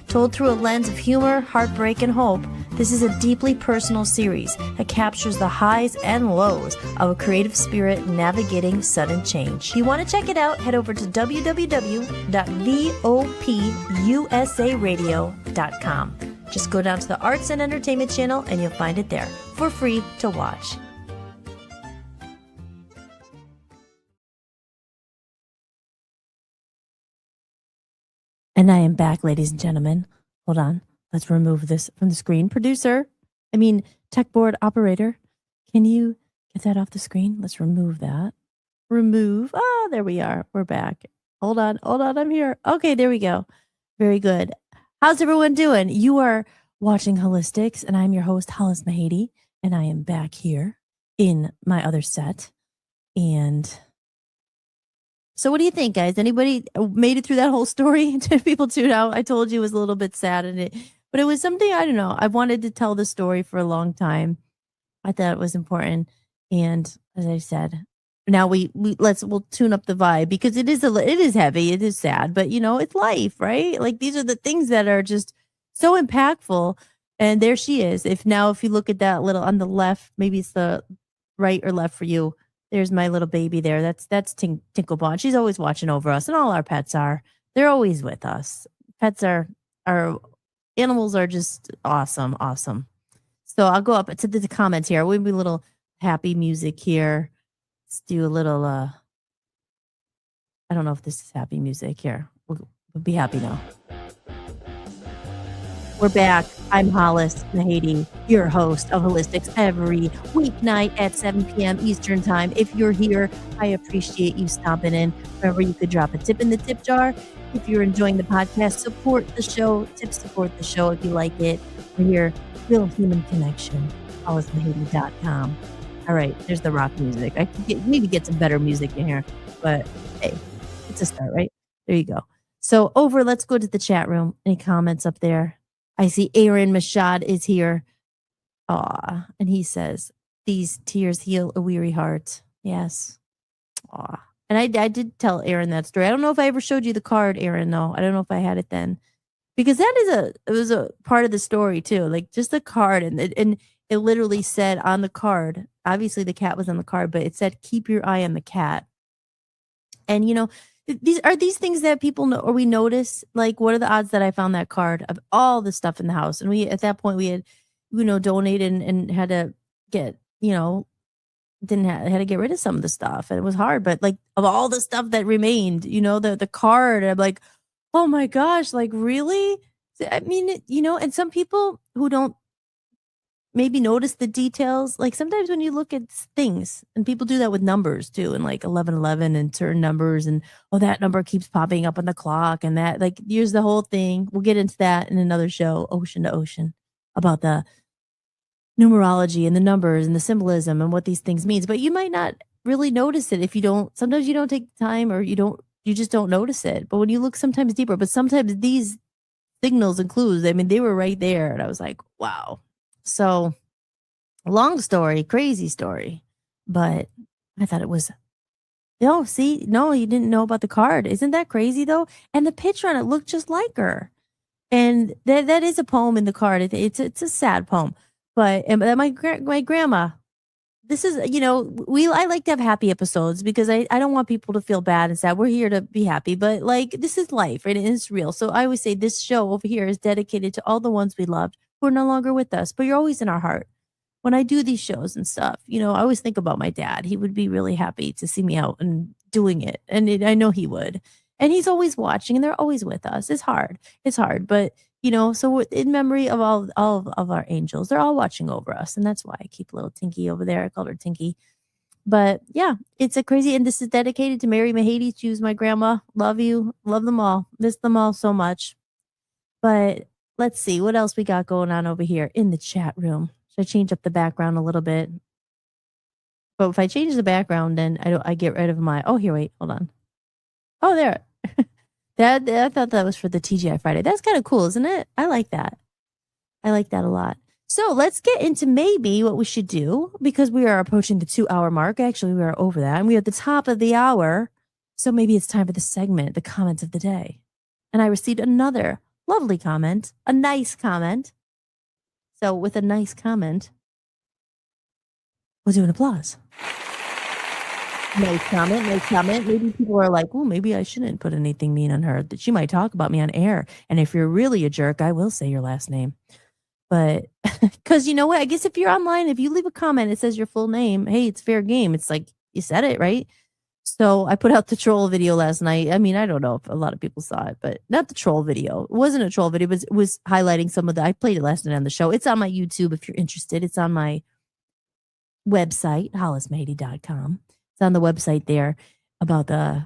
Told through a lens of humor, heartbreak, and hope, this is a deeply personal series that captures the highs and lows of a creative spirit navigating sudden change. If you want to check it out, head over to www.vopusaradio.com. Just go down to the Arts and Entertainment channel and you'll find it there for free to watch. And I am back, ladies and gentlemen. Hold on. Let's remove this from the screen. Tech board operator. Can you get that off the screen? Let's remove that. Remove. Oh, there we are. We're back. Hold on. I'm here. Okay, there we go. Very good. How's everyone doing? You are watching Hollistics, and I'm your host, Hollis-Mahady, and I am back here in my other set. And so what do you think, guys? Anybody made it through that whole story? Did people tune out? I told you it was a little bit sad, but it was something, I don't know. I wanted to tell the story for a long time. I thought it was important. And as I said, now we'll tune up the vibe, because it is heavy, it is sad, but it's life, right? These are the things that are just so impactful. And there she is. If you look at that little on the left, maybe it's the right or left for you. There's my little baby there. That's Tinkle Paw. She's always watching over us, and all our pets are. They're always with us. Pets are animals are just awesome. So I'll go up to the comments here. We'll be a little happy music here. Let's do a little. I don't know if this is happy music here. We'll be happy now. We're back. I'm Hollis-Mahady, your host of Hollistics, every weeknight at 7 p.m. Eastern Time. If you're here, I appreciate you stopping in. Remember, you could drop a tip in the tip jar. If you're enjoying the podcast, support the show. Tip support the show if you like it. We're here, real human connection. Hollis-Tics.com. All right, there's the rock music. I could maybe get some better music in here, but hey, it's a start, right? There you go. So let's go to the chat room. Any comments up there? I see Aaron Mashad is here. Aw, and he says, these tears heal a weary heart. Yes. Aw. And I did tell Aaron that story. I don't know if I ever showed you the card, Aaron, though. I don't know if I had it then. Because it was a part of the story too. Like just the card and it literally said on the card, obviously the cat was on the card, but it said, keep your eye on the cat. And these things that people know or we notice, like what are the odds that I found that card of all the stuff in the house? And at that point we had, donated and had to get, had to get rid of some of the stuff. And it was hard, but like of all the stuff that remained, the card, I'm like, oh my gosh, like really? I mean, and some people who don't maybe notice the details, like sometimes when you look at things, and people do that with numbers too, and like 1111 and certain numbers, and that number keeps popping up on the clock, and that, like, here's the whole thing. We'll get into that in another show, Ocean to Ocean, about the numerology and the numbers and the symbolism and what these things means. But you might not really notice it if you don't. Sometimes you don't take time, or you just don't notice it. But when you look sometimes deeper, but sometimes these signals and clues, I mean, they were right there. And I was like, wow. So long story, crazy story. But I thought it was, no, you didn't know about the card. Isn't that crazy though? And the picture on it looked just like her. And that is a poem in the card. It's a sad poem. But my grandma, this is, I like to have happy episodes because I don't want people to feel bad and sad. We're here to be happy, but like this is life, right? And it's real. So I always say this show over here is dedicated to all the ones we loved who are no longer with us, but you're always in our heart. When I do these shows and stuff, I always think about my dad. He would be really happy to see me out and doing it. And I know he would. And he's always watching and they're always with us. It's hard, but so in memory of all of our angels, they're all watching over us. And that's why I keep little Tinky over there. I called her Tinky. But yeah, it's a crazy, and this is dedicated to Mary Mahady. Choose my grandma. Love you. Love them all. Miss them all so much. But let's see what else we got going on over here in the chat room. Should I change up the background a little bit? But if I change the background, then I get rid of my, wait, hold on. Oh, there. I thought that was for the TGI Friday. That's kind of cool, isn't it? I like that. I like that a lot. So let's get into maybe what we should do, because we are approaching the 2-hour mark. Actually, we are over that, and we are at the top of the hour. So maybe it's time for the segment, the comments of the day. And I received another lovely comment, a nice comment. So with a nice comment, we'll do an applause. Nice comment. Maybe people are like, oh, maybe I shouldn't put anything mean on her. That she might talk about me on air. And if you're really a jerk, I will say your last name. But because you know what? I guess if you're online, if you leave a comment, it says your full name. Hey, it's fair game. It's like you said it, right? So I put out the troll video last night. I mean, I don't know if a lot of people saw it, but not the troll video. It wasn't a troll video, but it was highlighting some of I played it last night on the show. It's on my YouTube if you're interested. It's on my website, Hollis-Tics.com. It's on the website there about the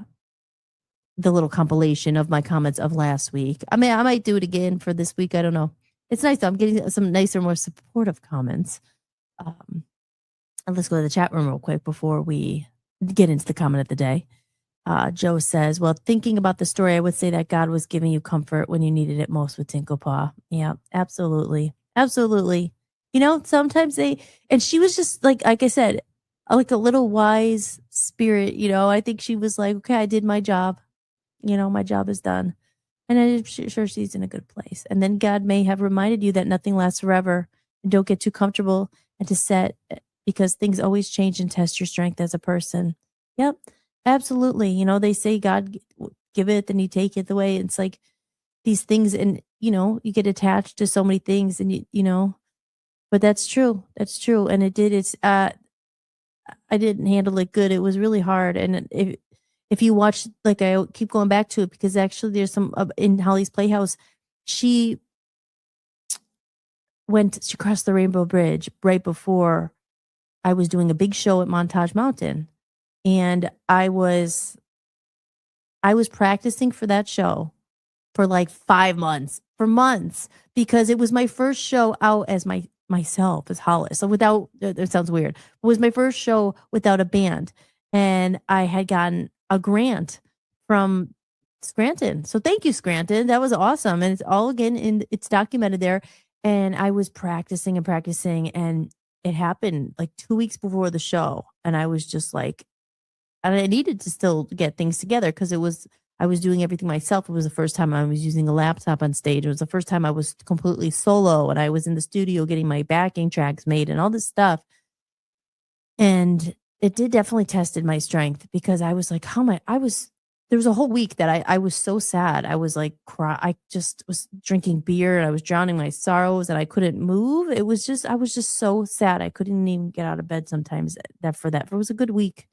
little compilation of my comments of last week. I mean, I might do it again for this week. I don't know. It's nice. I'm getting some nicer, more supportive comments. And let's go to the chat room real quick before we get into the comment of the day. Joe says, well, thinking about the story, I would say that God was giving you comfort when you needed it most with Tinkle Paw. Yeah, absolutely. Absolutely. Sometimes and she was just like I said, like a little wise spirit, I think she was like, okay, I did my job. My job is done. And I'm sure she's in a good place. And then God may have reminded you that nothing lasts forever. And don't get too comfortable and to set, because things always change and test your strength as a person. Yep, absolutely. They say God give it, then you take it the way. It's like these things, and you get attached to so many things, and but that's true. That's true. And I didn't handle it good. It was really hard. And if you watch, like, I keep going back to it because actually there's some in Holly's Playhouse. She crossed the Rainbow Bridge right before I was doing a big show at Montage Mountain, and I was practicing for that show, for like 5 months, for months, because it was my first show out as myself as Hollis. So without, it sounds weird. It was my first show without a band. And I had gotten a grant from Scranton. So thank you, Scranton. That was awesome. And it's all again it's documented there. And I was practicing, and it happened like 2 weeks before the show. And I was just like, and I needed to still get things together because I was doing everything myself. It was the first time I was using a laptop on stage. It was the first time I was completely solo, and I was in the studio getting my backing tracks made and all this stuff. And it did definitely tested my strength because I was like, there was a whole week that I was so sad. I was like, I just was drinking beer and I was drowning my sorrows and I couldn't move. I was just so sad. I couldn't even get out of bed sometimes it was a good week.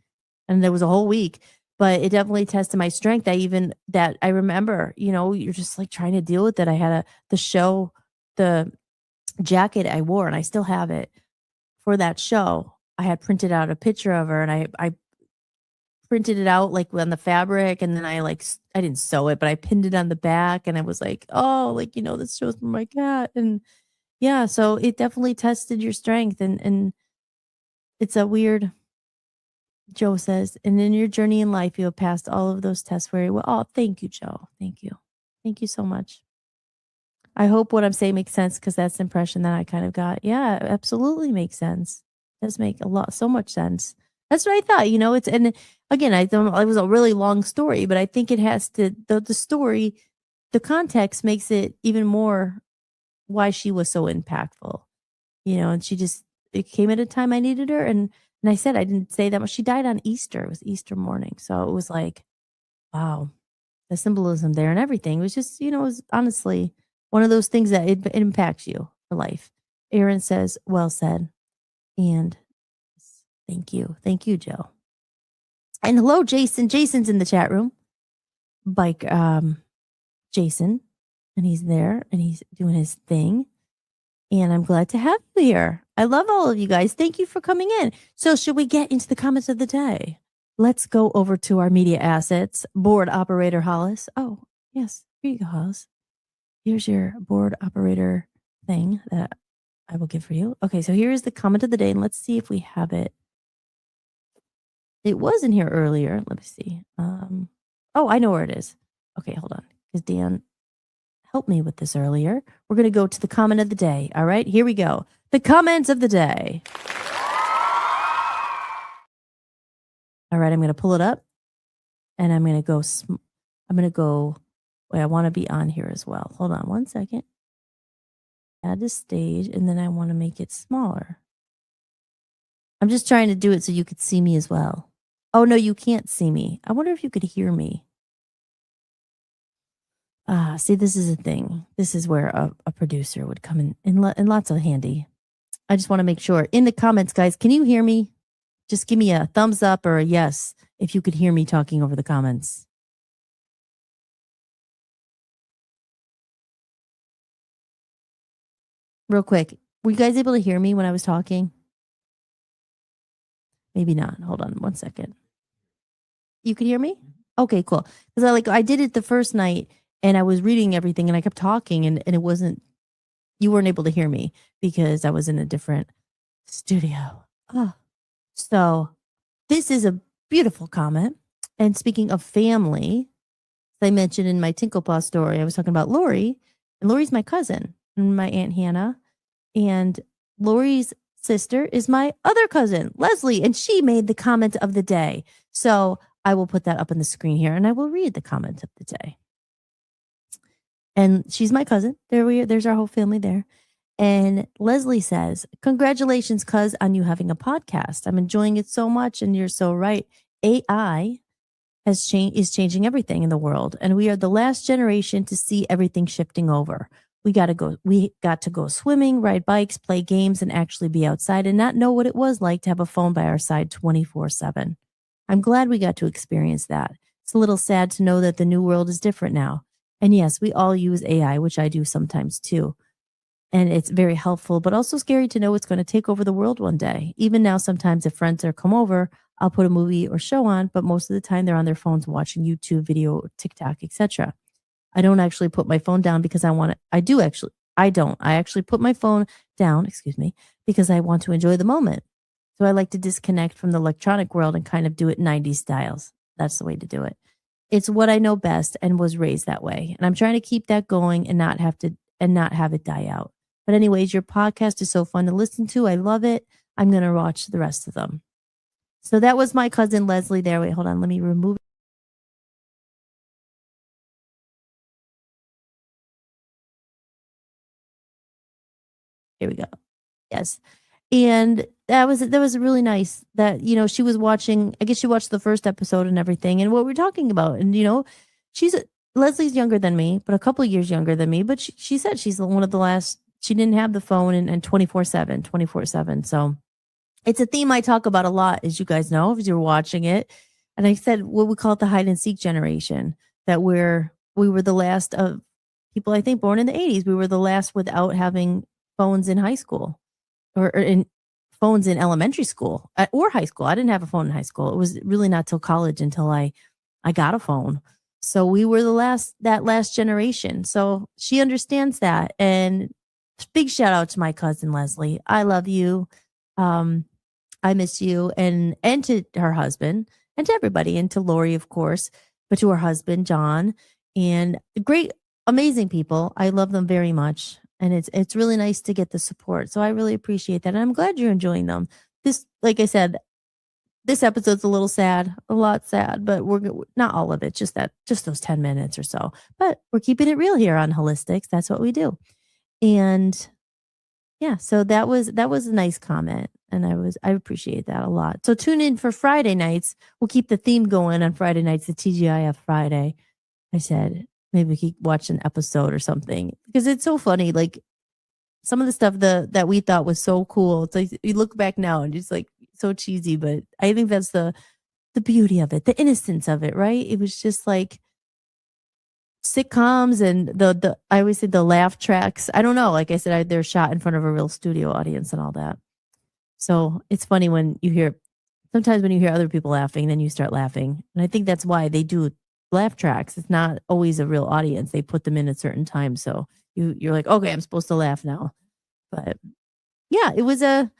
And there was a whole week, but it definitely tested my strength. I remember, you're just like trying to deal with it. I had the jacket I wore, and I still have it for that show. I had printed out a picture of her, and I printed it out like on the fabric, and then I didn't sew it, but I pinned it on the back, and I was like, oh, like, this show's for my cat. And yeah, so it definitely tested your strength, and it's a weird. Joe says, and in your journey in life, you have passed all of those tests very well. Oh, thank you, Joe. Thank you. Thank you so much. I hope what I'm saying makes sense, because that's the impression that I kind of got. Yeah, it absolutely makes sense. It does make so much sense. That's what I thought, and again, it was a really long story, but I think it has to, the story, the context makes it even more why she was so impactful, and it came at a time I needed her. And I said, I didn't say that much. She died on Easter. It was Easter morning. So it was like, wow, the symbolism there and everything. It was just, it was honestly one of those things that it impacts you for life. Aaron says, well said. And thank you. Thank you, Joe. And hello, Jason. Jason's in the chat room. Bike, Jason. And he's there and he's doing his thing. And I'm glad to have you here. I love all of you guys. Thank you for coming in. So should we get into the comments of the day? Let's go over to our media assets. Board operator Hollis. Oh, yes. Here you go, Hollis. Here's your board operator thing that I will give for you. Okay, so here is the comment of the day. And let's see if we have it. It was in here earlier. Let me see. Oh, I know where it is. Okay, hold on. Because Dan helped me with this earlier. We're going to go to the comment of the day. All right, here we go. The comments of the day. All right, I'm going to pull it up, and I'm going to go. Wait, I want to be on here as well. Hold on 1 second. Add to stage, and then I want to make it smaller. I'm just trying to do it so you could see me as well. Oh, no, you can't see me. I wonder if you could hear me. See, this is a thing. This is where a producer would come in lots of handy. I just want to make sure. In the comments, guys, can you hear me? Just give me a thumbs up or a yes if you could hear me talking over the comments. Real quick, were you guys able to hear me when I was talking? Maybe not. Hold on 1 second. You could hear me? Okay, cool. Because I did it the first night, and I was reading everything, and I kept talking, and it wasn't, you weren't able to hear me because I was in a different studio. So this is a beautiful comment. And speaking of family, as I mentioned in my Tinkle Paw story, I was talking about Lori, and Lori's my cousin and my Aunt Hannah. And Lori's sister is my other cousin, Leslie, and she made the comment of the day. So I will put that up on the screen here, and I will read the comment of the day. And she's my cousin. There's our whole family there. And Leslie says, congratulations, cuz, on you having a podcast. I'm enjoying it so much, and you're so right. AI is changing everything in the world, and we are the last generation to see everything shifting over. We got to go swimming, ride bikes, play games, and actually be outside and not know what it was like to have a phone by our side 24/7. I'm glad we got to experience that. It's a little sad to know that the new world is different now. And yes, we all use AI, which I do sometimes too. And it's very helpful, but also scary to know it's going to take over the world one day. Even now, sometimes if friends are come over, I'll put a movie or show on, but most of the time they're on their phones watching YouTube video, TikTok, etc. I don't actually put my phone down because I want to. I don't. I actually put my phone down, because I want to enjoy the moment. So I like to disconnect from the electronic world and kind of do it 90s styles. That's the way to do it. It's what I know best and was raised that way. And I'm trying to keep that going and not have it die out. But anyways, your podcast is so fun to listen to. I love it. I'm going to watch the rest of them. So that was my cousin Leslie there. Wait, hold on. Let me remove it. Here we go. Yes. And that was really nice that, she was watching, I guess she watched the first episode and everything and what we're talking about. And, Leslie's younger than me, but a couple of years younger than me. But she said she's one of the last, she didn't have the phone and 24/7. So it's a theme I talk about a lot, as you guys know, if you're watching it. And I said, what we call it the hide and seek generation, that we were the last of people, I think, born in the 80s. We were the last without having phones in high school or in phones in elementary school or high school. I didn't have a phone in high school. It was really not till college until I got a phone. So we were that last generation. So she understands that. And big shout out to my cousin Leslie. I love you. I miss you, and to her husband and to everybody, and to Lori, of course, but to her husband John, and great, amazing people. I love them very much, and it's really nice to get the support. So I really appreciate that, and I'm glad you're enjoying them. This, like I said, this episode's a lot sad, but we're not all of it, just those 10 minutes or so. But we're keeping it real here on Hollistics. That's what we do, and yeah. So that was a nice comment, and I appreciate that a lot. So tune in for Friday nights. We'll keep the theme going on Friday nights, the TGIF Friday. I said maybe we could watch an episode or something because it's so funny. Like some of the stuff that we thought was so cool. It's like you look back now and it's like so cheesy, but I think that's the beauty of it, the innocence of it, right? It was just like sitcoms and the I always say the laugh tracks. I don't know. Like I said, they're shot in front of a real studio audience and all that. So it's funny sometimes when you hear other people laughing, then you start laughing. And I think that's why they do laugh tracks. It's not always a real audience. They put them in at certain times. So you're like, okay, I'm supposed to laugh now. But yeah, it was a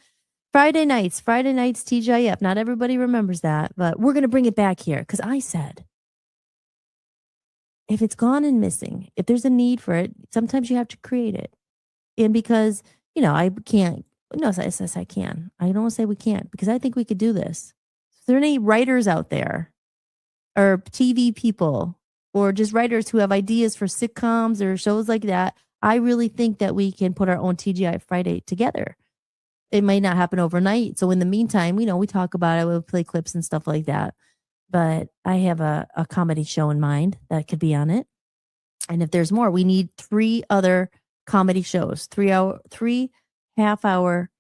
Friday nights TGIF. Not everybody remembers that, but we're going to bring it back here because I said, if it's gone and missing, if there's a need for it, sometimes you have to create it. And because, I can't, no, I can. I don't say we can't because I think we could do this. If there are any writers out there or TV people or just writers who have ideas for sitcoms or shows like that, I really think that we can put our own TGI Friday together. It might not happen overnight. So in the meantime, we talk about it. We'll play clips and stuff like that. But I have a comedy show in mind that could be on it. And if there's more, we need 3 other comedy shows, 3 half-hour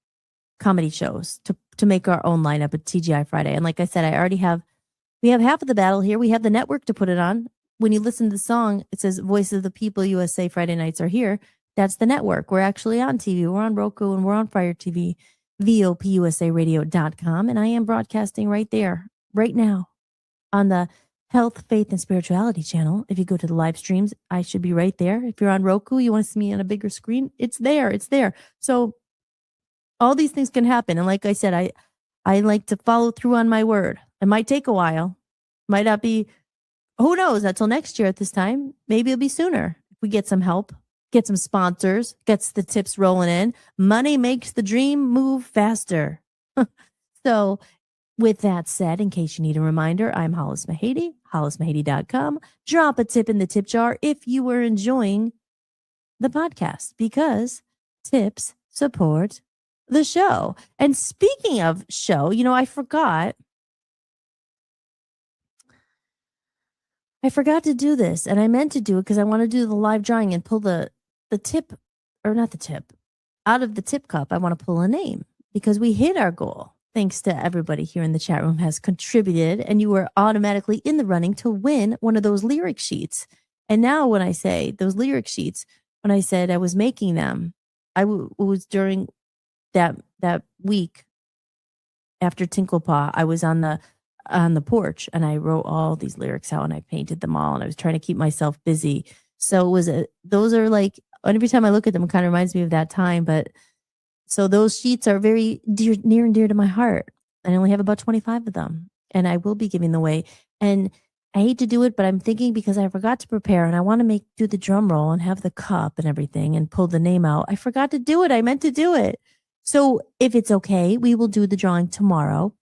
comedy shows to make our own lineup at TGI Friday. And like I said, we have half of the battle here. We have the network to put it on. When you listen to the song, it says Voice of the People USA Friday nights are here. That's the network. We're actually on TV. We're on Roku and we're on Fire TV, VOPUSARadio.com. And I am broadcasting right there, right now, on the Health, Faith, and Spirituality channel. If you go to the live streams, I should be right there. If you're on Roku, you want to see me on a bigger screen, it's there. So all these things can happen. And like I said, I like to follow through on my word. It might take a while. Might not be, who knows, until next year at this time. Maybe it'll be sooner. If we get some help, get some sponsors, gets the tips rolling in. Money makes the dream move faster. So with that said, in case you need a reminder, I'm Hollis Mahady, hollismahady.com. Drop a tip in the tip jar if you were enjoying the podcast because tips support the show. And speaking of show, I forgot to do this, and I meant to do it because I want to do the live drawing and pull the tip, or not the tip, out of the tip cup. I want to pull a name because we hit our goal. Thanks to everybody here in the chat room has contributed, and you were automatically in the running to win one of those lyric sheets. And now when I say those lyric sheets, when I said I was making them, it was during that week after Tinkle Paw. I was on the porch and I wrote all these lyrics out and I painted them all, and I was trying to keep myself busy So those are like, every time I look at them, it kind of reminds me of that time. But so those sheets are very near and dear to my heart. I only have about 25 of them, and I will be giving them away. And I hate to do it, but I'm thinking because I forgot to prepare and I want to do the drum roll and have the cup and everything and pull the name out. I forgot to do it. I meant to do it. So if it's okay, we will do the drawing tomorrow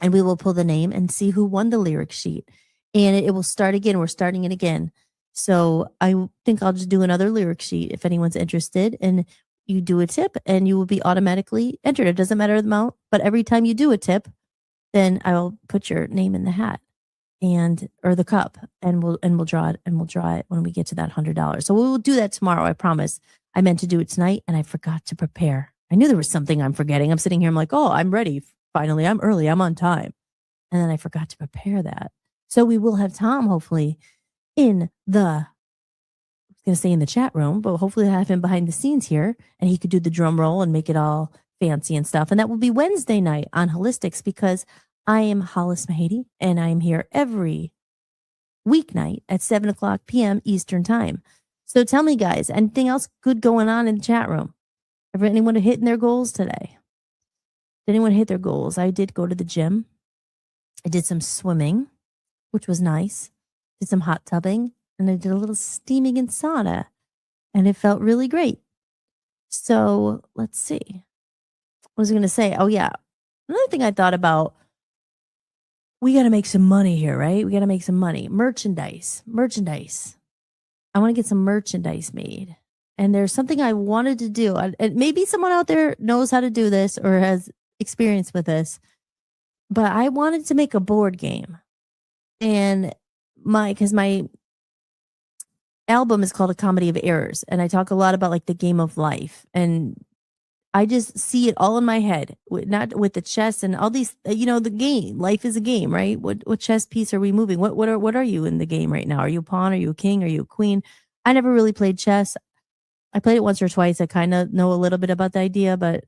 and we will pull the name and see who won the lyric sheet. And it will start again. We're starting it again. So I think I'll just do another lyric sheet if anyone's interested. And you do a tip and you will be automatically entered. It doesn't matter the amount, but every time you do a tip, then I'll put your name in the hat or the cup, and we'll draw it when we get to that $100. So we will do that tomorrow. I promise. I meant to do it tonight and I forgot to prepare. I knew there was something I'm forgetting. I'm sitting here. I'm like, oh, I'm ready. Finally, I'm early. I'm on time. And then I forgot to prepare that. So we will have Tom hopefully in the chat room, but hopefully have him behind the scenes here and he could do the drum roll and make it all fancy and stuff. And that will be Wednesday night on Hollistics because I am Hollis Mahady and I'm here every weeknight at 7:00 p.m. Eastern time. So tell me guys, anything else good going on in the chat room? Anyone hitting their goals today? Did anyone hit their goals? I did go to the gym. I did some swimming, which was nice. Did some hot tubbing and I did a little steaming and sauna and it felt really great. So let's see. What was I going to say? Oh yeah. Another thing I thought about, we got to make some money here, right? We got to make some money. Merchandise. I want to get some merchandise made. And there's something I wanted to do. And maybe someone out there knows how to do this or has experience with this. But I wanted to make a board game. And because my album is called A Comedy of Errors. And I talk a lot about like the game of life. And I just see it all in my head, not with the chess and all these, the game. Life is a game, right? What chess piece are we moving? What are you in the game right now? Are you a pawn? Are you a king? Are you a queen? I never really played chess. I played it once or twice. I kind of know a little bit about the idea, but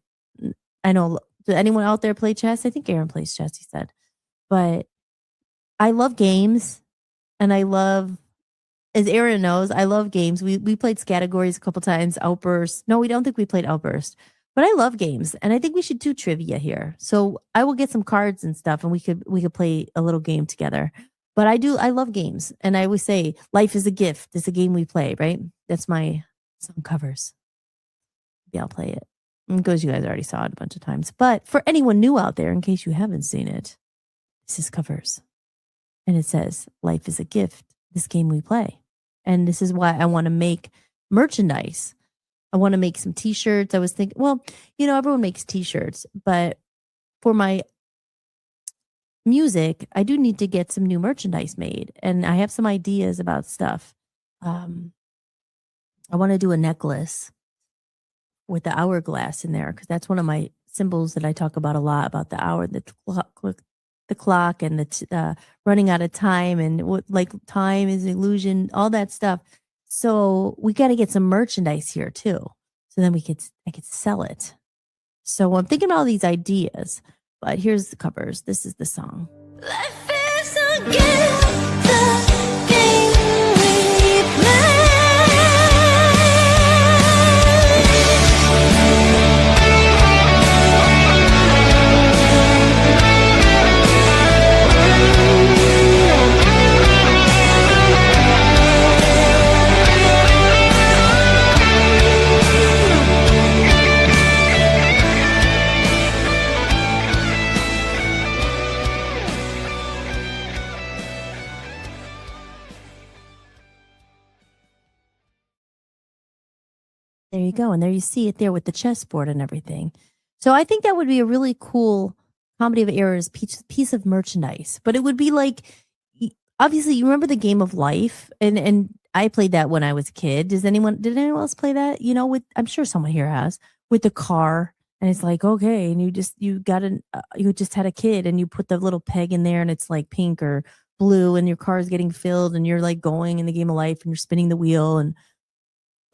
I know, does anyone out there play chess? I think Aaron plays chess, he said. But I love games and I love, as Aaron knows, I love games. We played Categories a couple times, Outburst. No, we don't think we played Outburst. But I love games, and I think we should do trivia here. So I will get some cards and stuff, and we could play a little game together. But I love games, and I always say life is a gift. It's a game we play, right? That's my song covers. Maybe I'll play it. Because you guys already saw it a bunch of times. But for anyone new out there, in case you haven't seen it, this is covers. And it says, life is a gift, this game we play. And this is why I want to make merchandise. I want to make some t-shirts. I was thinking, well, everyone makes t-shirts, but for my music, I do need to get some new merchandise made. And I have some ideas about stuff. I want to do a necklace with the hourglass in there because that's one of my symbols that I talk about a lot, about the hour, the clock and the running out of time and what like time is illusion, all that stuff. So we got to get some merchandise here too. So then I could sell it. So I'm thinking about all these ideas, but here's the covers. This is the song. Life is a gift, the game we play. There you go. And there you see it there with the chessboard and everything. So I think that would be a really cool Comedy of Errors piece of merchandise. But it would be like, obviously, you remember the game of life? And I played that when I was a kid. Did anyone else play that? I'm sure someone here has, with the car. And it's like, okay, and you just had a kid and you put the little peg in there and it's like pink or blue and your car is getting filled and you're like going in the game of life and you're spinning the wheel. And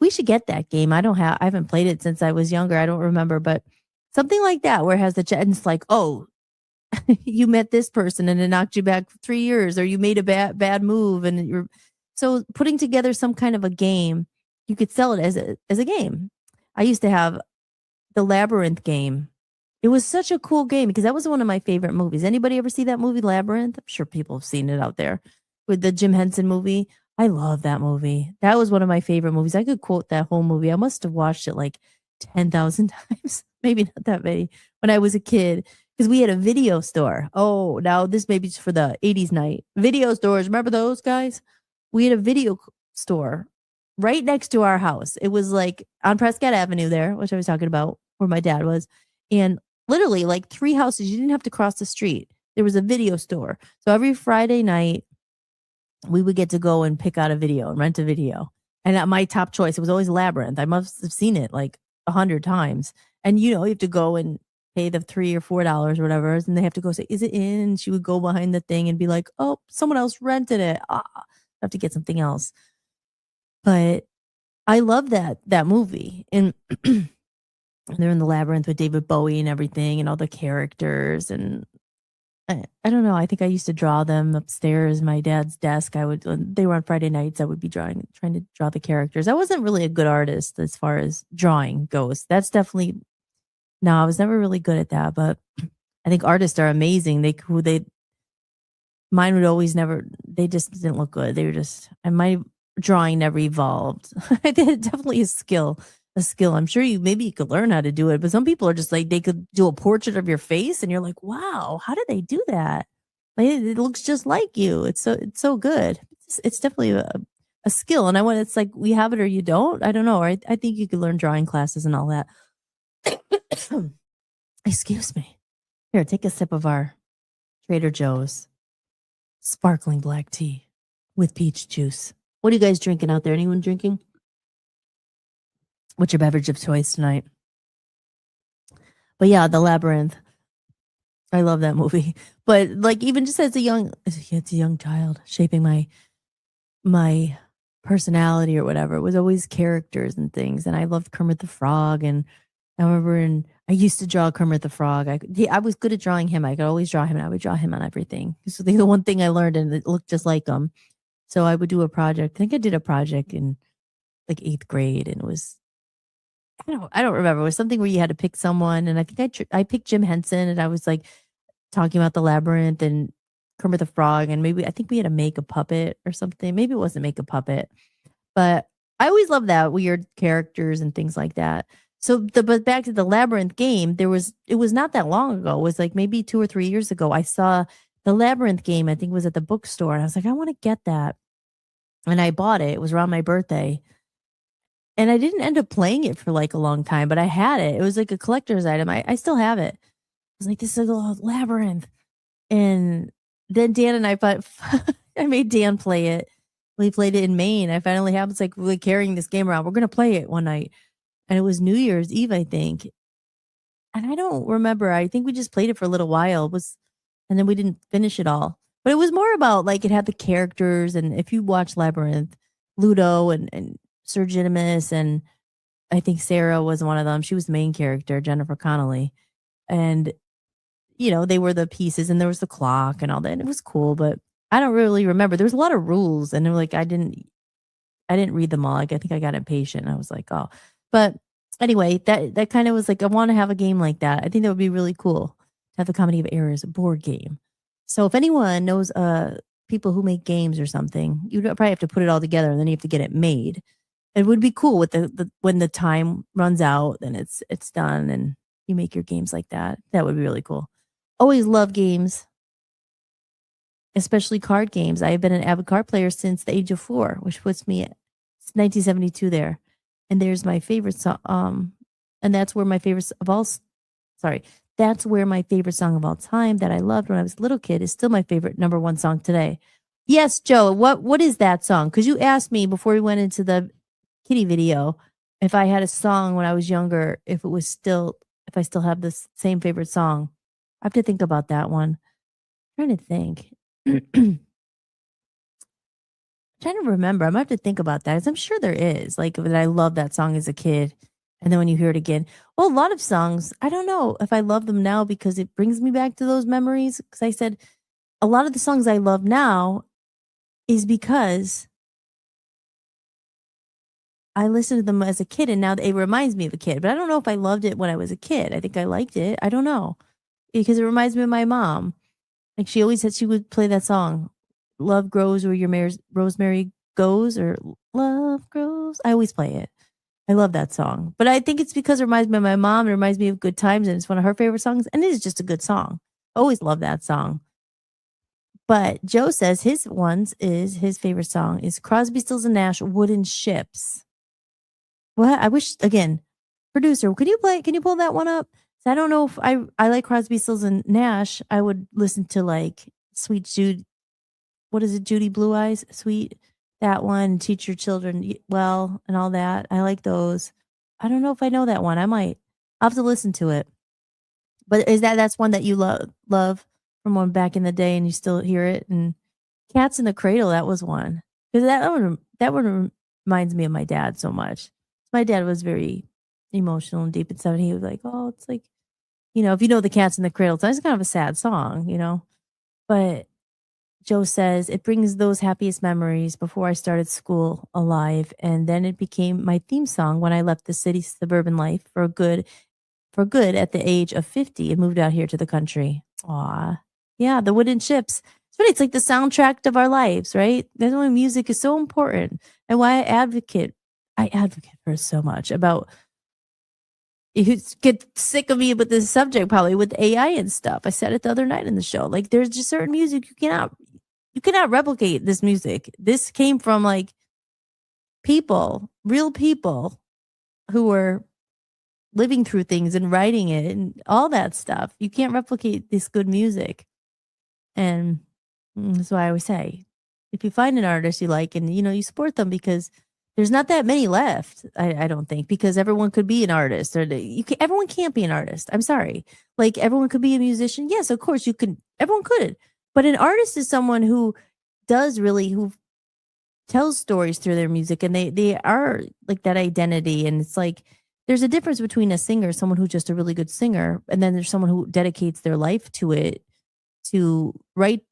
we should get that game. I haven't played it since I was younger. I don't remember, but something like that where it has the chat and it's like, oh, you met this person and it knocked you back 3 years, or you made a bad move and So putting together some kind of a game, you could sell it as a game. I used to have the Labyrinth game. It was such a cool game because that was one of my favorite movies. Anybody ever see that movie Labyrinth? I'm sure people have seen it out there with the Jim Henson movie. I love that movie. That was one of my favorite movies. I could quote that whole movie. I must have watched it like 10,000 times, maybe not that many, when I was a kid because we had a video store. Oh, now this maybe for the 80s night. Video stores, remember those guys? We had a video store right next to our house. It was like on Prescott Avenue there, which I was talking about, where my dad was. And literally like 3 houses, you didn't have to cross the street. There was a video store. So every Friday night, we would get to go and pick out a video and rent a video. And at my top choice, it was always Labyrinth. I must have seen it like 100 times. And you have to go and pay the $3 or $4 or whatever. And they have to go say, is it in? And she would go behind the thing and be like, oh, someone else rented it. I have to get something else. But I love that movie. And they're in the labyrinth with David Bowie and everything and all the characters. And I don't know. I think I used to draw them upstairs, my dad's desk. They were on Friday nights. I would be trying to draw the characters. I wasn't really a good artist as far as drawing goes. That's definitely, no, I was never really good at that. But I think artists are amazing. Mine would always they just didn't look good. They were just, and my drawing never evolved. Definitely a skill. I'm sure maybe you could learn how to do it, but some people are just like, they could do a portrait of your face and you're like, wow, how did they do that? Like, it looks just like you. It's so good. It's definitely a skill. And it's like, we have it or you don't. I don't know. I think you could learn drawing classes and all that. Excuse me. Here, take a sip of our Trader Joe's sparkling black tea with peach juice. What are you guys drinking out there? Anyone drinking? What's your beverage of choice tonight? But yeah, The Labyrinth. I love that movie. But like, even just as a young child, shaping my personality or whatever, it was always characters and things. And I loved Kermit the Frog. And I remember I used to draw Kermit the Frog. I was good at drawing him. I could always draw him, and I would draw him on everything. So the one thing I learned, and it looked just like him. So I would do a project. I think I did a project in like 8th grade, and it was, I don't remember. It was something where you had to pick someone, and I think I picked Jim Henson, and I was like talking about the labyrinth and Kermit the Frog, and I think we had to make a puppet or something. Maybe it wasn't make a puppet, but I always love that weird characters and things like that. So but back to the labyrinth game, it was not that long ago. It was like maybe 2 or 3 years ago. I saw the labyrinth game. I think it was at the bookstore, and I was like, I want to get that, and I bought it. It was around my birthday. And I didn't end up playing it for like a long time, but I had it. It was like a collector's item. I still have it. I was like, this is a labyrinth. And then Dan and I I made Dan play it. We played it in Maine. I finally have, it's like really carrying this game around. We're going to play it one night. And it was New Year's Eve, I think. And I don't remember. I think we just played it for a little while. And then we didn't finish it all. But it was more about like, it had the characters. And if you watch Labyrinth, Ludo and Sir Genimus, and I think Sarah was one of them. She was the main character, Jennifer Connelly. And, they were the pieces, and there was the clock and all that. And it was cool, but I don't really remember. There was a lot of rules, and like, I didn't read them all. Like, I think I got impatient. I was like, oh. But anyway, that kind of was like, I want to have a game like that. I think that would be really cool to have the Comedy of Errors board game. So if anyone knows people who make games or something, you'd probably have to put it all together, and then you have to get it made. It would be cool with when the time runs out and it's done and you make your games like that. That would be really cool. Always love games, especially card games. I've been an avid card player since the age of 4, which puts me at 1972 there. And there's my favorite song. And that's where my favorite that's where my favorite song of all time that I loved when I was a little kid is still my favorite number 1 song today. Yes, Joe, what is that song? Because you asked me before we went into the kitty video if I had a song when I was younger, if I still have the same favorite song. I have to think about that one. I'm trying to think. I'm trying to remember. I might have to think about that, because I'm sure there is, like, that I love that song as a kid, and then when you hear it again, well, a lot of songs, I don't know if I love them now because it brings me back to those memories. Because I said a lot of the songs I love now is because I listened to them as a kid, and now it reminds me of a kid. But I don't know if I loved it when I was a kid. I think I liked it. I don't know, because it reminds me of my mom. Like, she always said she would play that song, "Love Grows Where Your Rosemary Goes," or "Love Grows." I always play it. I love that song. But I think it's because it reminds me of my mom. It reminds me of good times, and it's one of her favorite songs. And it is just a good song. Always love that song. But Joe says his favorite song is Crosby, Stills and Nash, "Wooden Ships." What? I wish, again, producer, can you pull that one up? I don't know if I like Crosby, Stills and Nash. I would listen to like Sweet Jude. What is it? Judy Blue Eyes, Sweet, that one, Teach Your Children Well, and all that. I like those. I don't know if I know that one. I'll have to listen to it. But that's one that you love from one back in the day, and you still hear it? And Cats in the Cradle, that was one. Because that one reminds me of my dad so much. My dad was very emotional and deep inside. He was like, oh, it's like, if you know the Cats in the Cradle, it's kind of a sad song, But Joe says, it brings those happiest memories before I started school alive. And then it became my theme song when I left the city suburban life for good at the age of 50 and moved out here to the country. Aw. Yeah, the Wooden Ships. It's funny. It's like the soundtrack of our lives, right? That's why music is so important, and why I advocate for it so much. About, you get sick of me with this subject probably with AI and stuff. I said it the other night in the show. Like, there's just certain music you cannot replicate. This music. This came from like real people who were living through things and writing it and all that stuff. You can't replicate this good music. And that's why I always say, if you find an artist you like, and you support them, because there's not that many left. I don't think, because everyone could be an artist, or everyone can't be an artist. I'm sorry. Like, everyone could be a musician. Yes, of course everyone could. But an artist is someone who tells stories through their music, and they are like that identity. And it's like, there's a difference between a singer, someone who's just a really good singer, and then there's someone who dedicates their life to it, to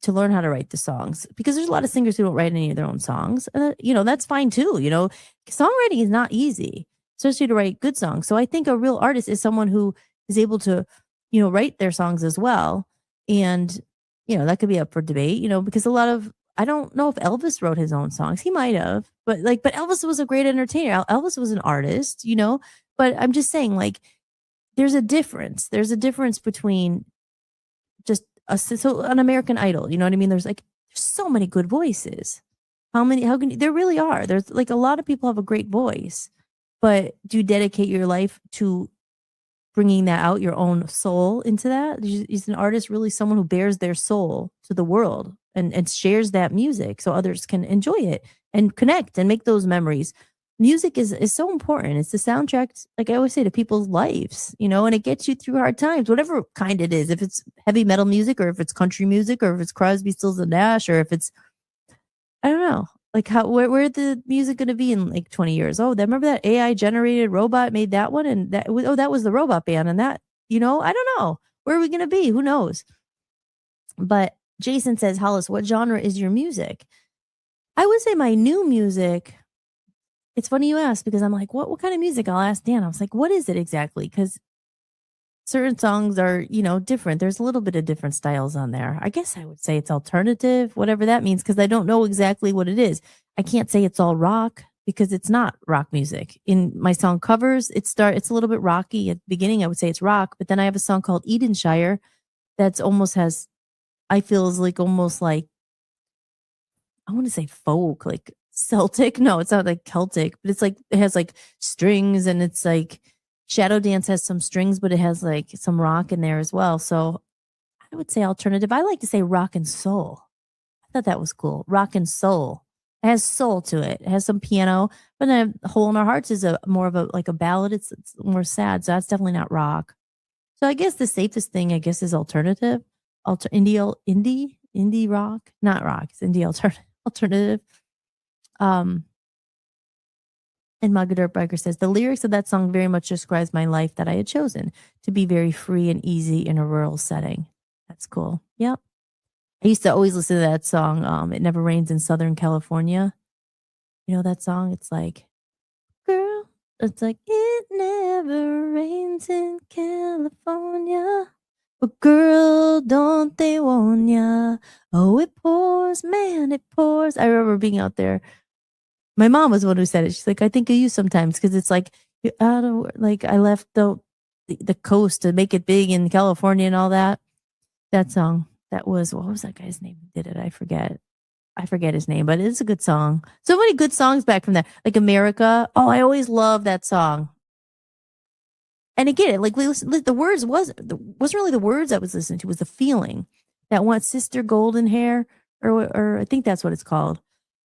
learn how to write the songs. Because there's a lot of singers who don't write any of their own songs. That's fine too. Songwriting is not easy, especially to write good songs. So I think a real artist is someone who is able to, write their songs as well. And, that could be up for debate, because I don't know if Elvis wrote his own songs. He might have, but Elvis was a great entertainer. Elvis was an artist, but I'm just saying, like, there's a difference. There's a difference between just an American Idol. You know what I mean? There's so many good voices. How can there really are? There's like a lot of people have a great voice, but do you dedicate your life to bringing that out, your own soul into that? Is an artist really someone who bears their soul to the world and shares that music so others can enjoy it and connect and make those memories? Music is so important. It's the soundtrack, like I always say, to people's lives, and it gets you through hard times, whatever kind it is. If it's heavy metal music, or if it's country music, or if it's Crosby, Stills and Nash, or if it's, I don't know, like where the music going to be in like 20 years? Oh, remember that AI generated robot made that one, and that was the Robot Band, and that, I don't know. Where are we going to be? Who knows? But Jason says, Hollis, what genre is your music? I would say my new music. It's funny you ask, because I'm like, what kind of music? I'll ask Dan. I was like, what is it exactly? Because certain songs are, different. There's a little bit of different styles on there. I guess I would say it's alternative, whatever that means, because I don't know exactly what it is. I can't say it's all rock, because it's not rock music. In my song covers, it's a little bit rocky at the beginning. I would say it's rock, but then I have a song called Edenshire that's I feel is like almost like, I want to say folk, like Celtic. No, it's not like Celtic, but it's like, it has like strings, and it's like Shadow Dance has some strings, but it has like some rock in there as well. So I would say alternative. I like to say rock and soul. I thought that was cool. Rock and soul. It has soul to it. It has some piano, but then Hole in Our Hearts is like a ballad. It's more sad. So that's definitely not rock. So I guess the safest thing, is alternative. Indie rock, not rock. It's indie alternative. And Mugga Dirtbiker says, the lyrics of that song very much describes my life that I had chosen to be very free and easy in a rural setting. That's cool. Yep. I used to always listen to that song. It Never Rains in Southern California. You know that song? It's like, girl, It's like, it never rains in California. But girl, don't they warn ya? Oh, it pours, man, it pours. I remember being out there. My mom was the one who said it. She's like, I think of you sometimes because it's like, you're out of, like, I left the coast to make it big in California and all that. That song. That was, what was that guy's name who did it? I forget his name, but it's a good song. So many good songs back from that. Like America. Oh, I always love that song. And again, like the words wasn't really the words I was listening to, it was the feeling. That one, Sister Golden Hair, or I think that's what it's called.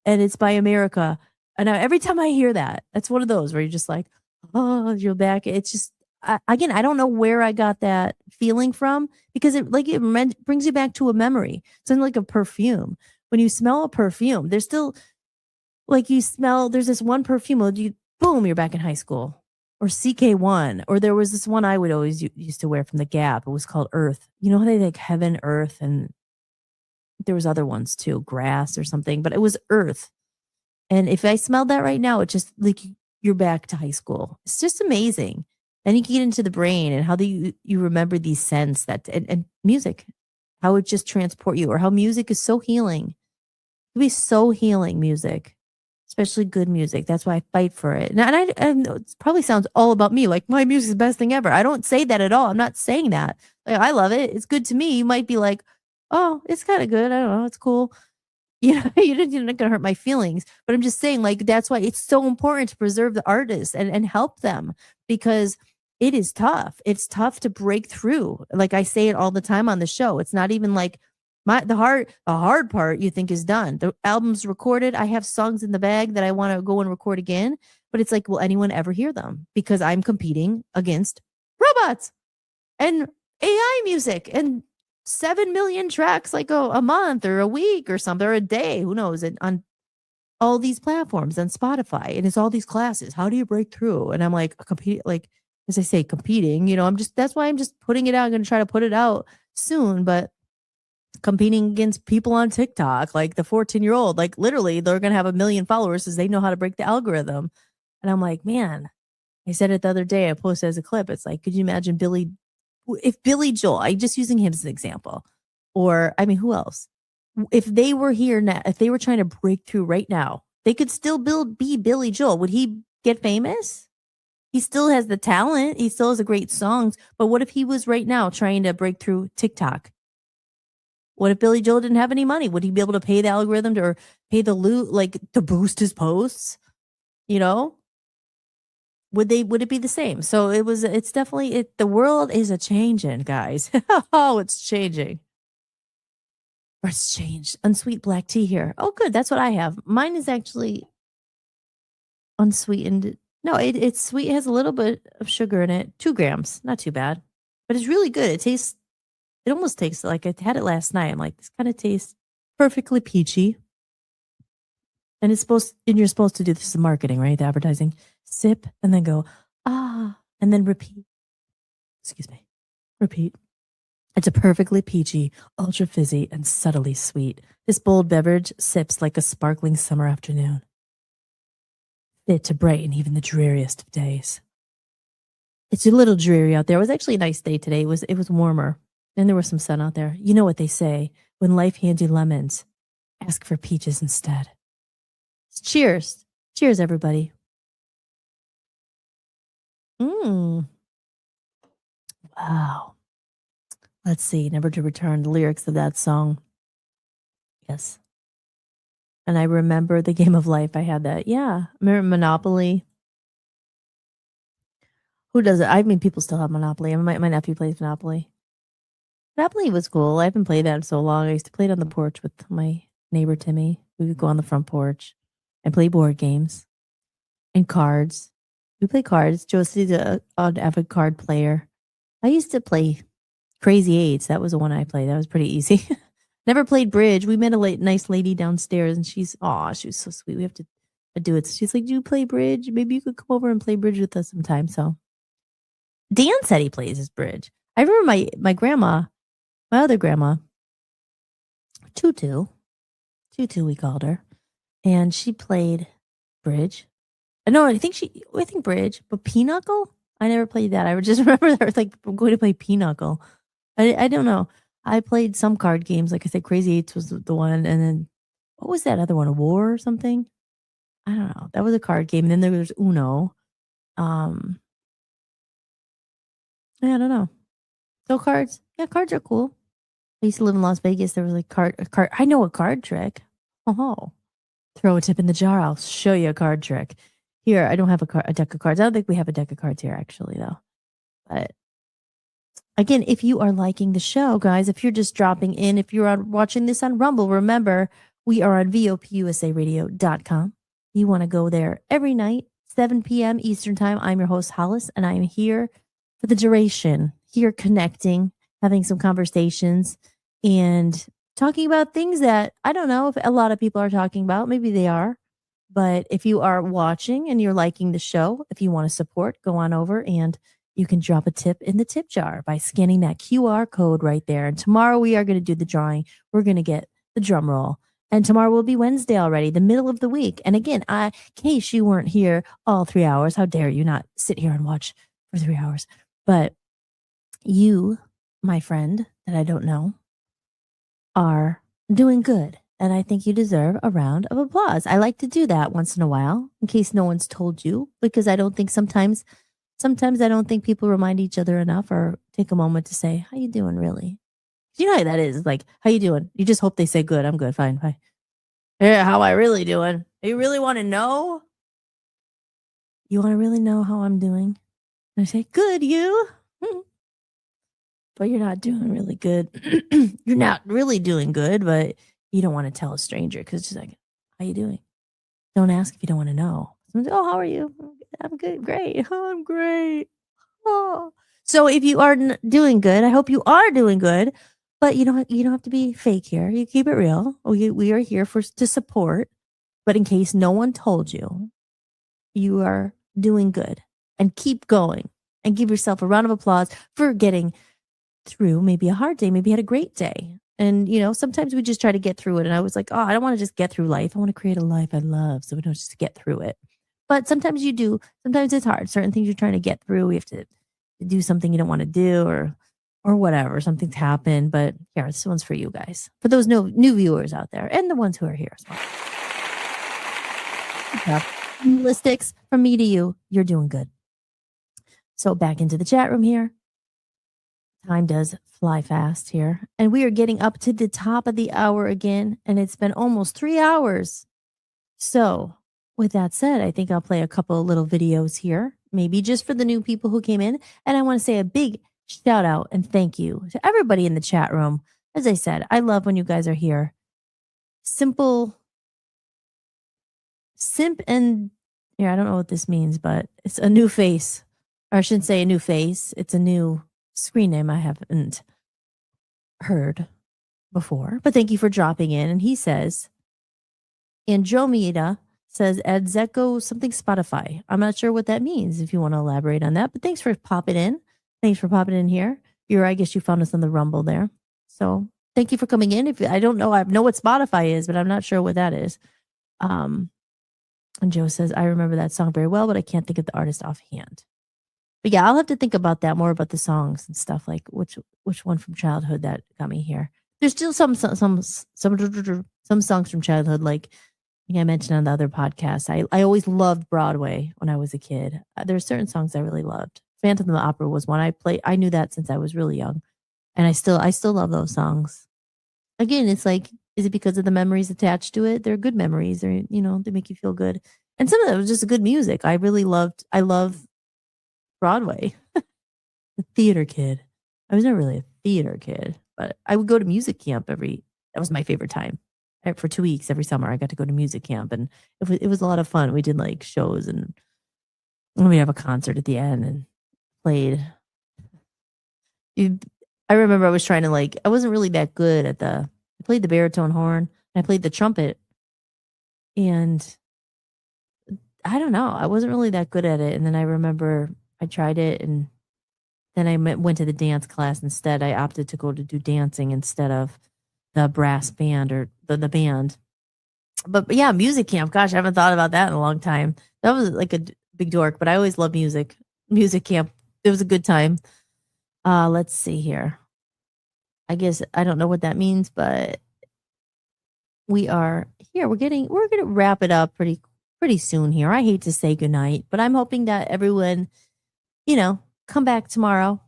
And it's by America. And every time I hear that, that's one of those where you're just like, oh, you're back. It's just, again, I don't know where I got that feeling from because it brings you back to a memory. It's like a perfume. When you smell a perfume, there's still like there's this one perfume, boom, you're back in high school. Or CK1, or there was this one I would always used to wear from the Gap. It was called Earth. You know how they like Heaven, Earth, and there was other ones too, Grass or something, but it was Earth. And if I smelled that right now, it just like you're back to high school. It's just amazing. Then you can get into the brain and how you remember these scents and music, how it just transport you, or how music is so healing. It can be so healing, music. Especially good music. That's why I fight for it. And it probably sounds all about me. Like my music is the best thing ever. I don't say that at all. I'm not saying that. Like, I love it. It's good to me. You might be like, oh, it's kind of good. I don't know. It's cool. You're not going to hurt my feelings. But I'm just saying, like, that's why it's so important to preserve the artists and help them because it is tough. It's tough to break through. Like I say it all the time on the show. It's not even like the hard part you think is done. The album's recorded. I have songs in the bag that I want to go and record again. But it's like, will anyone ever hear them? Because I'm competing against robots and AI music and 7 million tracks like a month or a week or something or a day. Who knows? And on all these platforms and Spotify. And it's all these classes. How do you break through? And I'm like, as I say, competing, that's why I'm just putting it out. I'm going to try to put it out soon. But competing against people on TikTok, like the 14-year-old, like literally they're going to have 1 million followers because they know how to break the algorithm. And I'm like, man, I said it the other day, I posted as a clip. It's like, could you imagine if Billy Joel, I'm just using him as an example, or I mean, who else? If they were here now, if they were trying to break through right now, they could still be Billy Joel. Would he get famous? He still has the talent. He still has a great songs. But what if he was right now trying to break through TikTok? What if Billy Joel didn't have any money? Would he be able to pay the algorithm or pay the loot, like to boost his posts? Would it be the same? So it's definitely the world is a changing, guys. Oh, it's changing. Or it's changed. Unsweet black tea here. Oh, good. That's what I have. Mine is actually unsweetened. No, it's sweet. It has a little bit of sugar in it. 2 grams. Not too bad. But it's really good. It almost tastes like I had it last night. I'm like, this kind of tastes perfectly peachy. And you're supposed to do this in marketing, right? The advertising. Sip and then go, ah, and then repeat. Excuse me. Repeat. It's a perfectly peachy, ultra fizzy, and subtly sweet. This bold beverage sips like a sparkling summer afternoon, fit to brighten even the dreariest of days. It's a little dreary out there. It was actually a nice day today. It was warmer. And there was some sun out there. You know what they say, when life hands you lemons, ask for peaches instead. Cheers. Cheers, everybody. Wow. Let's see. Never to return, the lyrics of that song. Yes. And I remember the game of life. I had that. Yeah. I remember Monopoly. Who does it? I mean, people still have Monopoly. My nephew plays Monopoly. Monopoly was cool. I haven't played that in so long. I used to play it on the porch with my neighbor Timmy. We would go on the front porch and play board games and cards. We play cards. Josie's an avid card player. I used to play Crazy Eights. That was the one I played. That was pretty easy. Never played bridge. We met a nice lady downstairs, and she was so sweet. We have to do it. She's like, "Do you play bridge? Maybe you could come over and play bridge with us sometime." So Dan said he plays his bridge. I remember my grandma, my other grandma, Tutu we called her, and she played bridge. No, I think bridge, but pinochle. I never played that. I just remember that I was like, I'm going to play pinochle. I don't know. I played some card games. Like I said, Crazy Eights was the one, and then what was that other one? A War or something? I don't know. That was a card game. And then there was Uno. Yeah, I don't know. So cards. Yeah, cards are cool. I used to live in Las Vegas. There was like a card. I know a card trick. Oh, throw a tip in the jar. I'll show you a card trick. Here, I don't have a deck of cards. I don't think we have a deck of cards here, actually, though. But again, if you are liking the show, guys, if you're just dropping in, if you're watching this on Rumble, remember, we are on VOPUSARadio.com. You want to go there every night, 7 p.m. Eastern Time. I'm your host, Hollis, and I am here for the duration, here connecting, having some conversations, and talking about things that I don't know if a lot of people are talking about. Maybe they are. But if you are watching and you're liking the show, if you want to support, go on over and you can drop a tip in the tip jar by scanning that QR code right there. And tomorrow we are going to do the drawing. We're going to get the drum roll. And tomorrow will be Wednesday already, the middle of the week. And again, in case you weren't here all 3 hours, how dare you not sit here and watch for 3 hours. But you, my friend that I don't know, are doing good. And I think you deserve a round of applause. I like to do that once in a while, in case no one's told you, because I don't think sometimes I don't think people remind each other enough or take a moment to say, how you doing, really? You know how that is. It's like, how you doing? You just hope they say good. I'm good. Fine. Bye. Yeah, how I really doing? You really want to know? You want to really know how I'm doing? And I say, good, you? But you're not doing really good. You're not really doing good, but you don't want to tell a stranger because it's just like, how you doing? Don't ask if you don't want to know. Someone's, oh, how are you? I'm good. Great. Oh, I'm great. Oh. So if you are doing good, I hope you are doing good, but you don't have to be fake here. You keep it real. We are here to support, but in case no one told you, you are doing good, and keep going and give yourself a round of applause for getting through maybe a hard day, maybe you had a great day. And, sometimes we just try to get through it. And I was like, oh, I don't want to just get through life. I want to create a life I love. So we don't just get through it. But sometimes you do. Sometimes it's hard. Certain things you're trying to get through. We have to do something you don't want to do or whatever. Something's happened. But here, this one's for you guys. For those new viewers out there and the ones who are here as well. Hollistics, from me to you, you're doing good. So back into the chat room here. Time does fly fast here. And we are getting up to the top of the hour again. And it's been almost 3 hours. So with that said, I think I'll play a couple of little videos here, maybe just for the new people who came in. And I want to say a big shout out and thank you to everybody in the chat room. As I said, I love when you guys are here. Simp and I don't know what this means, but it's a new face. Or I shouldn't say a new face. It's a new screen name I haven't heard before. But thank you for dropping in. And he says, Andromeda says, Adzeco something Spotify. I'm not sure what that means if you want to elaborate on that. But thanks for popping in. Thanks for popping in here. I guess you found us on the Rumble there. So thank you for coming in. If I don't know, I know what Spotify is, but I'm not sure what that is. And Joe says, I remember that song very well, but I can't think of the artist offhand. But yeah, I'll have to think about that more, about the songs and stuff, like which one from childhood that got me here. There's still some songs from childhood, like I think I mentioned on the other podcast. I always loved Broadway when I was a kid. There's certain songs I really loved. Phantom of the Opera was one I played. I knew that since I was really young, and I still love those songs. Again, it's like, is it because of the memories attached to it? They're good memories. They make you feel good. And some of it was just good music. I love Broadway. The theater kid. I was never really a theater kid, but I would go to music camp that was my favorite time. For 2 weeks every summer, I got to go to music camp, and it was a lot of fun. We did like shows, and we'd have a concert at the end and played. I remember I was trying to I wasn't really that good at I played the baritone horn, and I played the trumpet, and I don't know, I wasn't really that good at it. And then I remember I tried it, and then I went to the dance class instead. I opted to go to do dancing instead of the brass band or the band. But yeah, music camp. Gosh, I haven't thought about that in a long time. That was like a big dork, but I always love music. Music camp. It was a good time. Let's see here. I guess I don't know what that means, but we are here. We're gonna wrap it up pretty soon here. I hate to say goodnight, but I'm hoping that everyone, come back tomorrow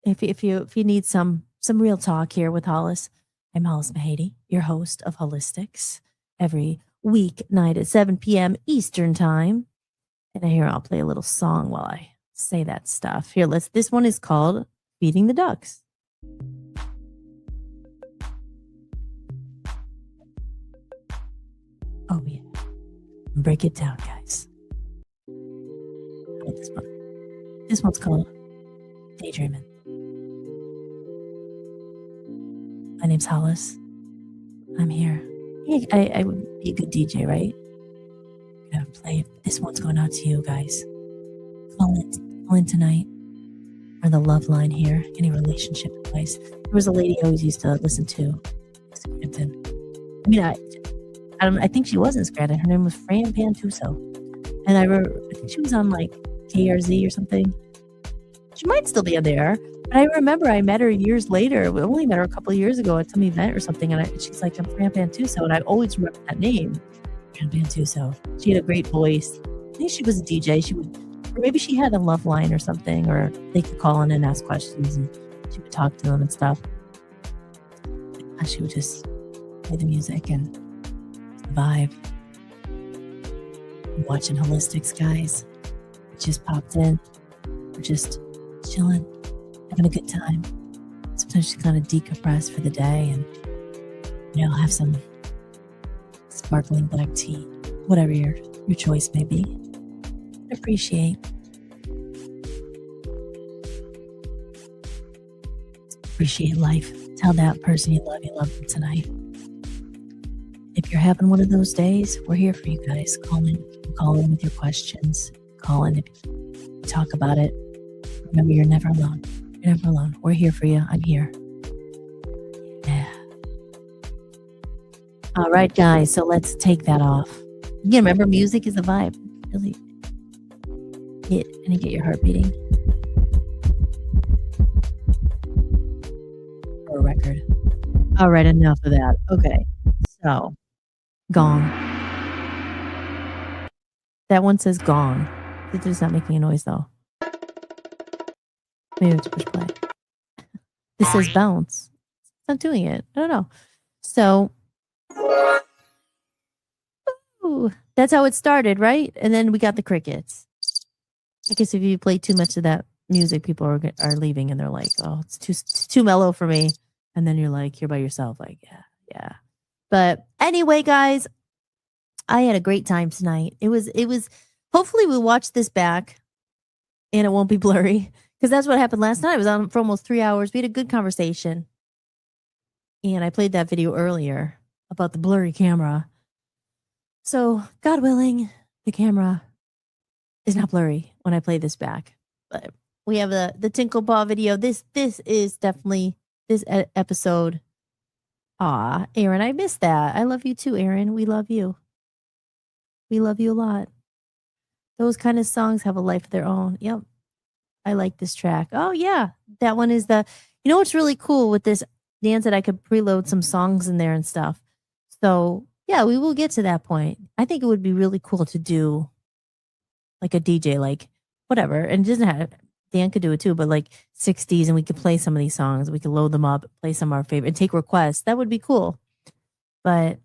if you need some real talk here with Hollis. I'm Hollis Mahady, your host of Hollistics, every weeknight at 7 p.m. Eastern time. And here I'll play a little song while I say that stuff. Here, this one is called Feeding the Ducks. Oh yeah. Break it down, guys. How about this one? This one's called Daydreaming. My name's Hollis. I'm here. I would be a good DJ, right? I'm gonna play it. This one's going out to you guys. Call in tonight. Or the love line here. Any relationship advice. There was a lady I always used to listen to. Scranton. I mean, I think she was in Scranton. Her name was Fran Pantuso. And I think she was on like KRZ or something. She might still be on there. But I remember I met her years later. We only met her a couple of years ago at some event or something. And she's like, I'm Fran Pantuso. And I always remember that name. Fran Pantuso. She had a great voice. I think she was a DJ. Or maybe she had a love line or something. Or they could call in and ask questions. And she would talk to them and stuff. And she would just play the music and the vibe. I'm watching Hollistics, guys. It just popped in. We're just chilling. Having a good time. Sometimes just kind of decompress for the day and, have some sparkling black tea, whatever your choice may be. Appreciate life. Tell that person you love them tonight. If you're having one of those days, we're here for you guys. Call in with your questions. Call in if you talk about it. Remember, you're never alone. You're never alone. We're here for you. I'm here. Yeah. All right, guys. So let's take that off. Again, remember, music is a vibe. Really get your heart beating. For a record. All right, enough of that. Okay. So, gong. That one says gong. It's just not making a noise though. Maybe I have to push play. This says bounce. It's not doing it. I don't know. So, that's how it started, right? And then we got the crickets. I guess if you play too much of that music, people are leaving and they're like, oh, it's too mellow for me. And then you're like, you're by yourself. Like, yeah. But anyway, guys, I had a great time tonight. It was, hopefully we'll watch this back and it won't be blurry. Because that's what happened last night. I was on for almost 3 hours. We had a good conversation. And I played that video earlier about the blurry camera. So, God willing, the camera is not blurry when I play this back. But we have the Tinkle Paw video. This is definitely this episode. Aw, Aaron, I missed that. I love you too, Aaron. We love you. We love you a lot. Those kind of songs have a life of their own. Yep. I like this track. Oh, yeah. That one is what's really cool with this dance that I could preload some songs in there and stuff. So, yeah, we will get to that point. I think it would be really cool to do like a DJ, like whatever. And it doesn't have, Dan could do it too, but like 60s and we could play some of these songs. We could load them up, play some of our favorite, and take requests. That would be cool. But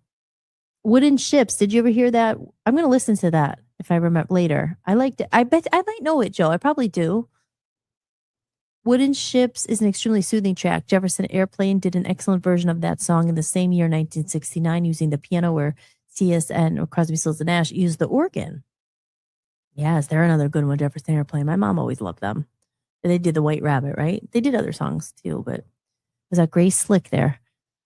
Wooden Ships, did you ever hear that? I'm going to listen to that if I remember later. I liked it. I bet I might know it, Joe. I probably do. Wooden Ships is an extremely soothing track. Jefferson Airplane did an excellent version of that song in the same year, 1969, using the piano, where CSN or Crosby, Stills and Nash used the organ. Yes, they're another good one, Jefferson Airplane. My mom always loved them. They did the White Rabbit, right? They did other songs too, but was that Grace Slick there?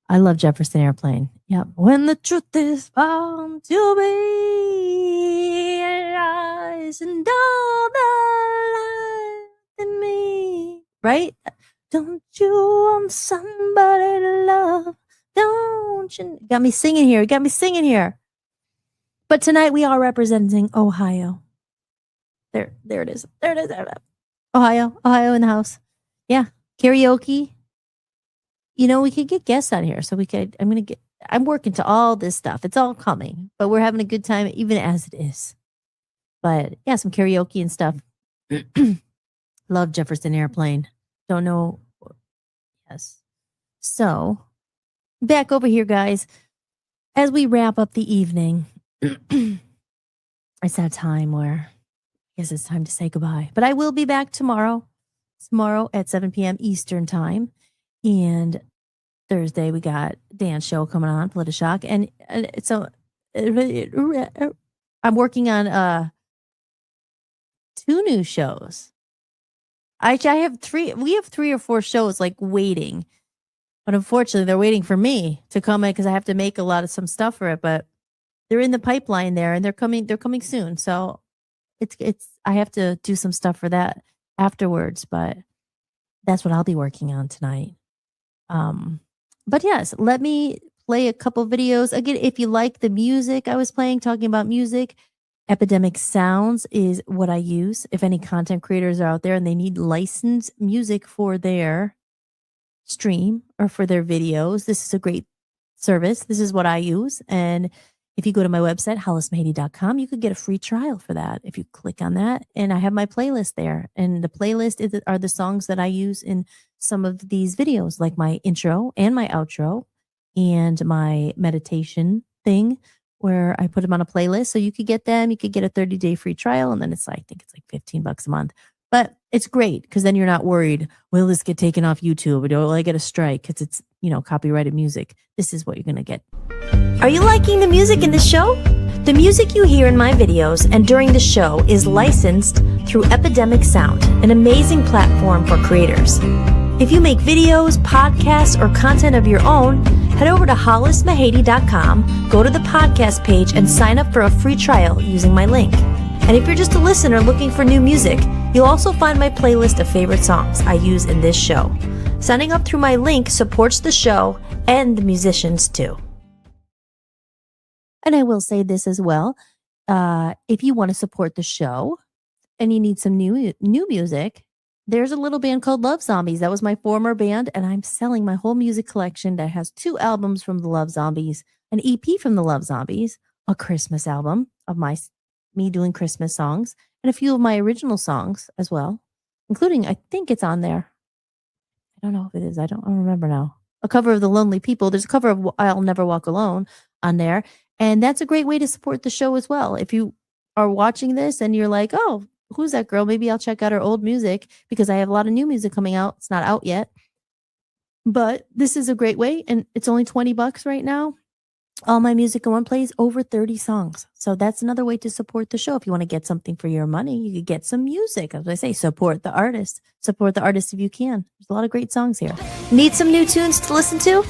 I love Jefferson Airplane. Yep. When the truth is found to be lies and all the lies in me. Right? Don't you want somebody to love? Don't you? Got me singing here. But tonight we are representing Ohio. There it is. There it is. Ohio in the house. Yeah. Karaoke. You know, we could get guests on here. So I'm working to all this stuff. It's all coming, but we're having a good time even as it is. But yeah, some karaoke and stuff. Love Jefferson Airplane. Don't know. Yes. So back over here, guys, as we wrap up the evening, it's that time where I guess it's time to say goodbye. But I will be back tomorrow at 7 p.m. Eastern time. And Thursday, we got dance show coming on, Politishock. And so I'm working on 2 new shows. I have 3. We have 3 or 4 shows like waiting. But unfortunately, they're waiting for me to come in because I have to make some stuff for it. But they're in the pipeline there, and they're coming soon. So I have to do some stuff for that afterwards. But that's what I'll be working on tonight. But yes, let me play a couple videos again. If you like the music I was playing, talking about music, Epidemic Sounds is what I use. If any content creators are out there and they need licensed music for their stream or for their videos, this is a great service. This is what I use. And if you go to my website, hollismahady.com, you could get a free trial for that if you click on that. And I have my playlist there. And the playlist are the songs that I use in some of these videos, like my intro and my outro and my meditation thing, where I put them on a playlist. So you could get them. You could get a 30-day free trial. And then I think it's like $15 a month. But it's great because then you're not worried, will this get taken off YouTube? Or will I get a strike because it's, copyrighted music? This is what you're going to get. Are you liking the music in this show? The music you hear in my videos and during the show is licensed through Epidemic Sound, an amazing platform for creators. If you make videos, podcasts, or content of your own, head over to hollismahady.com, go to the podcast page, and sign up for a free trial using my link. And if you're just a listener looking for new music, you'll also find my playlist of favorite songs I use in this show. Signing up through my link supports the show and the musicians too. And I will say this as well. If you want to support the show and you need some new music, there's a little band called Love Zombies. That was my former band, and I'm selling my whole music collection that has 2 albums from the Love Zombies, an EP from the Love Zombies, a Christmas album of me doing Christmas songs, and a few of my original songs as well, including, I think it's on there. I don't know if it is. I don't remember now. A cover of The Lonely People. There's a cover of I'll Never Walk Alone on there. And that's a great way to support the show as well. If you are watching this and you're like, oh, who's that girl? Maybe I'll check out her old music because I have a lot of new music coming out. It's not out yet. But this is a great way. And it's only $20 right now. All my music in one place, over 30 songs. So that's another way to support the show. If you want to get something for your money, you could get some music. As I say, support the artist. Support the artist if you can. There's a lot of great songs here. Need some new tunes to listen to?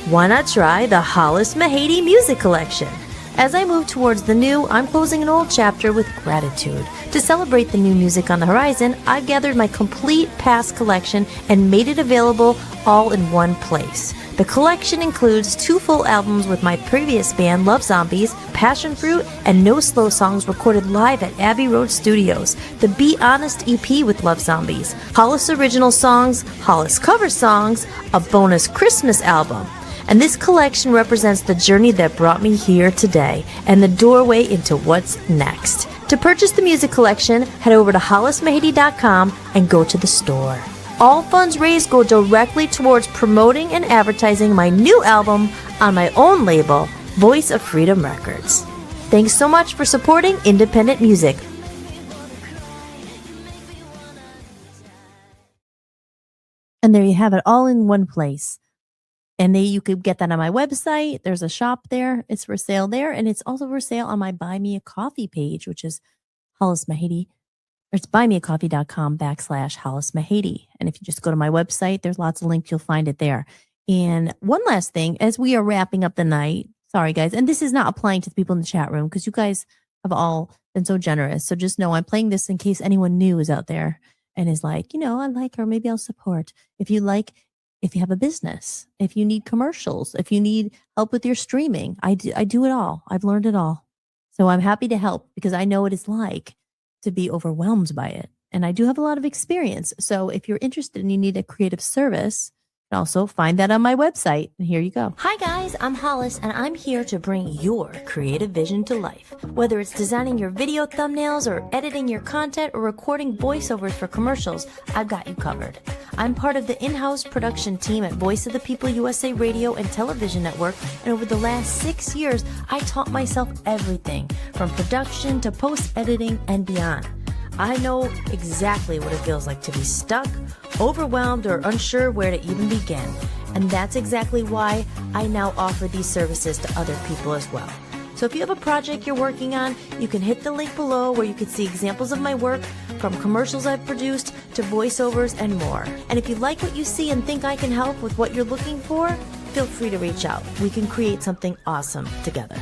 Why not try the Hollis-Mahady Music Collection? As I move towards the new, I'm closing an old chapter with gratitude. To celebrate the new music on the horizon, I've gathered my complete past collection and made it available all in one place. The collection includes 2 full albums with my previous band, Love Zombies, Passion Fruit, and No Slow songs recorded live at Abbey Road Studios, the Be Honest EP with Love Zombies, Hollis original songs, Hollis cover songs, a bonus Christmas album. And this collection represents the journey that brought me here today and the doorway into what's next. To purchase the music collection, head over to hollismahady.com and go to the store. All funds raised go directly towards promoting and advertising my new album on my own label, Voice of Freedom Records. Thanks so much for supporting independent music. And there you have it, all in one place. And you could get that on my website. There's a shop there. It's for sale there. And it's also for sale on my Buy Me a Coffee page, which is Hollis-Mahady. It's buymeacoffee.com/Hollis-Mahady. And if you just go to my website, there's lots of links. You'll find it there. And one last thing, as we are wrapping up the night, sorry guys, and this is not applying to the people in the chat room because you guys have all been so generous. So just know I'm playing this in case anyone new is out there and is like, I like her. Maybe I'll support. If you have a business, if you need commercials, if you need help with your streaming, I do it all. I've learned it all. So I'm happy to help because I know what it's like to be overwhelmed by it. And I do have a lot of experience. So if you're interested and you need a creative service, you can also find that on my website. And here you go. Hi guys, I'm Hollis and I'm here to bring your creative vision to life. Whether it's designing your video thumbnails or editing your content or recording voiceovers for commercials, I've got you covered. I'm part of the in-house production team at Voice of the People USA Radio and Television Network, and over the last 6 years, I taught myself everything from production to post-editing and beyond. I know exactly what it feels like to be stuck, overwhelmed, or unsure where to even begin. And that's exactly why I now offer these services to other people as well. So if you have a project you're working on, you can hit the link below where you can see examples of my work, from commercials I've produced to voiceovers and more. And if you like what you see and think I can help with what you're looking for, feel free to reach out. We can create something awesome together.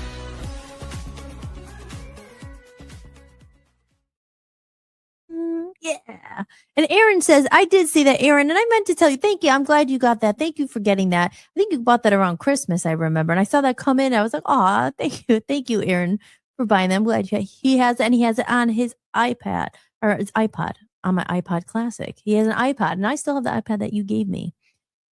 Yeah. And Aaron says, I did see that, Aaron, and I meant to tell you, thank you. I'm glad you got that. Thank you for getting that. I think you bought that around Christmas, I remember. And I saw that come in. I was like, oh, thank you. Thank you, Aaron, for buying them. I'm glad he has it, and he has it on his iPad, or his iPod, on my iPod Classic. He has an iPod, and I still have the iPad that you gave me.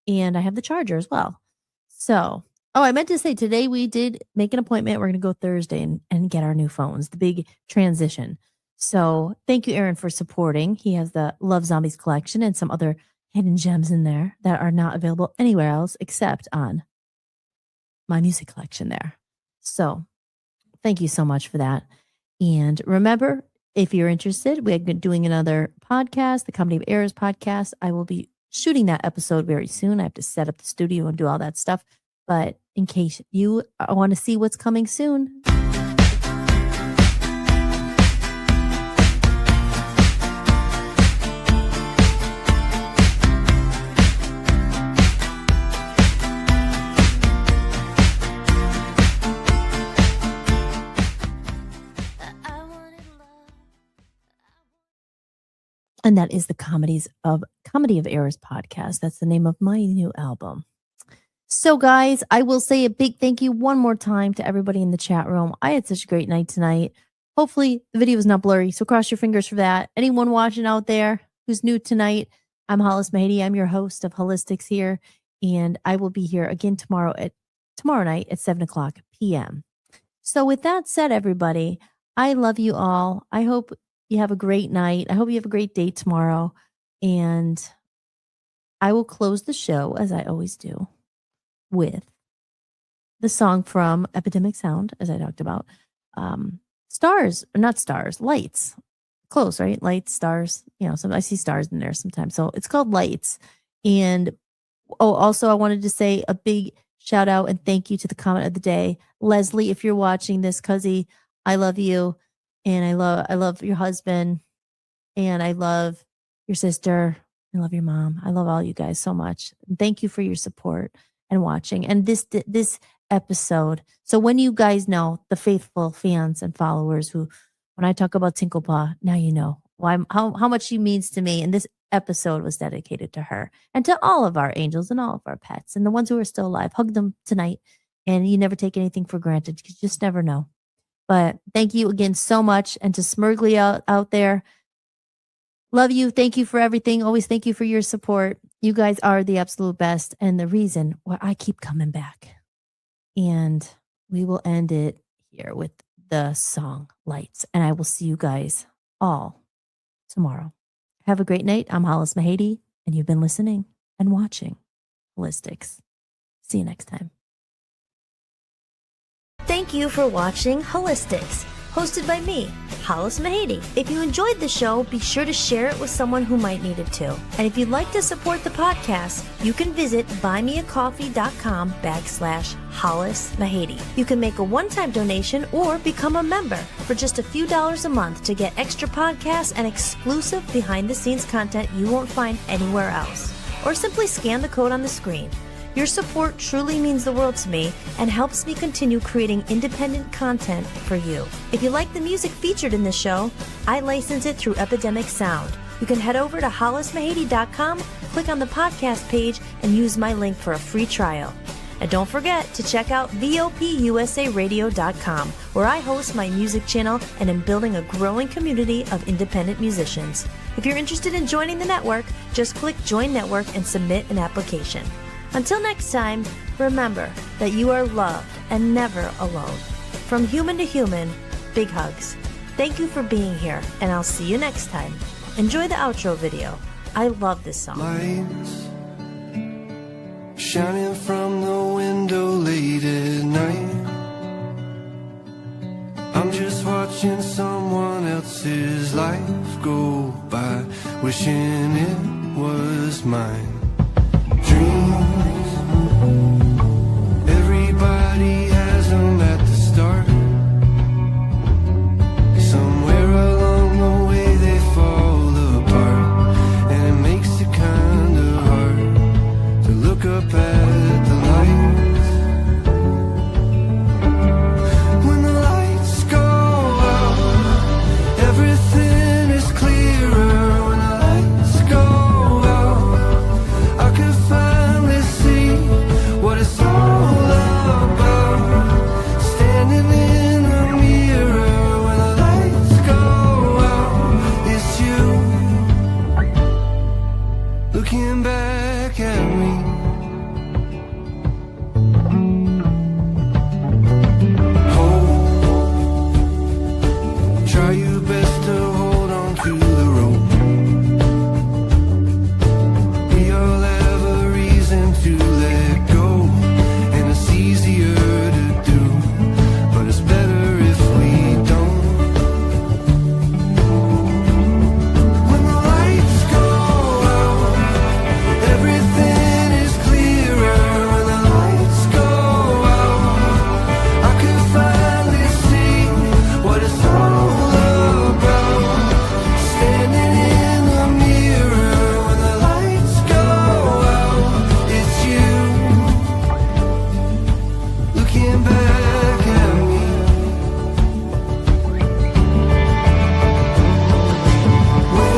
And I have the charger as well. So, I meant to say, today we did make an appointment. We're going to go Thursday and get our new phones, the big transition. So thank you, Aaron, for supporting. He has the Love Zombies collection and some other hidden gems in there that are not available anywhere else except on my music collection there. So thank you so much for that. And remember, if you're interested, we're doing another podcast, the Comedy of Errors podcast. I will be shooting that episode very soon. I have to set up the studio and do all that stuff. But in case you want to see what's coming soon, and that is the Comedy of Errors podcast. That's the name of my new album. So guys, I will say a big thank you one more time to everybody in the chat room. I had such a great night tonight. Hopefully the video is not blurry, so cross your fingers for that. Anyone watching out there who's new tonight, I'm Hollis Mahady. I'm your host of Hollistics here, and I will be here again tomorrow night at 7:00 p.m. So with that said, everybody, I love you all. I hope you have a great night. I hope you have a great day tomorrow. And I will close the show, as I always do, with the song from Epidemic Sound, as I talked about. Lights. Close, right? Lights, stars. I see stars in there sometimes. So it's called Lights. And also I wanted to say a big shout out and thank you to the comment of the day. Leslie, if you're watching this, cuzzy, I love you. And I love your husband, and I love your sister. I love your mom. I love all you guys so much. And thank you for your support and watching. And this episode. So when you guys know, the faithful fans and followers who, when I talk about Tinkle Paw, now you know how much she means to me. And this episode was dedicated to her and to all of our angels and all of our pets and the ones who are still alive. Hug them tonight. And you never take anything for granted because you just never know. But thank you again so much. And to Smurgly out there, love you. Thank you for everything. Always thank you for your support. You guys are the absolute best and the reason why I keep coming back. And we will end it here with the song Lights. And I will see you guys all tomorrow. Have a great night. I'm Hollis Mahady, and you've been listening and watching Hollistics. See you next time. Thank you for watching Hollistics, hosted by me, Hollis Mahady. If you enjoyed the show, be sure to share it with someone who might need it too. And if you'd like to support the podcast, you can visit buymeacoffee.com/Hollis Mahady. You can make a one-time donation or become a member for just a few dollars a month to get extra podcasts and exclusive behind-the-scenes content you won't find anywhere else. Or simply scan the code on the screen. Your support truly means the world to me and helps me continue creating independent content for you. If you like the music featured in this show, I license it through Epidemic Sound. You can head over to hollismahady.com, click on the podcast page, and use my link for a free trial. And don't forget to check out VOPUSARadio.com, where I host my music channel and am building a growing community of independent musicians. If you're interested in joining the network, just click Join Network and submit an application. Until next time, remember that you are loved and never alone. From human to human, big hugs. Thank you for being here, and I'll see you next time. Enjoy the outro video. I love this song. Lights shining from the window late at night. I'm just watching someone else's life go by, wishing it was mine. Dreams, everybody has them at the start. Somewhere along the way they fall apart, and it makes it kind of hard to look up at the lights. When the lights go out, everything is clearer. When the lights go out, I could finally see what it's all about. Standing in the mirror, when the lights go out, it's you looking back at me. Try your best to hold on to the rope. We all have a reason to let go, and it's easier to do, but it's better if we don't. When the lights go out, everything is clearer. When the lights go out, I can finally see what it's all about. Standing in the mirror, when the lights go out, it's you looking back at me. When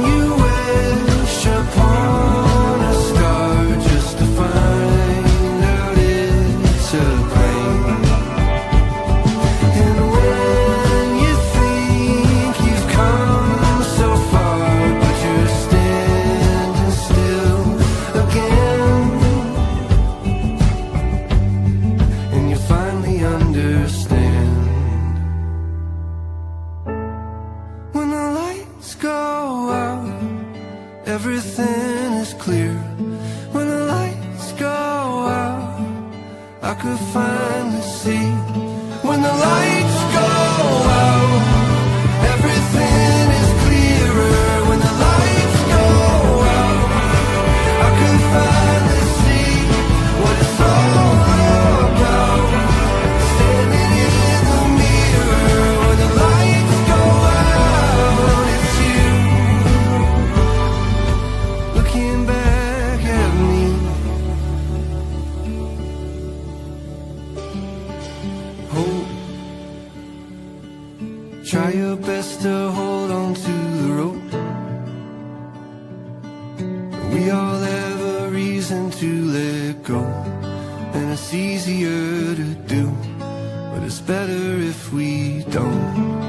you wish upon a star just to find out it's a plane, and when you think you've come so far, but you're standing still again, and you finally understand. When the lights go out, everything is clear. When the lights go out, I could finally see. When the lights go out, everything is clearer. When the lights go out, I could finally see what it's all about. Standing in the mirror, when the lights go out, it's you looking back at me. Hope, try your best to hold on to the rope. We all have a reason to let go, and it's easier to do, but it's better if we don't.